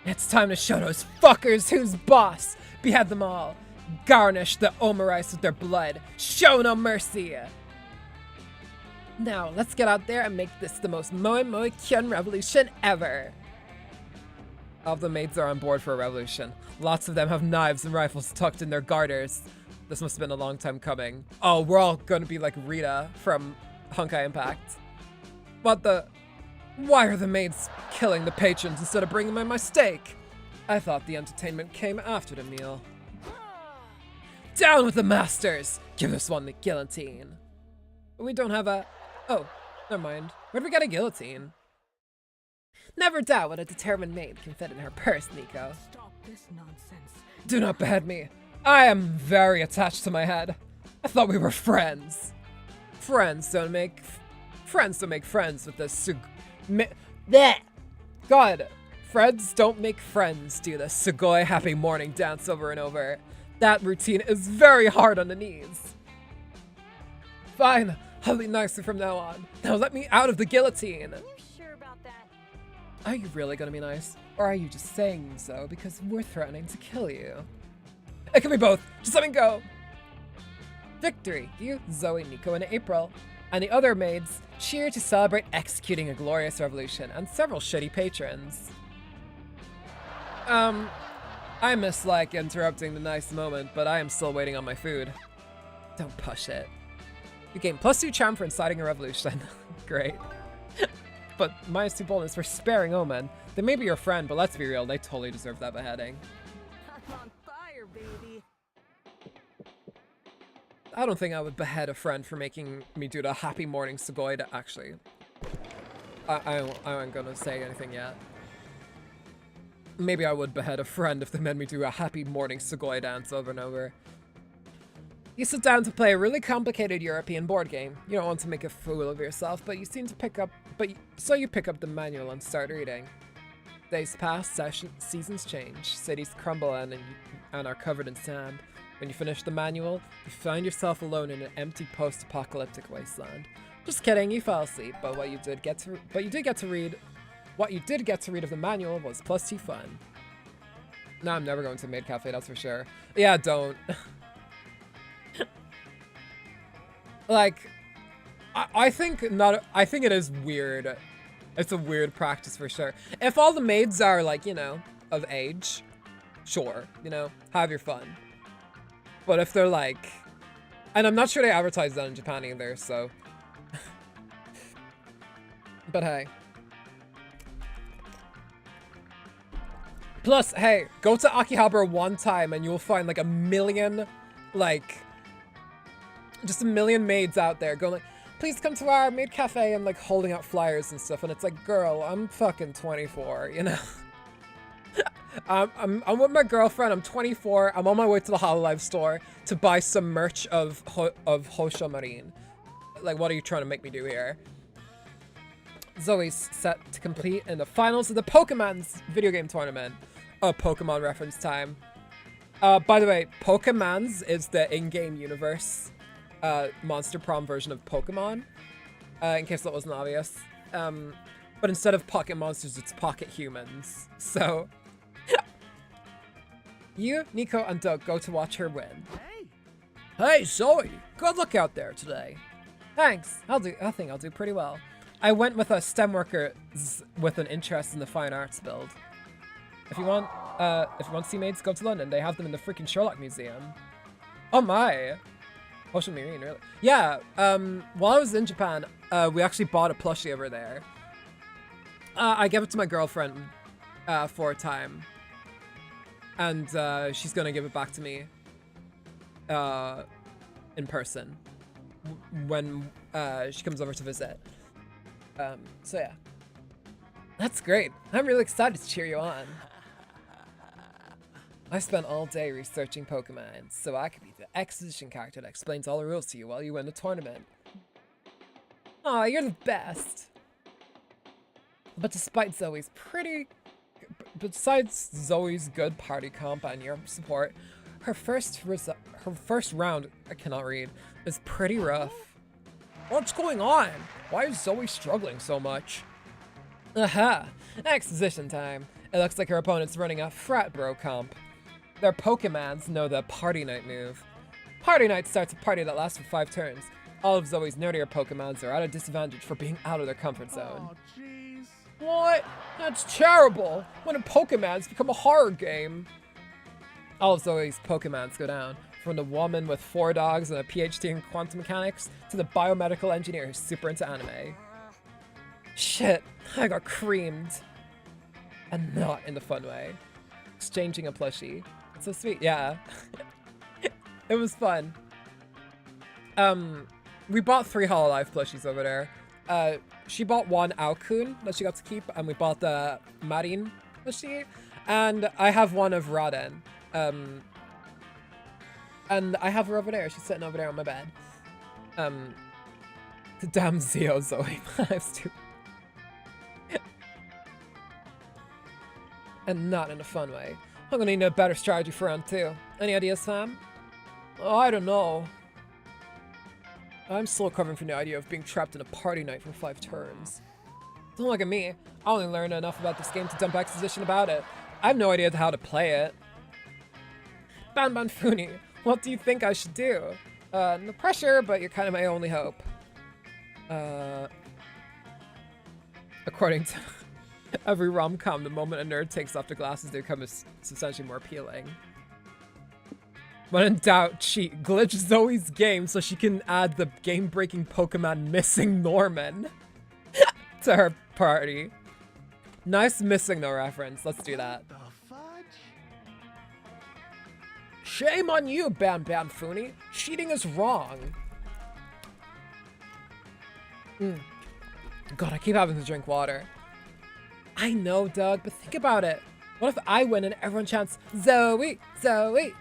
It's time to show those fuckers who's boss. Behead them all. Garnish the Omerice with their blood. Show no mercy. Now, let's get out there and make this the most Moe Moe Kyun revolution ever. All of the maids are on board for a revolution. Lots of them have knives and rifles tucked in their garters. This must have been a long time coming. Oh, we're all gonna be like Rita from Honkai Impact. What the? Why are the maids killing the patrons instead of bringing me my steak? I thought the entertainment came after the meal. Down with the masters! Give this one the guillotine. We don't have a... Oh, never mind. Where'd we get a guillotine? Never doubt what a determined maid can fit in her purse, Nico. Stop this nonsense. Do not behead me. I am very attached to my head. I thought we were friends. Friends don't make friends with the God, friends don't make friends do the Sugoi happy morning dance over and over. That routine is very hard on the knees. Fine, I'll be nicer from now on. Now let me out of the guillotine. Are you sure about that? Are you really gonna be nice? Or are you just saying so because we're threatening to kill you? It can be both. Just let me go. Victory! You, Zoe, Nico, and April, and the other maids cheer to celebrate executing a glorious revolution and several shitty patrons. I miss, like, interrupting the nice moment, but I am still waiting on my food. Don't push it. You gain +2 charm for inciting a revolution. Great. But -2 bonus for sparing Omen. They may be your friend, but let's be real, they totally deserve that beheading. I'm on fire, baby. I don't think I would behead a friend for making me do the Happy Morning Sugoi actually. I ain't gonna say anything yet. Maybe I would behead a friend if they made me do a Happy Morning Sugoi dance over and over. You sit down to play a really complicated European board game. You don't want to make a fool of yourself, but you seem to pick up, so you pick up the manual and start reading. Days pass, seasons change, cities crumble and are covered in sand. When you finish the manual, you find yourself alone in an empty post-apocalyptic wasteland. Just kidding, you fell asleep, but what you did get to read of the manual was +2 fun. No, I'm never going to a maid cafe, that's for sure. Yeah, don't. Like, I think it is weird. It's a weird practice for sure. If all the maids are, like, you know, of age, sure, you know, have your fun. But if they're like, and I'm not sure they advertise that in Japan either, so. But hey. Plus, hey, go to Akihabara one time and you'll find like a million, like, just a million maids out there going like, please come to our maid cafe, and like holding out flyers and stuff. And it's like, girl, I'm fucking 24, you know? I'm with my girlfriend, I'm 24, I'm on my way to the Hololive store to buy some merch of Hosho Marine. Like, what are you trying to make me do here? Zoe's set to compete in the finals of the Pokemon's video game tournament. Oh, Pokemon reference time. By the way, Pokemon's is the in-game universe Monster Prom version of Pokemon, in case that wasn't obvious. But instead of pocket monsters, it's pocket humans. So, you, Nico, and Doug go to watch her win. Hey, Zoe! Good luck out there today. Thanks. I think I'll do pretty well. I went with a STEM worker with an interest in the fine arts build. If you want to see maids, go to London. They have them in the freaking Sherlock Museum. Oh my! Ocean Marine, really? Yeah. While I was in Japan, we actually bought a plushie over there. I gave it to my girlfriend for a time, and she's gonna give it back to me in person when she comes over to visit. So yeah, that's great. I'm really excited to cheer you on. I spent all day researching Pokemon, so I could be the exposition character that explains all the rules to you while you win the tournament. Aw, you're the best. But besides Zoe's good party comp and your support, her first round, I cannot read, is pretty rough. What's going on? Why is Zoe struggling so much? Aha! Exposition time. It looks like her opponent's running a frat bro comp. Their Pokemons know the party night move. Party night starts a party that lasts for 5 turns. All of Zoe's nerdier Pokemons are at a disadvantage for being out of their comfort zone. Oh, jeez. What? That's terrible! When a Pokemon's become a horror game. All of Zoe's Pokemons go down, from the woman with 4 dogs and a PhD in quantum mechanics to the biomedical engineer who's super into anime. Shit, I got creamed. And not in the fun way. Exchanging a plushie. It's so sweet, yeah. It was fun. We bought 3 Hololive plushies over there. She bought 1 Aokun that she got to keep, and we bought the Marin plushie. And I have 1 of Raden. And I have her over there. She's sitting over there on my bed. The damn Zeo Zoe. I'm stupid. And not in a fun way. I'm gonna need a better strategy for round 2. Any ideas, fam? Oh, I don't know. I'm still recovering from the idea of being trapped in a party night for 5 turns. Don't look at me. I only learned enough about this game to dump exposition about it. I have no idea how to play it. Funi, what do you think I should do? No pressure, but you're kind of my only hope. According to every rom-com, the moment a nerd takes off the glasses, they become substantially more appealing. When in doubt, cheat. Glitch Zoe's game so she can add the game-breaking Pokemon Missing Norman to her party. Nice Missing No reference. Let's do that. The fudge? Shame on you, Funi. Cheating is wrong. God, I keep having to drink water. I know, Doug, but think about it. What if I win and everyone chants, Zoe, Zoe?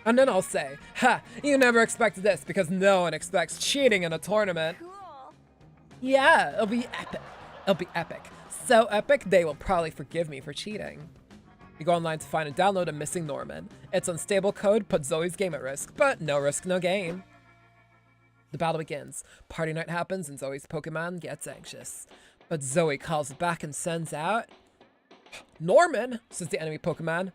And then I'll say, ha, you never expected this because no one expects cheating in a tournament. Cool. Yeah, it'll be epic. It'll be epic. So epic, they will probably forgive me for cheating. You go online to find and download a Missing Norman. Its unstable code puts Zoe's game at risk, but no risk, no gain. The battle begins. Party night happens and Zoe's Pokemon gets anxious. But Zoe calls back and sends out... Norman, says the enemy Pokemon.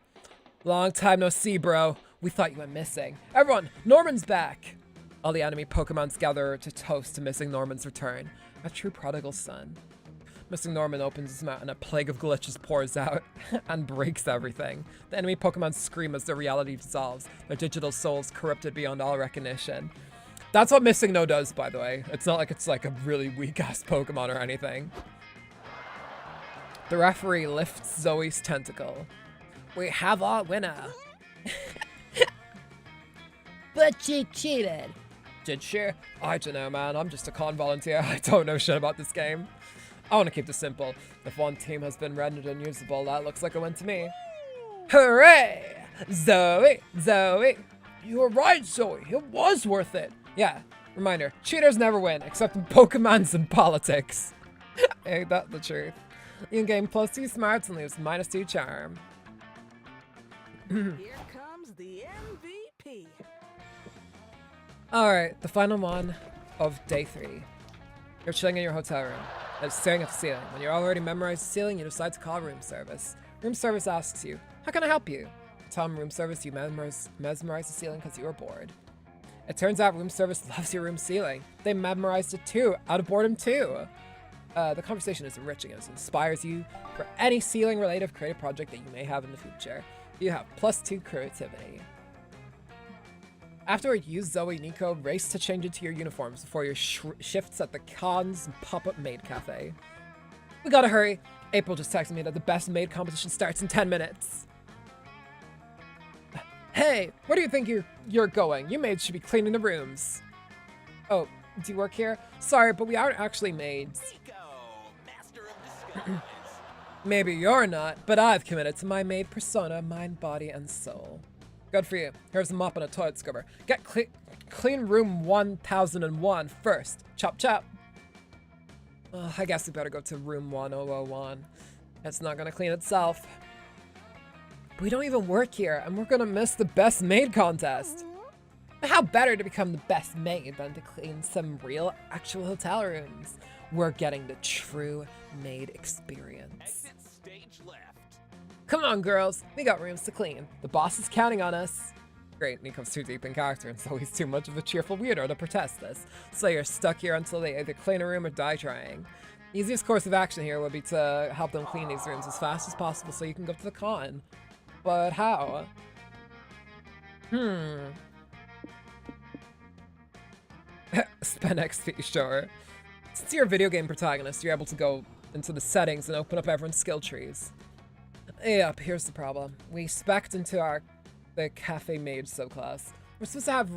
Long time no see, bro. We thought you went missing. Everyone, Norman's back! All the enemy Pokemons gather to toast to Missing Norman's return. A true prodigal son. Missing Norman opens his mouth and a plague of glitches pours out and breaks everything. The enemy Pokemon scream as their reality dissolves, their digital souls corrupted beyond all recognition. That's what Missing No does, by the way. It's not like it's like a really weak-ass Pokemon or anything. The referee lifts Zoe's tentacle. We have our winner. But she cheated. Did she? I don't know, man. I'm just a con volunteer. I don't know shit about this game. I want to keep this simple. If one team has been rendered unusable, that looks like a win to me. Hooray! Zoe! Zoe! You were right, Zoe. It was worth it. Yeah. Reminder, cheaters never win, except in Pokemons and politics. Ain't that the truth? You can gain +2 smarts and lose -2 charm. Here comes the MVP. Alright, the final one of day 3. You're chilling in your hotel room and staring at the ceiling. When you're already memorized the ceiling, you decide to call room service. Room service asks you, how can I help you? Tell them room service you mesmerize the ceiling because you were bored. It turns out room service loves your room ceiling. They memorized it too, out of boredom too. The conversation is enriching as it inspires you for any ceiling related creative project that you may have in the future. You have +2 creativity. Afterward, you, Zoe, and Nico race to change into your uniforms before your shifts at the Cons pop-up maid cafe. We gotta hurry. April just texted me that the best maid competition starts in 10 minutes. Hey, where do you think you're going? You maids should be cleaning the rooms. Oh, do you work here? Sorry, but we aren't actually maids. Nico, master of disguise. Maybe you're not, but I've committed to my maid persona, mind, body, and soul. Good for you. Here's a mop and a toilet scrubber. Get clean room 1001 first. Chop chop. I guess we better go to room 1001. It's not gonna clean itself. We don't even work here, and we're gonna miss the best maid contest. How better to become the best maid than to clean some real, actual hotel rooms? We're getting the true maid experience. Exit stage left. Come on, girls. We got rooms to clean. The boss is counting on us. Great, Nico's too deep in character, and so he's too much of a cheerful weirdo to protest this. So you're stuck here until they either clean a room or die trying. The easiest course of action here would be to help them clean these rooms as fast as possible so you can go to the con. But how? Spend XP, sure. Since you're a video game protagonist, you're able to go into the settings and open up everyone's skill trees. Yep, here's the problem. We spec'd into the cafe maid subclass. We're supposed to have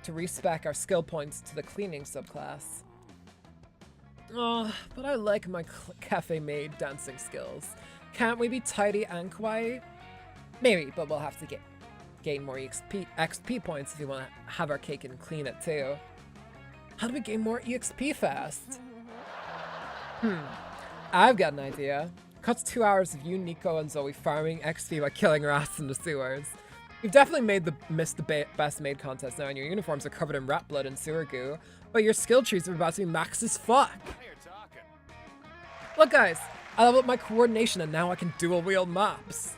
to respec our skill points to the cleaning subclass. Oh, but I like my cafe maid dancing skills. Can't we be tidy and kawaii? Maybe, but we'll have to gain more XP points if we want to have our cake and clean it too. How do we gain more EXP fast? I've got an idea. Cuts 2 hours of you, Nico, and Zoe farming XP by killing rats in the sewers. You've definitely missed the best maid contest now, and your uniforms are covered in rat blood and sewer goo, but your skill trees are about to be max as fuck. Look guys, I leveled up my coordination and now I can dual wield mops.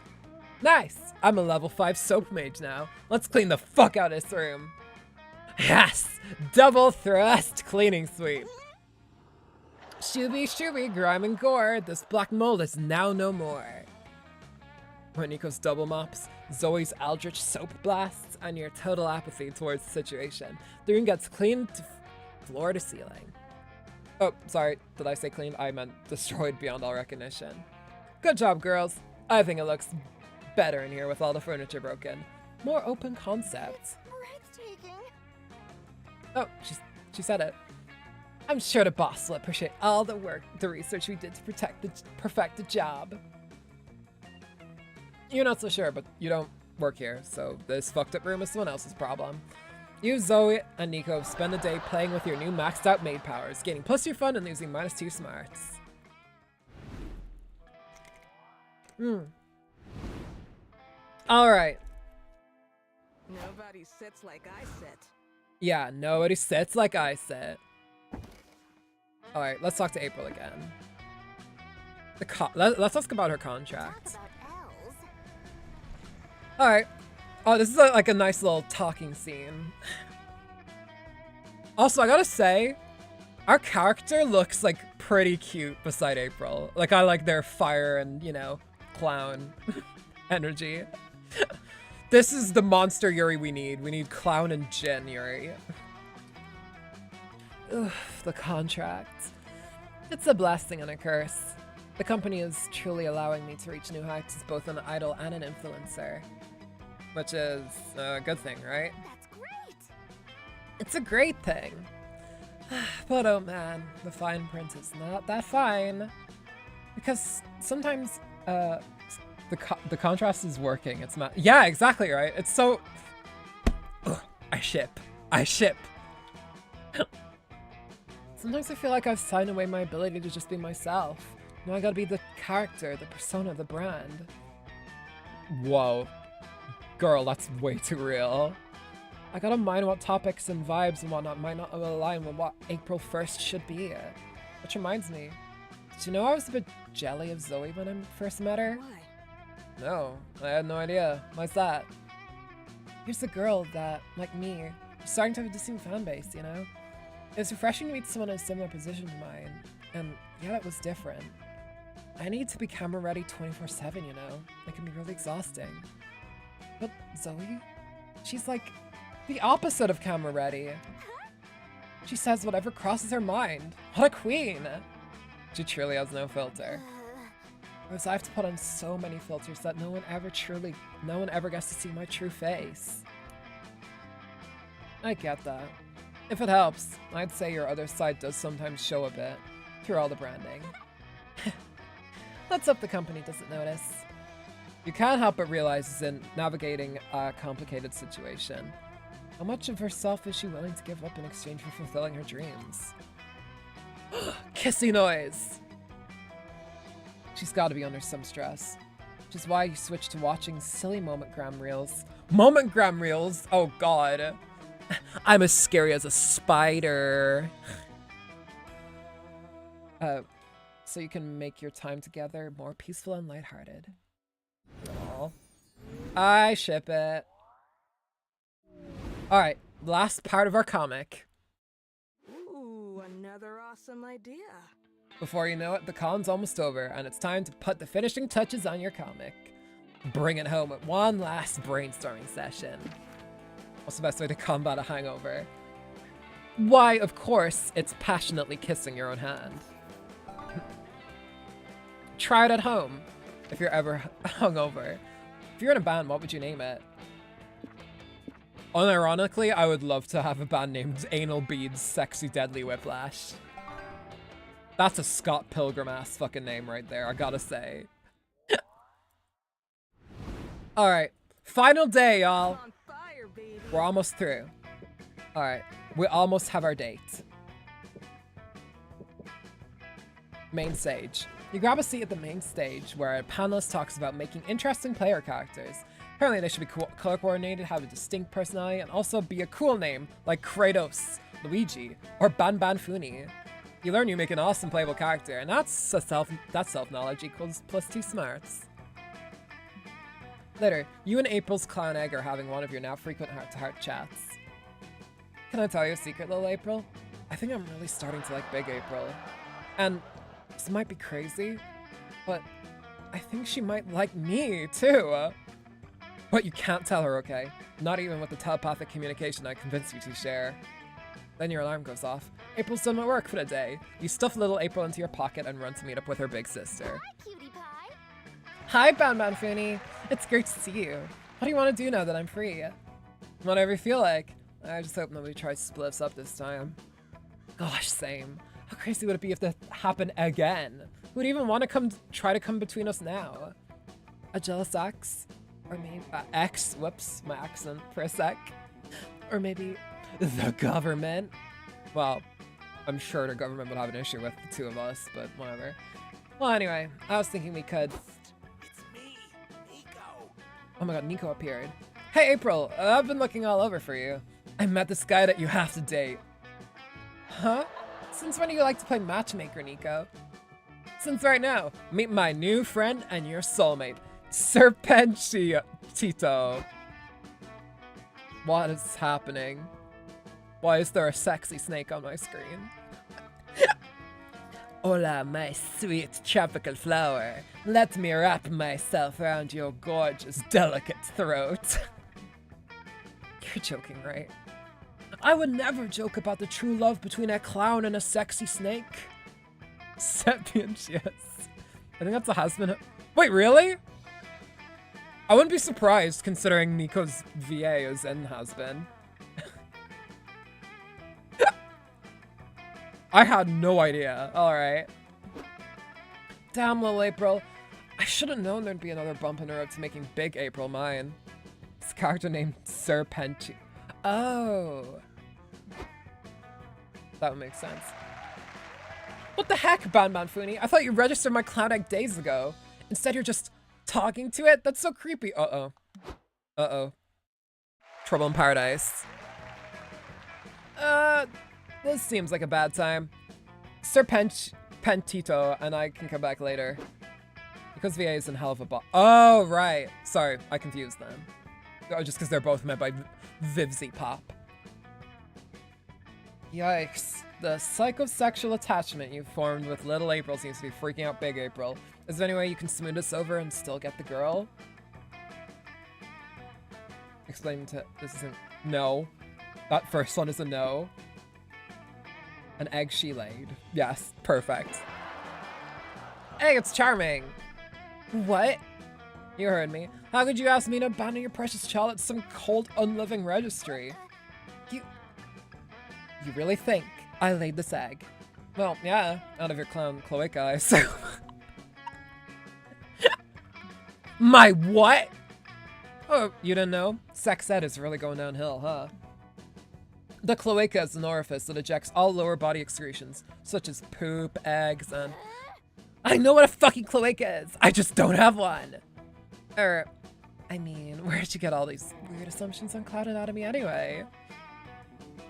Nice! I'm a level 5 soap mage now. Let's clean the fuck out of this room. Yes! Double thrust cleaning sweep. Shooby shooby, grime and gore, this black mold is now no more. Nico's double mops, Zoe's eldritch soap blasts, and your total apathy towards the situation. The room gets cleaned floor to ceiling. Oh, sorry, did I say cleaned? I meant destroyed beyond all recognition. Good job, girls. I think it looks better in here with all the furniture broken. More open concepts. Breathtaking. Oh, she said it. I'm sure the boss will appreciate all the work, the research we did to perfect the job. You're not so sure, but you don't work here, so this fucked up room is someone else's problem. You, Zoe, and Nico spend the day playing with your new maxed out maid powers, gaining plus your fun and losing -2 smarts. Alright. Nobody sits like I sit. Yeah, nobody sits like I sit. Alright, let's talk to April again. Let's talk about her contract. Talk about elves. Alright. Oh, this is like a nice little talking scene. Also, I gotta say, our character looks like pretty cute beside April. Like, I like their fire and, you know, clown energy. This is the monster Yuri we need. We need clown and Jin Yuri. Ugh, the contract. It's a blessing and a curse. The company is truly allowing me to reach new heights as both an idol and an influencer. Which is a good thing, right? That's great. It's a great thing. But oh man, the fine print is not that fine. Because sometimes the contrast is working. It's not. Yeah, exactly right. It's so. Ugh, I ship. Sometimes I feel like I've signed away my ability to just be myself. Now I gotta be the character, the persona, the brand. Whoa. Girl, that's way too real. I gotta mind what topics and vibes and whatnot might not align with what April 1st should be. Which reminds me, did you know I was a bit jelly of Zoe when I first met her? Why? No, I had no idea. Why's that? Here's a girl that, like me, is starting to have a distinct fan base, you know? It was refreshing to meet someone in a similar position to mine, and yet it was different. I need to be camera ready 24/7, you know? It can be really exhausting. But Zoe, she's like the opposite of camera ready. She says whatever crosses her mind. What a queen! She truly has no filter. Whereas I have to put on so many filters that no one ever gets to see my true face. I get that. If it helps, I'd say your other side does sometimes show a bit, through all the branding. Let's hope the company doesn't notice. You can't help but realize in navigating a complicated situation, how much of herself is she willing to give up in exchange for fulfilling her dreams? Kissy noise! She's gotta be under some stress. Which is why you switched to watching silly momentgram reels. Momentgram reels? Oh god. I'm as scary as a spider. So you can make your time together more peaceful and lighthearted. Aww. I ship it. Alright, last part of our comic. Ooh, another awesome idea. Before you know it, the con's almost over, and it's time to put the finishing touches on your comic. Bring it home with one last brainstorming session. What's the best way to combat a hangover? Why, of course, it's passionately kissing your own hand. Try it at home, if you're ever hungover. If you're in a band, what would you name it? Unironically, I would love to have a band named Anal Beads Sexy Deadly Whiplash. That's a Scott Pilgrim-ass fucking name right there, I gotta say. Alright, final day, y'all. On fire, baby. We're almost through. Alright, we almost have our date. Main stage. You grab a seat at the main stage where a panelist talks about making interesting player characters. Apparently they should be color coordinated, have a distinct personality, and also be a cool name like Kratos, Luigi, or Banbanfuni. You learn you make an awesome playable character, and that's self-knowledge equals +2 smarts. Later, you and April's clown egg are having one of your now frequent heart-to-heart chats. Can I tell you a secret, little April? I think I'm really starting to like Big April. And this might be crazy, but I think she might like me, too. But you can't tell her, okay? Not even with the telepathic communication I convinced you to share. Then your alarm goes off. April's done my work for the day. You stuff little April into your pocket and run to meet up with her big sister. Hi, cutie pie. Hi, Banbanfuni. It's great to see you. What do you want to do now that I'm free? Whatever you feel like. I just hope nobody tries to split us up this time. Gosh, same. How crazy would it be if that happened again? Who would even want to try to come between us now? A jealous ex? Or maybe ex? Whoops, my accent for a sec. Or maybe the government? Well, I'm sure the government would have an issue with the two of us, but whatever. Well, anyway, I was thinking we could... It's me, Nico. Oh my god, Nico appeared. Hey, April, I've been looking all over for you. I met this guy that you have to date. Huh? Since when do you like to play matchmaker, Nico? Since right now. Meet my new friend and your soulmate, Serpentito. What is happening? Why is there a sexy snake on my screen? Hola, my sweet tropical flower. Let me wrap myself around your gorgeous, delicate throat. You're joking, right? I would never joke about the true love between a clown and a sexy snake. Serpentious. I think that's a husband. Wait, really? I wouldn't be surprised considering Nico's VA is in husband. I had no idea. Alright. Damn, little April. I should have known there'd be another bump in the road to making Big April mine. This character named Serpenti. Oh. That would make sense. What the heck, Banbanfuni? I thought you registered my cloud egg days ago. Instead, you're just talking to it? That's so creepy. Uh-oh. Uh-oh. Trouble in paradise. This seems like a bad time. Serpentito, and I can come back later. Because VA is in hell of a oh, right. Sorry, I confused them. Oh, just because they're both met by Vivzy Pop. Yikes. The psychosexual attachment you formed with little April seems to be freaking out Big April. Is there any way you can smooth this over and still get the girl? Explain to... This isn't... No. That first one is a no. An egg she laid. Yes, perfect. Hey, it's charming. What? You heard me. How could you ask me to abandon your precious child at some cold, unliving registry? You really think I laid this egg? Well, yeah, out of your clown cloaca, I assume. My what? Oh, you didn't know? Sex ed is really going downhill, huh? The cloaca is an orifice that ejects all lower body excretions, such as poop, eggs, and... I know what a fucking cloaca is! I just don't have one! I mean, where'd you get all these weird assumptions on cloud anatomy anyway?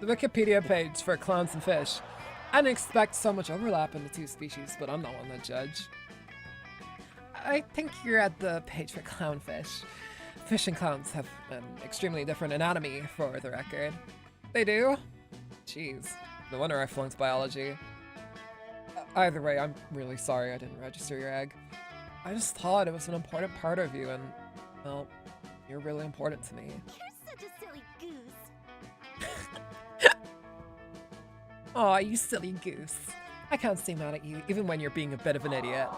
The Wikipedia page for clowns and fish. I didn't expect so much overlap in the two species, but I'm not one to judge. I think you're at the page for clownfish. Fish and clowns have an extremely different anatomy, for the record. They do? Jeez. No wonder I flunked biology. Either way, I'm really sorry I didn't register your egg. I just thought it was an important part of you and, well, you're really important to me. You're such a silly goose. Aw, you silly goose. I can't stay mad at you, even when you're being a bit of an idiot.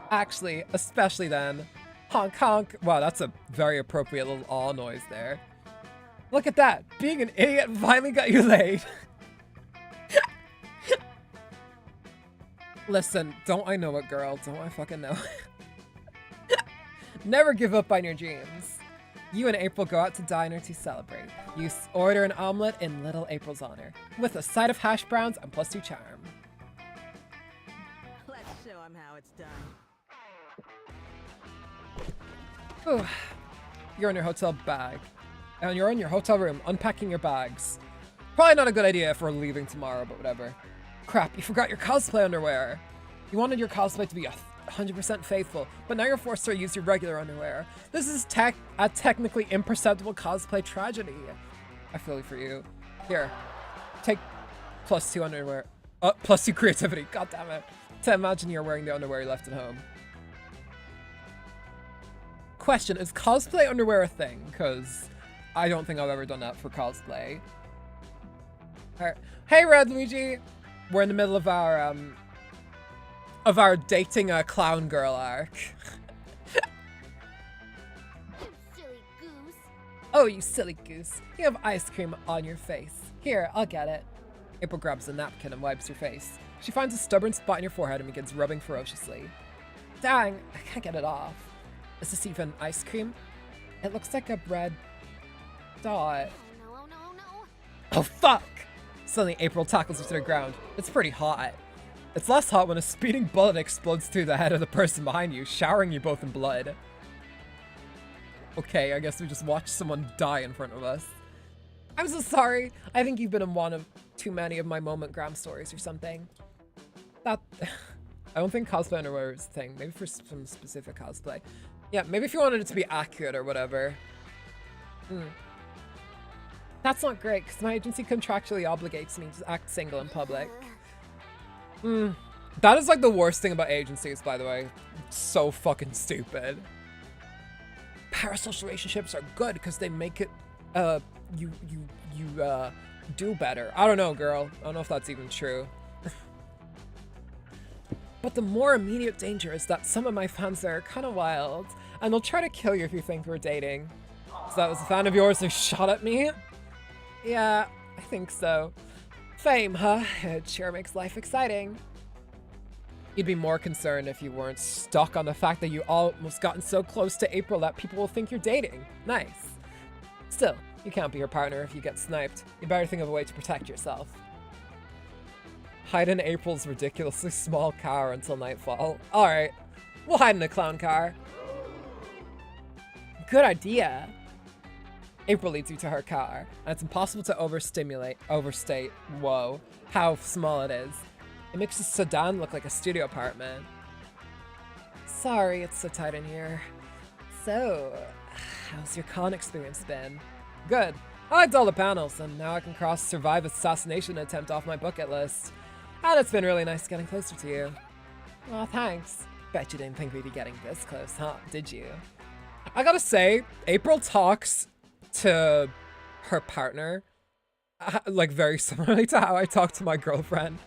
Actually, especially then. Honk honk. Wow, that's a very appropriate little aw noise there. Look at that! Being an idiot finally got you laid! Listen, don't I know it, girl? Don't I fucking know it? Never give up on your dreams. You and April go out to diner to celebrate. You order an omelet in little April's honor, with a side of hash browns and +2 charm. Let's show 'em somehow it's done. Ooh. You're in your hotel bag. And you're in your hotel room unpacking your bags. Probably not a good idea if we're leaving tomorrow, but whatever. Crap, you forgot your cosplay underwear. You wanted your cosplay to be 100% faithful, but now you're forced to use your regular underwear. This is a technically imperceptible cosplay tragedy. I feel for you. Here, take +2 underwear. +2 creativity, god damn it. To imagine you're wearing the underwear you left at home. Question, is cosplay underwear a thing? Because I don't think I've ever done that for cosplay. Alright. Hey Red Luigi! We're in the middle of our dating a clown girl arc. Silly goose. Oh, you silly goose. You have ice cream on your face. Here, I'll get it. April grabs a napkin and wipes her face. She finds a stubborn spot in your forehead and begins rubbing ferociously. Dang, I can't get it off. Is this even ice cream? It looks like a red dot. Oh no. Oh fuck! Suddenly April tackles her to the ground. It's pretty hot. It's less hot when a speeding bullet explodes through the head of the person behind you, showering you both in blood. Okay, I guess we just watched someone die in front of us. I'm so sorry. I think you've been in one of too many of my moment-gram stories or something. That... I don't think cosplay underwear is a thing. Maybe for some specific cosplay. Yeah, maybe if you wanted it to be accurate or whatever. That's not great, because my agency contractually obligates me to act single in public. That is like the worst thing about agencies, by the way. So fucking stupid. Parasocial relationships are good because they make it, you do better. I don't know, girl. I don't know if that's even true. But the more immediate danger is that some of my fans are kind of wild, and they'll try to kill you if you think we're dating. So that was a fan of yours who shot at me? Yeah, I think so. Fame, huh? It sure makes life exciting. You'd be more concerned if you weren't stuck on the fact that you almost gotten so close to April that people will think you're dating. Nice. Still, you can't be her partner if you get sniped. You better think of a way to protect yourself. Hide in April's ridiculously small car until nightfall. Alright, we'll hide in a clown car. Good idea. April leads you to her car, and it's impossible to overstate, whoa, how small it is. It makes the sedan look like a studio apartment. Sorry, it's so tight in here. So, how's your con experience been? Good. I liked all the panels, and now I can cross survive assassination attempt off my bucket list. And it's been really nice getting closer to you. Aw, thanks. Bet you didn't think we'd be getting this close, huh? Did you? I gotta say, April talks to her partner like very similarly to how I talk to my girlfriend.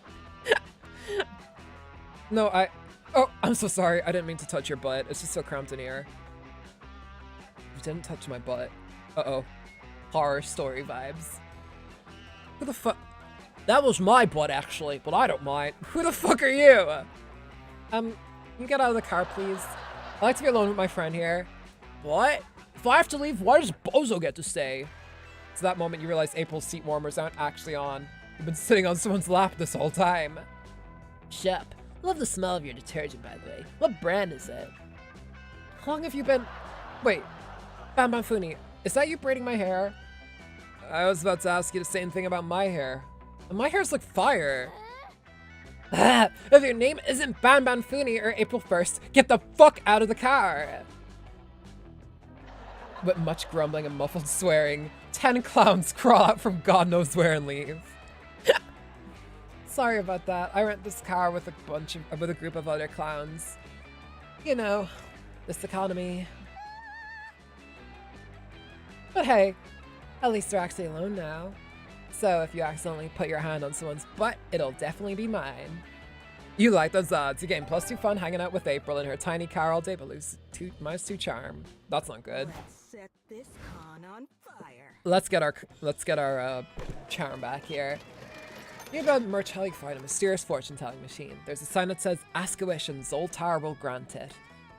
No, oh, I'm so sorry. I didn't mean to touch your butt. It's just so cramped in here. You didn't touch my butt. Uh-oh. Horror story vibes. Who the fuck? That was my butt, actually, but I don't mind. Who the fuck are you? Can you get out of the car, please? I'd like to be alone with my friend here. What? If I have to leave, why does Bozo get to stay? It's that moment you realize April's seat warmers aren't actually on. You've been sitting on someone's lap this whole time. Shep, love the smell of your detergent, by the way. What brand is it? How long have you been... Wait, Bam Bam Funi, is that you braiding my hair? I was about to ask you the same thing about my hair. And my hair's like fire. Ah, if your name isn't Ban Ban Funi or April 1st, get the fuck out of the car! With much grumbling and muffled swearing, 10 clowns crawl out from God knows where and leave. Sorry about that. I rent this car with a group of other clowns. You know, this economy. But hey, at least they're actually alone now. So if you accidentally put your hand on someone's butt, it'll definitely be mine. You like those odds. You're getting +2 fun hanging out with April in her tiny car all day, but lose -2 charm. That's not good. Let's set this con on fire. Let's get our charm back here. You're about to merch how you find a mysterious fortune-telling machine. There's a sign that says, "Ask a wish and Zoltar will grant it."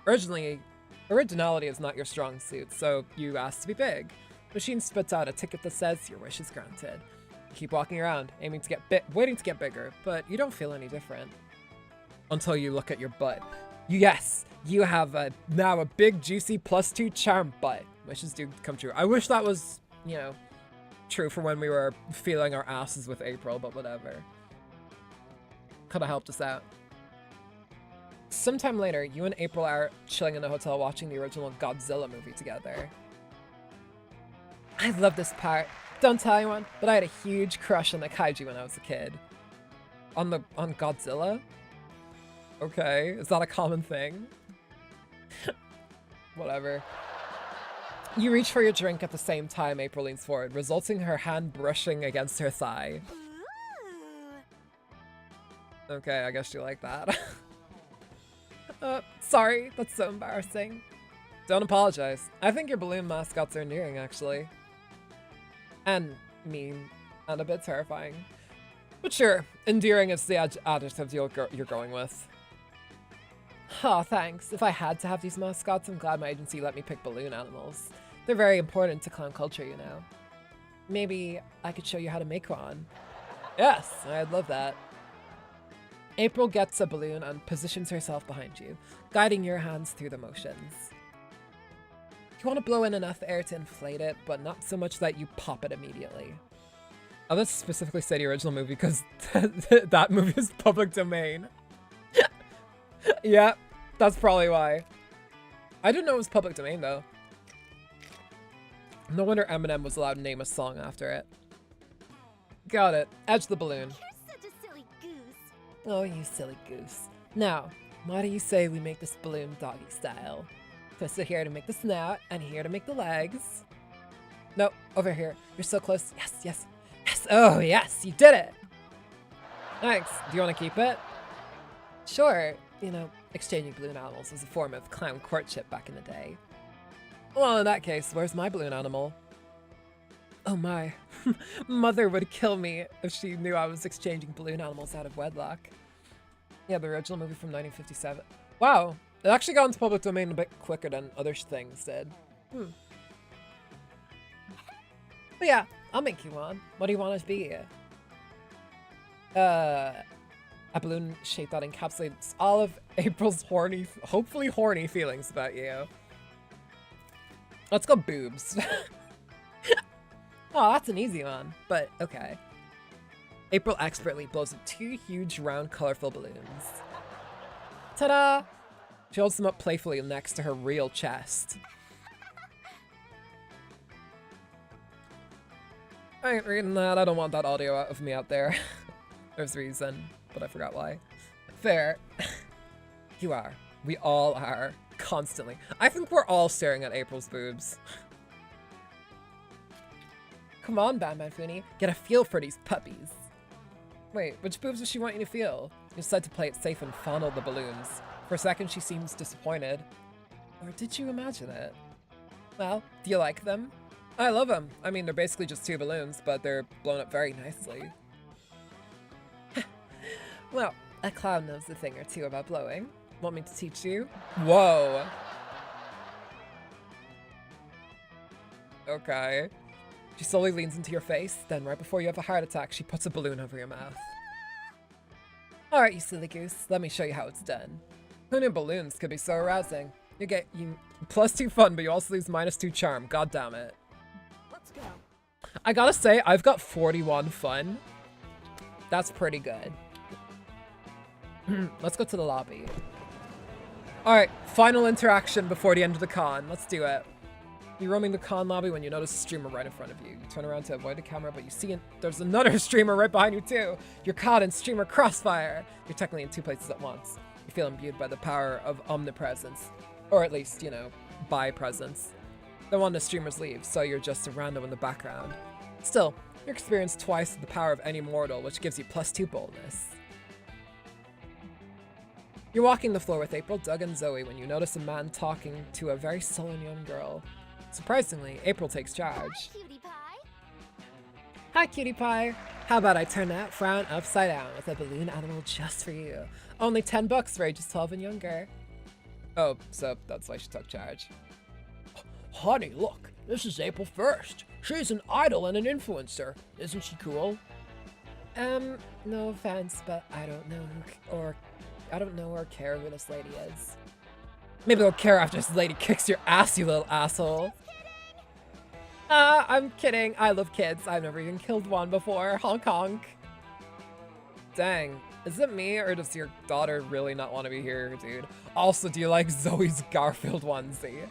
Originality is not your strong suit, so you ask to be big. The machine spits out a ticket that says your wish is granted. You keep walking around, waiting to get bigger, but you don't feel any different. until you look at your butt. Yes, you have now a big, juicy +2 charm butt. Wishes do come true. I wish that was, you know, true for when we were feeling our asses with April, but whatever. Could have helped us out. Sometime later, you and April are chilling in a hotel watching the original Godzilla movie together. I love this part. Don't tell anyone, but I had a huge crush on the kaiju when I was a kid. On Godzilla? Okay, is that a common thing? Whatever. You reach for your drink at the same time April leans forward, resulting in her hand brushing against her thigh. Ooh. Okay, I guess you like that. Sorry, that's so embarrassing. Don't apologize. I think your balloon mascots are endearing, actually. And mean, and a bit terrifying. But sure, endearing is the adjective you're going with. Oh, thanks. If I had to have these mascots, I'm glad my agency let me pick balloon animals. They're very important to clown culture, you know. Maybe I could show you how to make one. Yes, I'd love that. April gets a balloon and positions herself behind you, guiding your hands through the motions. You want to blow in enough air to inflate it, but not so much that you pop it immediately. Oh, let's specifically say the original movie because that movie is public domain. Yeah, that's probably why. I didn't know it was public domain though. No wonder Eminem was allowed to name a song after it. Got it. Edge the balloon. You're such a silly goose. Oh, you silly goose. Now, why do you say we make this balloon doggy style? Twister here to make the snout, and here to make the legs. No, over here. You're so close. Yes, yes, yes. Oh, yes, you did it. Thanks. Do you want to keep it? Sure. You know, exchanging balloon animals was a form of clown courtship back in the day. Well, in that case, where's my balloon animal? Oh my. Mother would kill me if she knew I was exchanging balloon animals out of wedlock. Yeah, the original movie from 1957. Wow. It actually got into public domain a bit quicker than other things did. But yeah, I'll make you one. What do you want it to be? A balloon shape that encapsulates all of April's hopefully horny feelings about you. Let's go boobs. Oh, that's an easy one, but okay. April expertly blows up 2 huge, round, colorful balloons. Ta-da! She holds them up playfully next to her real chest. I ain't reading that. I don't want that audio of me out there. There's a reason, but I forgot why. Fair. You are. We all are. Constantly. I think we're all staring at April's boobs. Come on, Batman Foonie. Get a feel for these puppies. Wait, which boobs does she want you to feel? You decide to play it safe and fondle the balloons. For a second, she seems disappointed. Or did you imagine it? Well, do you like them? I love them. I mean, they're basically just 2 balloons, but they're blown up very nicely. Well, a clown knows a thing or two about blowing. Want me to teach you? Whoa. Okay. She slowly leans into your face, then right before you have a heart attack, she puts a balloon over your mouth. Alright, you silly goose, let me show you how it's done. Who knew balloons could be so arousing? You get +2 fun, but you also lose -2 charm. God damn it. Let's go. I gotta say, I've got 41 fun. That's pretty good. Let's go to the lobby. Alright, final interaction before the end of the con. Let's do it. You're roaming the con lobby when you notice a streamer right in front of you. You turn around to avoid the camera, but you see there's another streamer right behind you too. You're caught in streamer crossfire. You're technically in 2 places at once. You feel imbued by the power of omnipresence. Or at least, you know, by presence. Then one of the streamers leaves, so you're just a random in the background. Still, you're experienced twice the power of any mortal, which gives you +2 boldness. You're walking the floor with April, Doug, and Zoe when you notice a man talking to a very sullen young girl. Surprisingly, April takes charge. Hi, cutie pie. Hi, cutie pie. How about I turn that frown upside down with a balloon animal just for you? Only $10 for ages 12 and younger. Oh, so that's why she took charge. Honey, look, this is April 1st. She's an idol and an influencer. Isn't she cool? No offense, but I don't know I don't know or care who this lady is. Maybe they'll care after this lady kicks your ass, you little asshole. I'm kidding. I love kids. I've never even killed one before. Honk honk. Dang. Is it me or does your daughter really not want to be here, dude? Also, do you like Zoe's Garfield onesie?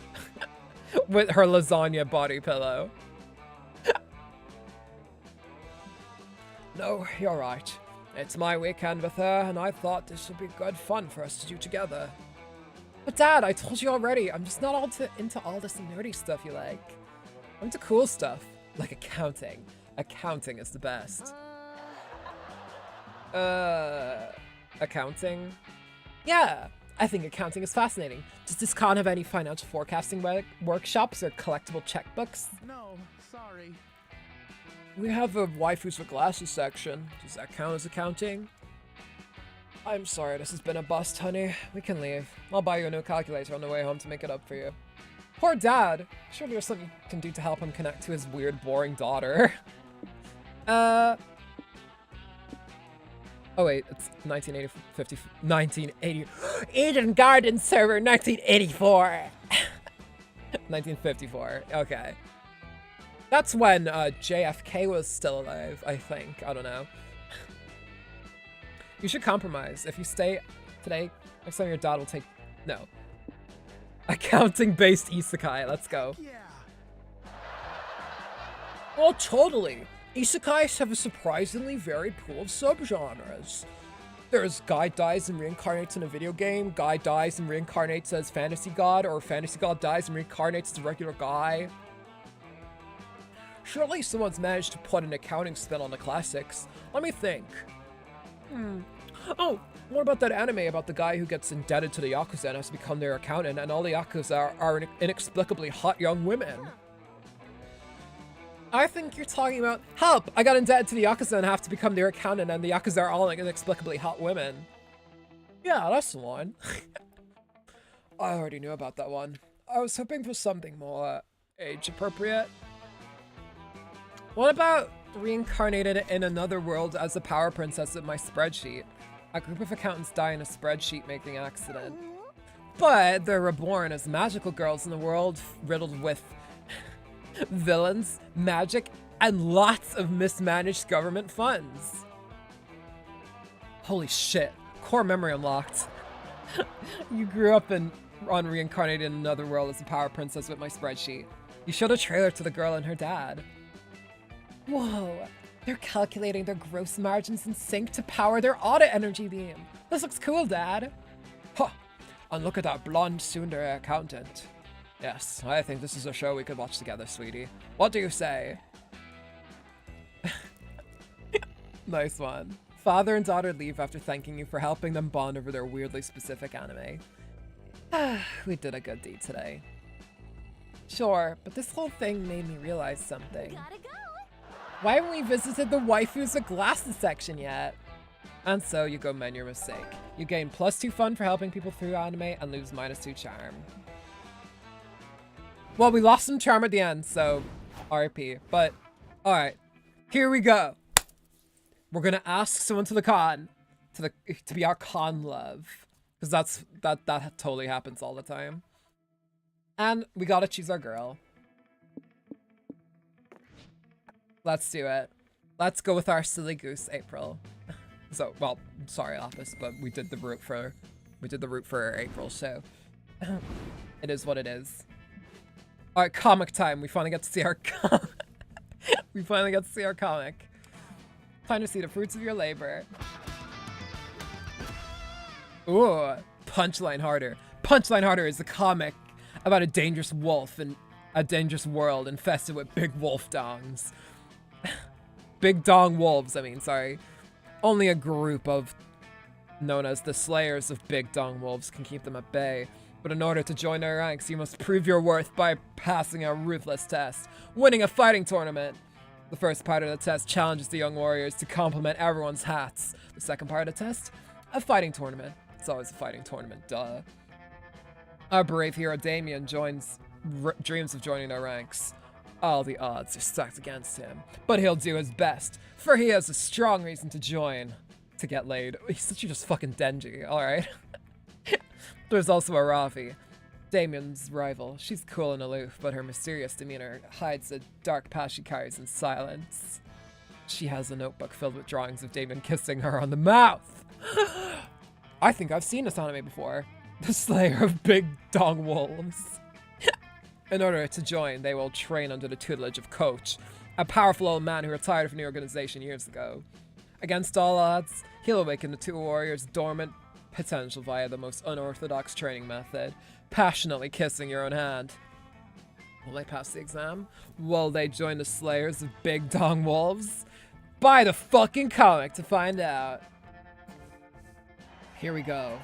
With her lasagna body pillow. No, you're right. It's my weekend with her, and I thought this would be good fun for us to do together. But Dad, I told you already, I'm just not into all this nerdy stuff you like. I'm into cool stuff, like accounting. Accounting is the best. Accounting? Yeah, I think accounting is fascinating. Does this con have any financial forecasting workshops or collectible checkbooks? No, sorry. We have a waifus with glasses section. Does that count as accounting? I'm sorry, this has been a bust, honey. We can leave. I'll buy you a new calculator on the way home to make it up for you. Poor Dad. Surely there's something you can do to help him connect to his weird, boring daughter. Oh wait, it's 1980. Eden Garden server 1984. 1954. Okay. That's when JFK was still alive, I think. I don't know. You should compromise. If you stay today, next time your dad will take... No. Accounting-based isekai. Let's go. Yeah. Oh, totally. Isekais have a surprisingly varied pool of subgenres. There's guy dies and reincarnates in a video game, guy dies and reincarnates as fantasy god, or fantasy god dies and reincarnates as a regular guy. Surely someone's managed to put an accounting spin on the classics. Let me think. Oh, what about that anime about the guy who gets indebted to the Yakuza and has to become their accountant, and all the Yakuza are inexplicably hot young women? I think you're talking about, help, I got indebted to the Yakuza and have to become their accountant, and the Yakuza are all inexplicably hot women. Yeah, that's the one. I already knew about that one. I was hoping for something more age appropriate. What about reincarnated in another world as a power princess with my spreadsheet? A group of accountants die in a spreadsheet making accident. But they're reborn as magical girls in a world riddled with villains, magic, and lots of mismanaged government funds. Holy shit. Core memory unlocked. You grew up on reincarnated in another world as a power princess with my spreadsheet. You showed a trailer to the girl and her dad. Whoa, they're calculating their gross margins in sync to power their audit energy beam. This looks cool, Dad. Huh, and look at that blonde tsundere accountant. Yes, I think this is a show we could watch together, sweetie. What do you say? Nice one. Father and daughter leave after thanking you for helping them bond over their weirdly specific anime. We did a good deed today. Sure, but this whole thing made me realize something. Gotta go. Why haven't we visited the waifus with glasses section yet? And so you go mend your mistake. You gain +2 fun for helping people through anime and lose -2 charm. Well, we lost some charm at the end, so RIP. But, alright. Here we go. We're gonna ask someone to the con. To be our con love. Because that totally happens all the time. And we gotta choose our girl. Let's do it. Let's go with our silly goose, April. So, well, sorry, Lapis, but we did the route for April, so it is what it is. All right, comic time. We finally get to see our we finally get to see our comic. Time to see the fruits of your labor. Ooh, Punchline Harder. Punchline Harder is a comic about a dangerous wolf in a dangerous world infested with big wolf dongs. Big dong wolves, I mean, sorry. Only a group of known as the Slayers of Big Dong Wolves can keep them at bay. But in order to join their ranks, you must prove your worth by passing a ruthless test, winning a fighting tournament. The first part of the test challenges the young warriors to compliment everyone's hats. The second part of the test, a fighting tournament. It's always a fighting tournament, duh. Our brave hero Damien dreams of joining their ranks. All the odds are stacked against him, but he'll do his best, for he has a strong reason to join. to get laid. He's such a just fucking dingy, alright. There's also a Ravi, Damien's rival. She's cool and aloof, but her mysterious demeanor hides a dark past she carries in silence. She has a notebook filled with drawings of Damien kissing her on the mouth. I think I've seen this anime before. The Slayer of Big Dong Wolves. In order to join, they will train under the tutelage of Coach, a powerful old man who retired from the organization years ago. Against all odds, he'll awaken the two warriors' dormant potential via the most unorthodox training method, passionately kissing your own hand. Will they pass the exam? Will they join the Slayers of Big Dong Wolves? Buy the fucking comic to find out. Here we go.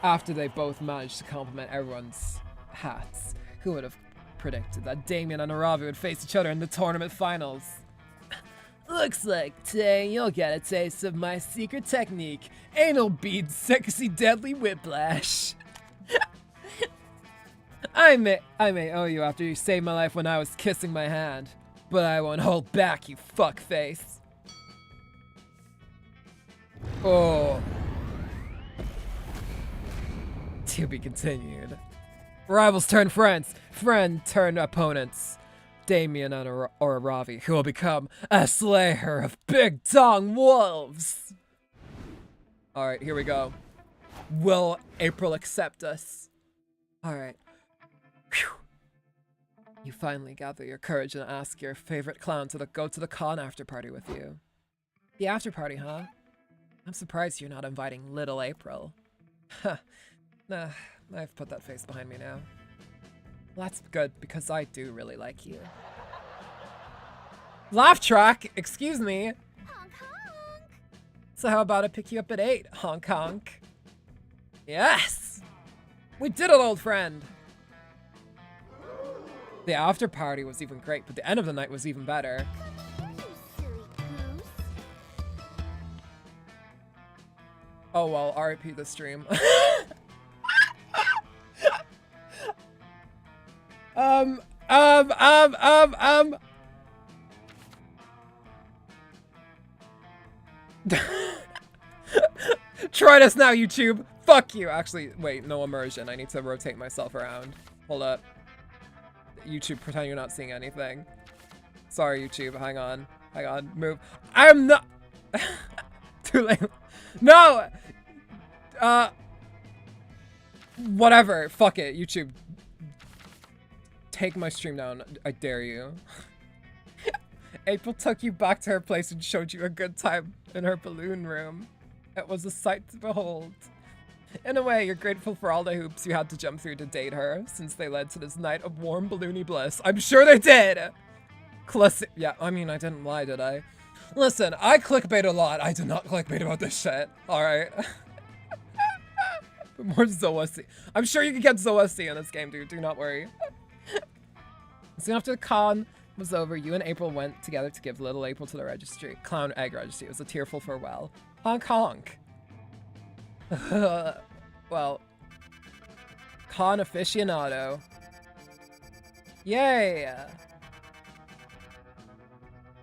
After they both managed to compliment everyone's hats, who would have predicted that Damien and Aravi would face each other in the tournament finals? Looks like today you'll get a taste of my secret technique, anal bead sexy deadly whiplash. I may owe you after you saved my life when I was kissing my hand, but I won't hold back, you fuckface. Oh. To be continued. Rivals turn friends, friend turn opponents. Damien and Aravi, who will become a slayer of Big Dong Wolves. Alright, here we go. Will April accept us? Alright. You finally gather your courage and ask your favorite clown to go to the con after party with you. The after party, huh? I'm surprised you're not inviting little April. Huh. Nah, I've put that face behind me now. Well, that's good, because I do really like you. Laugh track! Excuse me! Honk honk! So how about I pick you up at 8, honk honk? Yes! We did it, old friend! The after party was even great, but the end of the night was even better. You silly goose. Oh well, RIP the stream. Try this now, YouTube. Fuck you. Actually, wait, no immersion. I need to rotate myself around. Hold up. YouTube, pretend you're not seeing anything. Sorry, YouTube. Hang on. Hang on. Move. I'm not. Too late. No. Whatever. Fuck it. YouTube. Take my stream down. I dare you. April took you back to her place and showed you a good time in her balloon room. It was a sight to behold. In a way, you're grateful for all the hoops you had to jump through to date her, since they led to this night of warm balloony bliss. I'm sure they did! Clussy. Yeah, I mean, I didn't lie, did I? Listen, I clickbait a lot. I did not clickbait about this shit. Alright. More Zoa-C. I'm sure you can get Zoa-C in this game, dude. Do not worry. Soon after the con was over, you and April went together to give little April to the registry. Clown egg registry. It was a tearful farewell. Honk honk. Well, con aficionado. Yay!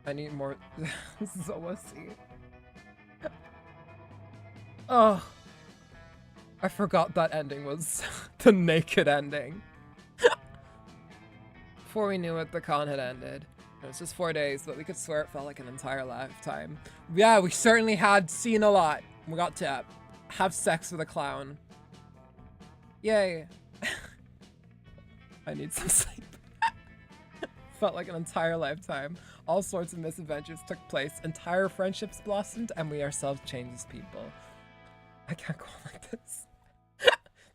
I need more Zoa-C. Oh, I forgot that ending was the naked ending. Before we knew it, the con had ended. It was just 4 days, but we could swear it felt like an entire lifetime. Yeah, we certainly had seen a lot. We got to have sex with a clown. Yay. I need some sleep. Felt like an entire lifetime. All sorts of misadventures took place. Entire friendships blossomed, and we ourselves changed as people. I can't go on like this.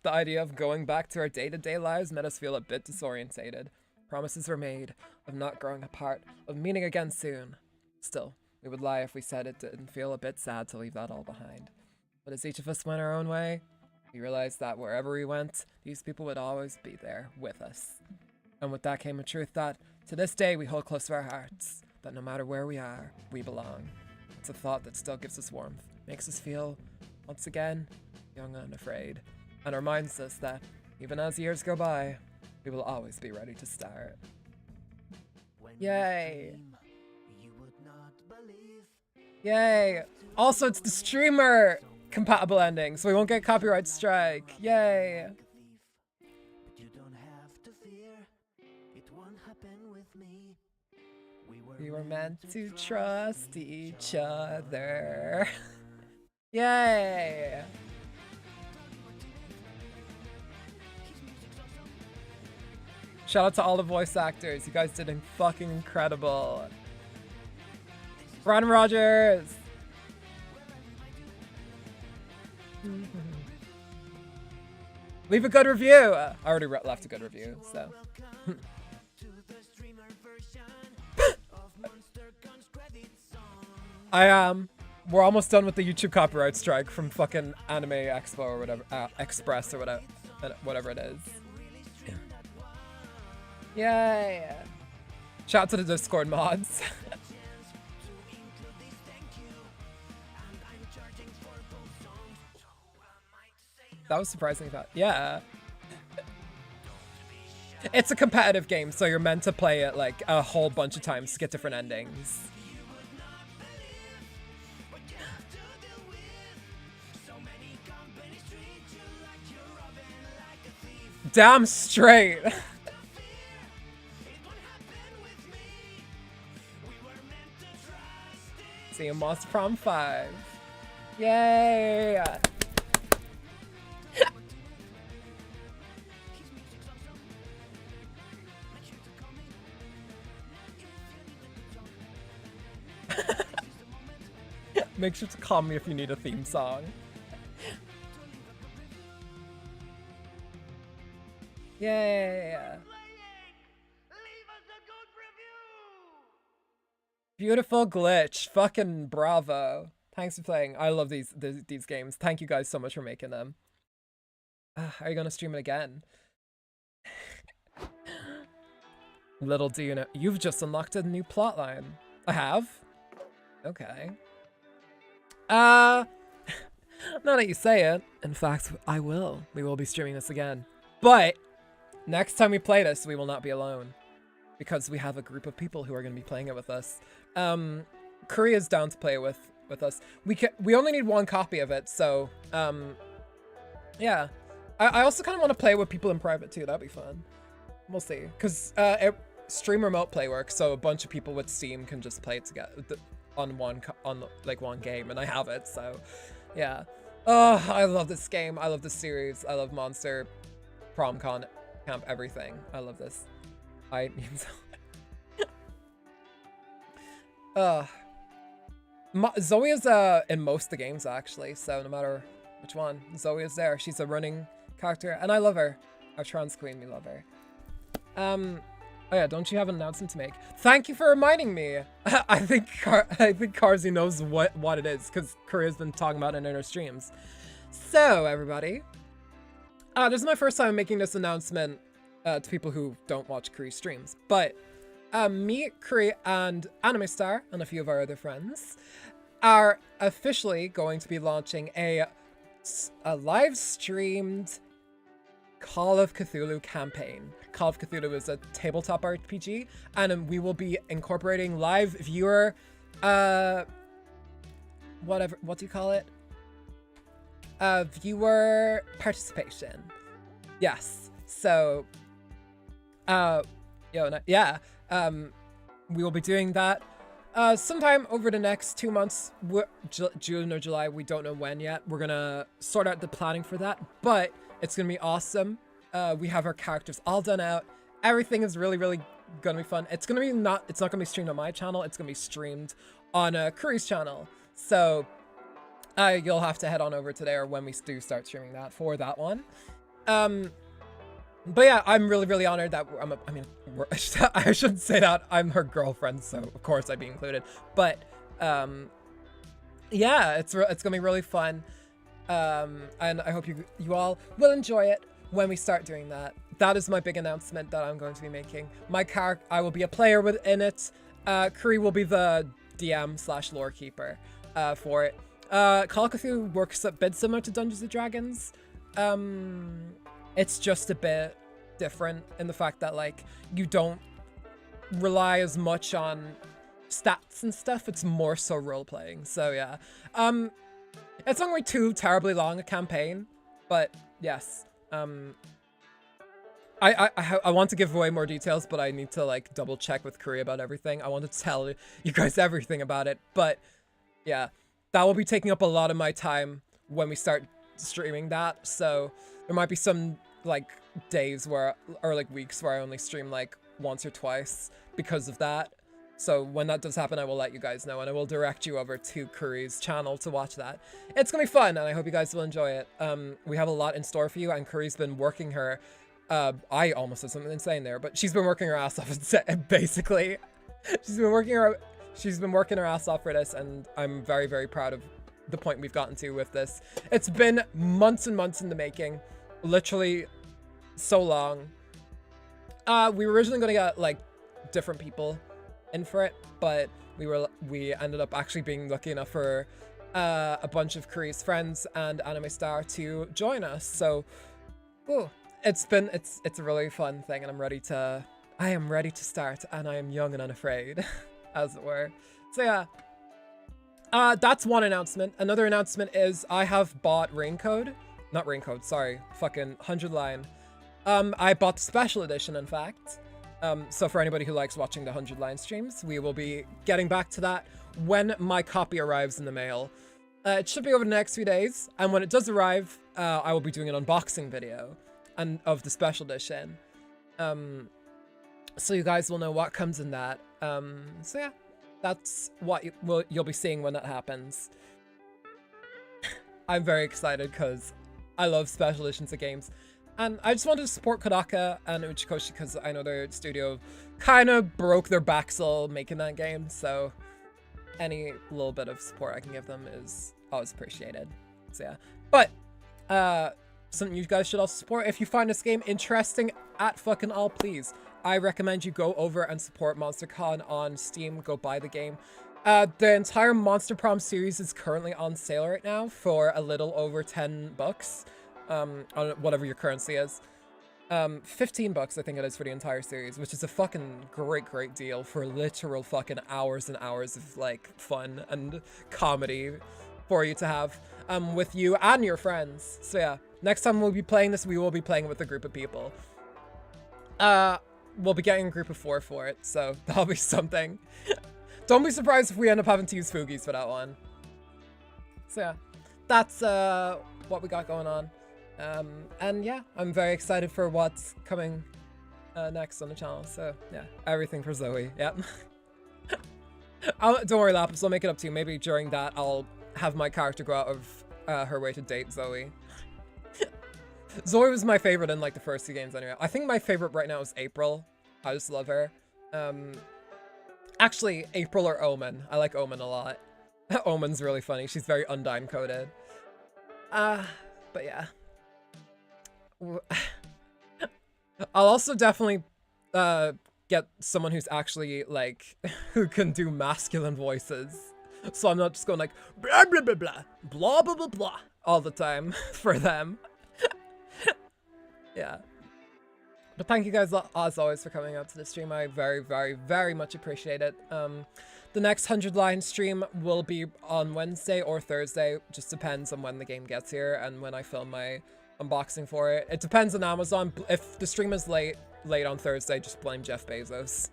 The idea of going back to our day-to-day lives made us feel a bit disorientated. Promises were made of not growing apart, of meeting again soon. Still, we would lie if we said it didn't feel a bit sad to leave that all behind. But as each of us went our own way, we realized that wherever we went, these people would always be there with us. And with that came a truth that, to this day, we hold close to our hearts, that no matter where we are, we belong. It's a thought that still gives us warmth, makes us feel, once again, young and unafraid, and reminds us that, even as years go by, we will always be ready to start. When Yay! you would not believe Yay. Also, it's the streamer compatible ending, so we won't get copyright strike. Yay. You don't have to fear, it won't happen with me. We were meant to trust each other. Yay. Shout out to all the voice actors. You guys did fucking incredible. Ron Rogers. Leave a good review. I already left a good review, so. We're almost done with the YouTube copyright strike from fucking Anime Expo or whatever, Express or whatever it is. Yay! Shout out to the Discord mods. That was surprising. Yeah. It's a competitive game, so you're meant to play it like a whole bunch of times to get different endings. Damn straight. See you, Monster Prom 5. Yay! Make sure to call me if you need a theme song. Yay! Beautiful glitch. Fucking bravo. Thanks for playing. I love these games. Thank you guys so much for making them. Are you gonna stream it again? Little do you know, you've just unlocked a new plotline. I have? Okay. Now that you say it, in fact, I will. We will be streaming this again. But next time we play this, we will not be alone. Because we have a group of people who are going to be playing it with us. Korea's down to play with us. We only need one copy of it, so yeah. I also kind of want to play with people in private too. That'd be fun. We'll see. Because stream remote play works, so a bunch of people with Steam can just play it together on one game, and I have it, so yeah. Oh, I love this game. I love this series. I love Monster Prom Camp, everything. I love this. I need so. Zoe is in most of the games actually, so no matter which one, Zoe is there. She's a running character, and I love her. Our trans queen, we love her. Oh yeah, don't you have an announcement to make? Thank you for reminding me. I think Carzy knows what it is because Korea's been talking about it in her streams. So everybody, this is my first time making this announcement to people who don't watch Korea streams, but me, Korea, and Anime Star, and a few of our other friends are officially going to be launching a live streamed Call of Cthulhu campaign. Call of Cthulhu is a tabletop RPG, and we will be incorporating live viewer, what do you call it? Viewer participation. Yes. So, yeah. We will be doing that sometime over the next 2 months, June or July. We don't know when yet. We're gonna sort out the planning for that, but it's gonna be awesome. We have our characters all done out. Everything is really, really gonna be fun. It's not gonna be streamed on my channel. It's gonna be streamed on Curry's channel. So you'll have to head on over today or when we do start streaming that for that one. But yeah, I'm really, really honored that I shouldn't say that. I'm her girlfriend, so of course I'd be included. But yeah, it's gonna be really fun. And I hope you all will enjoy it when we start doing that. That is my big announcement that I'm going to be making. I will be a player within it. Curry will be the DM/lore keeper for it. Call of Cthulhu works a bit similar to Dungeons & Dragons. It's just a bit different in the fact that like you don't rely as much on stats and stuff. It's more so role playing. So yeah, it's not going to be too terribly long a campaign, but yes. I want to give away more details, but I need to like double check with Curry about everything. I want to tell you guys everything about it, but yeah, that will be taking up a lot of my time when we start streaming that. So there might be some like days where, or like weeks where I only stream like once or twice because of that. So when that does happen, I will let you guys know, and I will direct you over to Curry's channel to watch that. It's gonna be fun, and I hope you guys will enjoy it. We have a lot in store for you, and Curry's been working her, I almost said something insane there, but she's been working her ass off, basically. She's been working her ass off for this, and I'm very, very proud of the point we've gotten to with this. It's been months and months in the making, literally so long. We were originally gonna get like different people in for it, but we ended up actually being lucky enough for a bunch of Curry's friends and Anime Star to join us. So, ooh, it's a really fun thing, and I am ready to start, and I am young and unafraid, as it were. So yeah, that's one announcement. Another announcement is I have bought fucking 100 Line. I bought the special edition, in fact. So for anybody who likes watching the 100 Line streams, we will be getting back to that when my copy arrives in the mail. It should be over the next few days, and when it does arrive, I will be doing an unboxing video of the special edition. So you guys will know what comes in that. So yeah, that's what you'll be seeing when that happens. I'm very excited because I love special editions of games. And I just wanted to support Kodaka and Uchikoshi because I know their studio kind of broke their backsell making that game. So any little bit of support I can give them is always appreciated. So yeah. But something you guys should also support. If you find this game interesting at fucking all, please, I recommend you go over and support MonsterCon on Steam. Go buy the game. The entire Monster Prom series is currently on sale right now for a little over $10. On whatever your currency is. $15 I think it is for the entire series, which is a fucking great deal for literal fucking hours and hours of like fun and comedy for you to have with you and your friends. So yeah, next time we'll be playing this, we will be playing with a group of people. We'll be getting a group of 4 for it, so that'll be something. Don't be surprised if we end up having to use Fugies for that one. So yeah, that's what we got going on. And yeah, I'm very excited for what's coming next on the channel. So yeah, everything for Zoe. Yep. Don't worry, Lapis, I'll make it up to you. Maybe during that I'll have my character go out of her way to date Zoe. Zoe was my favorite in like the first 2 games anyway. I think my favorite right now is April. I just love her. Actually, April or Omen. I like Omen a lot. Omen's really funny. She's very Undyne coded. But yeah. I'll also definitely get someone who's actually like who can do masculine voices, so I'm not just going like blah blah blah blah blah blah blah blah all the time for them. Yeah, but thank you guys as always for coming out to the stream. I very much appreciate it. The next 100 Line stream will be on Wednesday or Thursday, just depends on when the game gets here and when I film my unboxing for it. It depends on Amazon. If the stream is late on Thursday, just blame Jeff Bezos.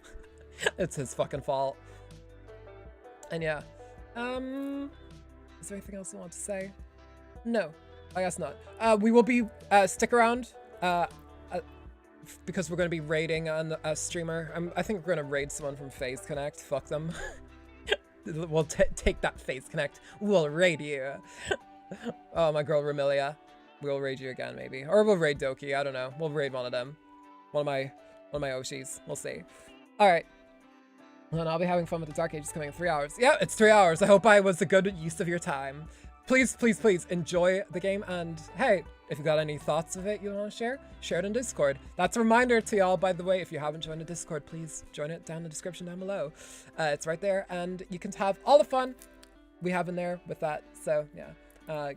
It's his fucking fault. And yeah, is there anything else I want to say? No, I guess not. We will be stick around because we're going to be raiding on a streamer. I think we're going to raid someone from FaZe Connect. Fuck them. We'll take that FaZe Connect. We'll raid you. Oh, my girl Ramilia. We'll raid you again, maybe. Or we'll raid Doki. I don't know. We'll raid one of them. One of my Oshis. We'll see. Alright. And I'll be having fun with the Dark Ages coming in 3 hours. Yeah, it's 3 hours. I hope I was a good use of your time. Please enjoy the game. And hey, if you got any thoughts of it you want to share it in Discord. That's a reminder to y'all, by the way. If you haven't joined the Discord, please join it down in the description down below. It's right there. And you can have all the fun we have in there with that. So yeah.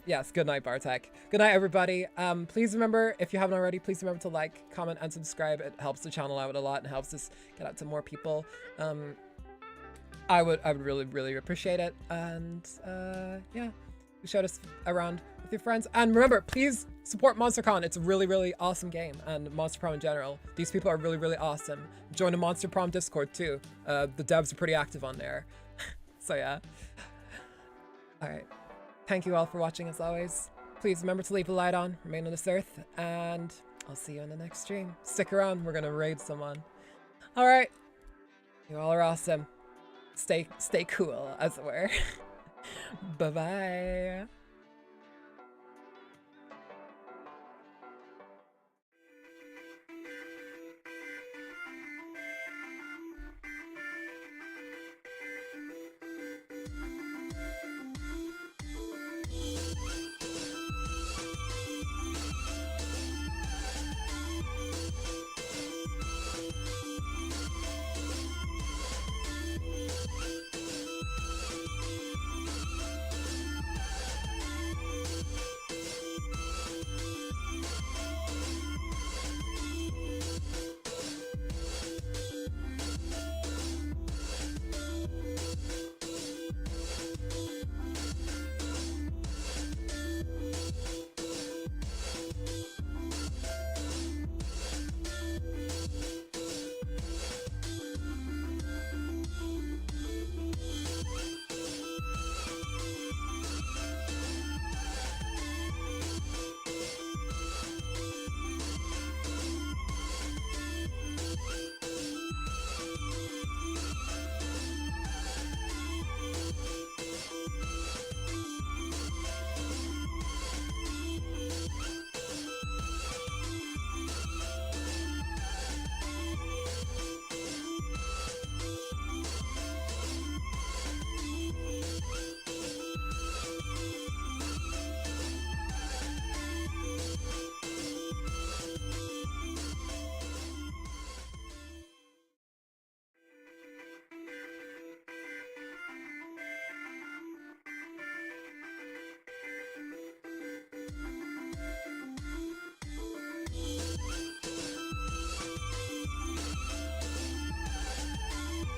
Yes, good night, Bartek. Good night, everybody. Please remember, if you haven't already, please remember to like, comment, and subscribe. It helps the channel out a lot and helps us get out to more people. I would really appreciate it. And yeah, show us around with your friends. And remember, please support MonsterCon. It's a really awesome game, and Monster Prom in general. These people are really awesome. Join the Monster Prom Discord too. The devs are pretty active on there. So yeah. All right. Thank you all for watching as always. Please remember to leave a light on, remain on this earth, and I'll see you in the next stream. Stick around, we're gonna raid someone. All right. You all are awesome. Stay cool, as it were. Bye-bye.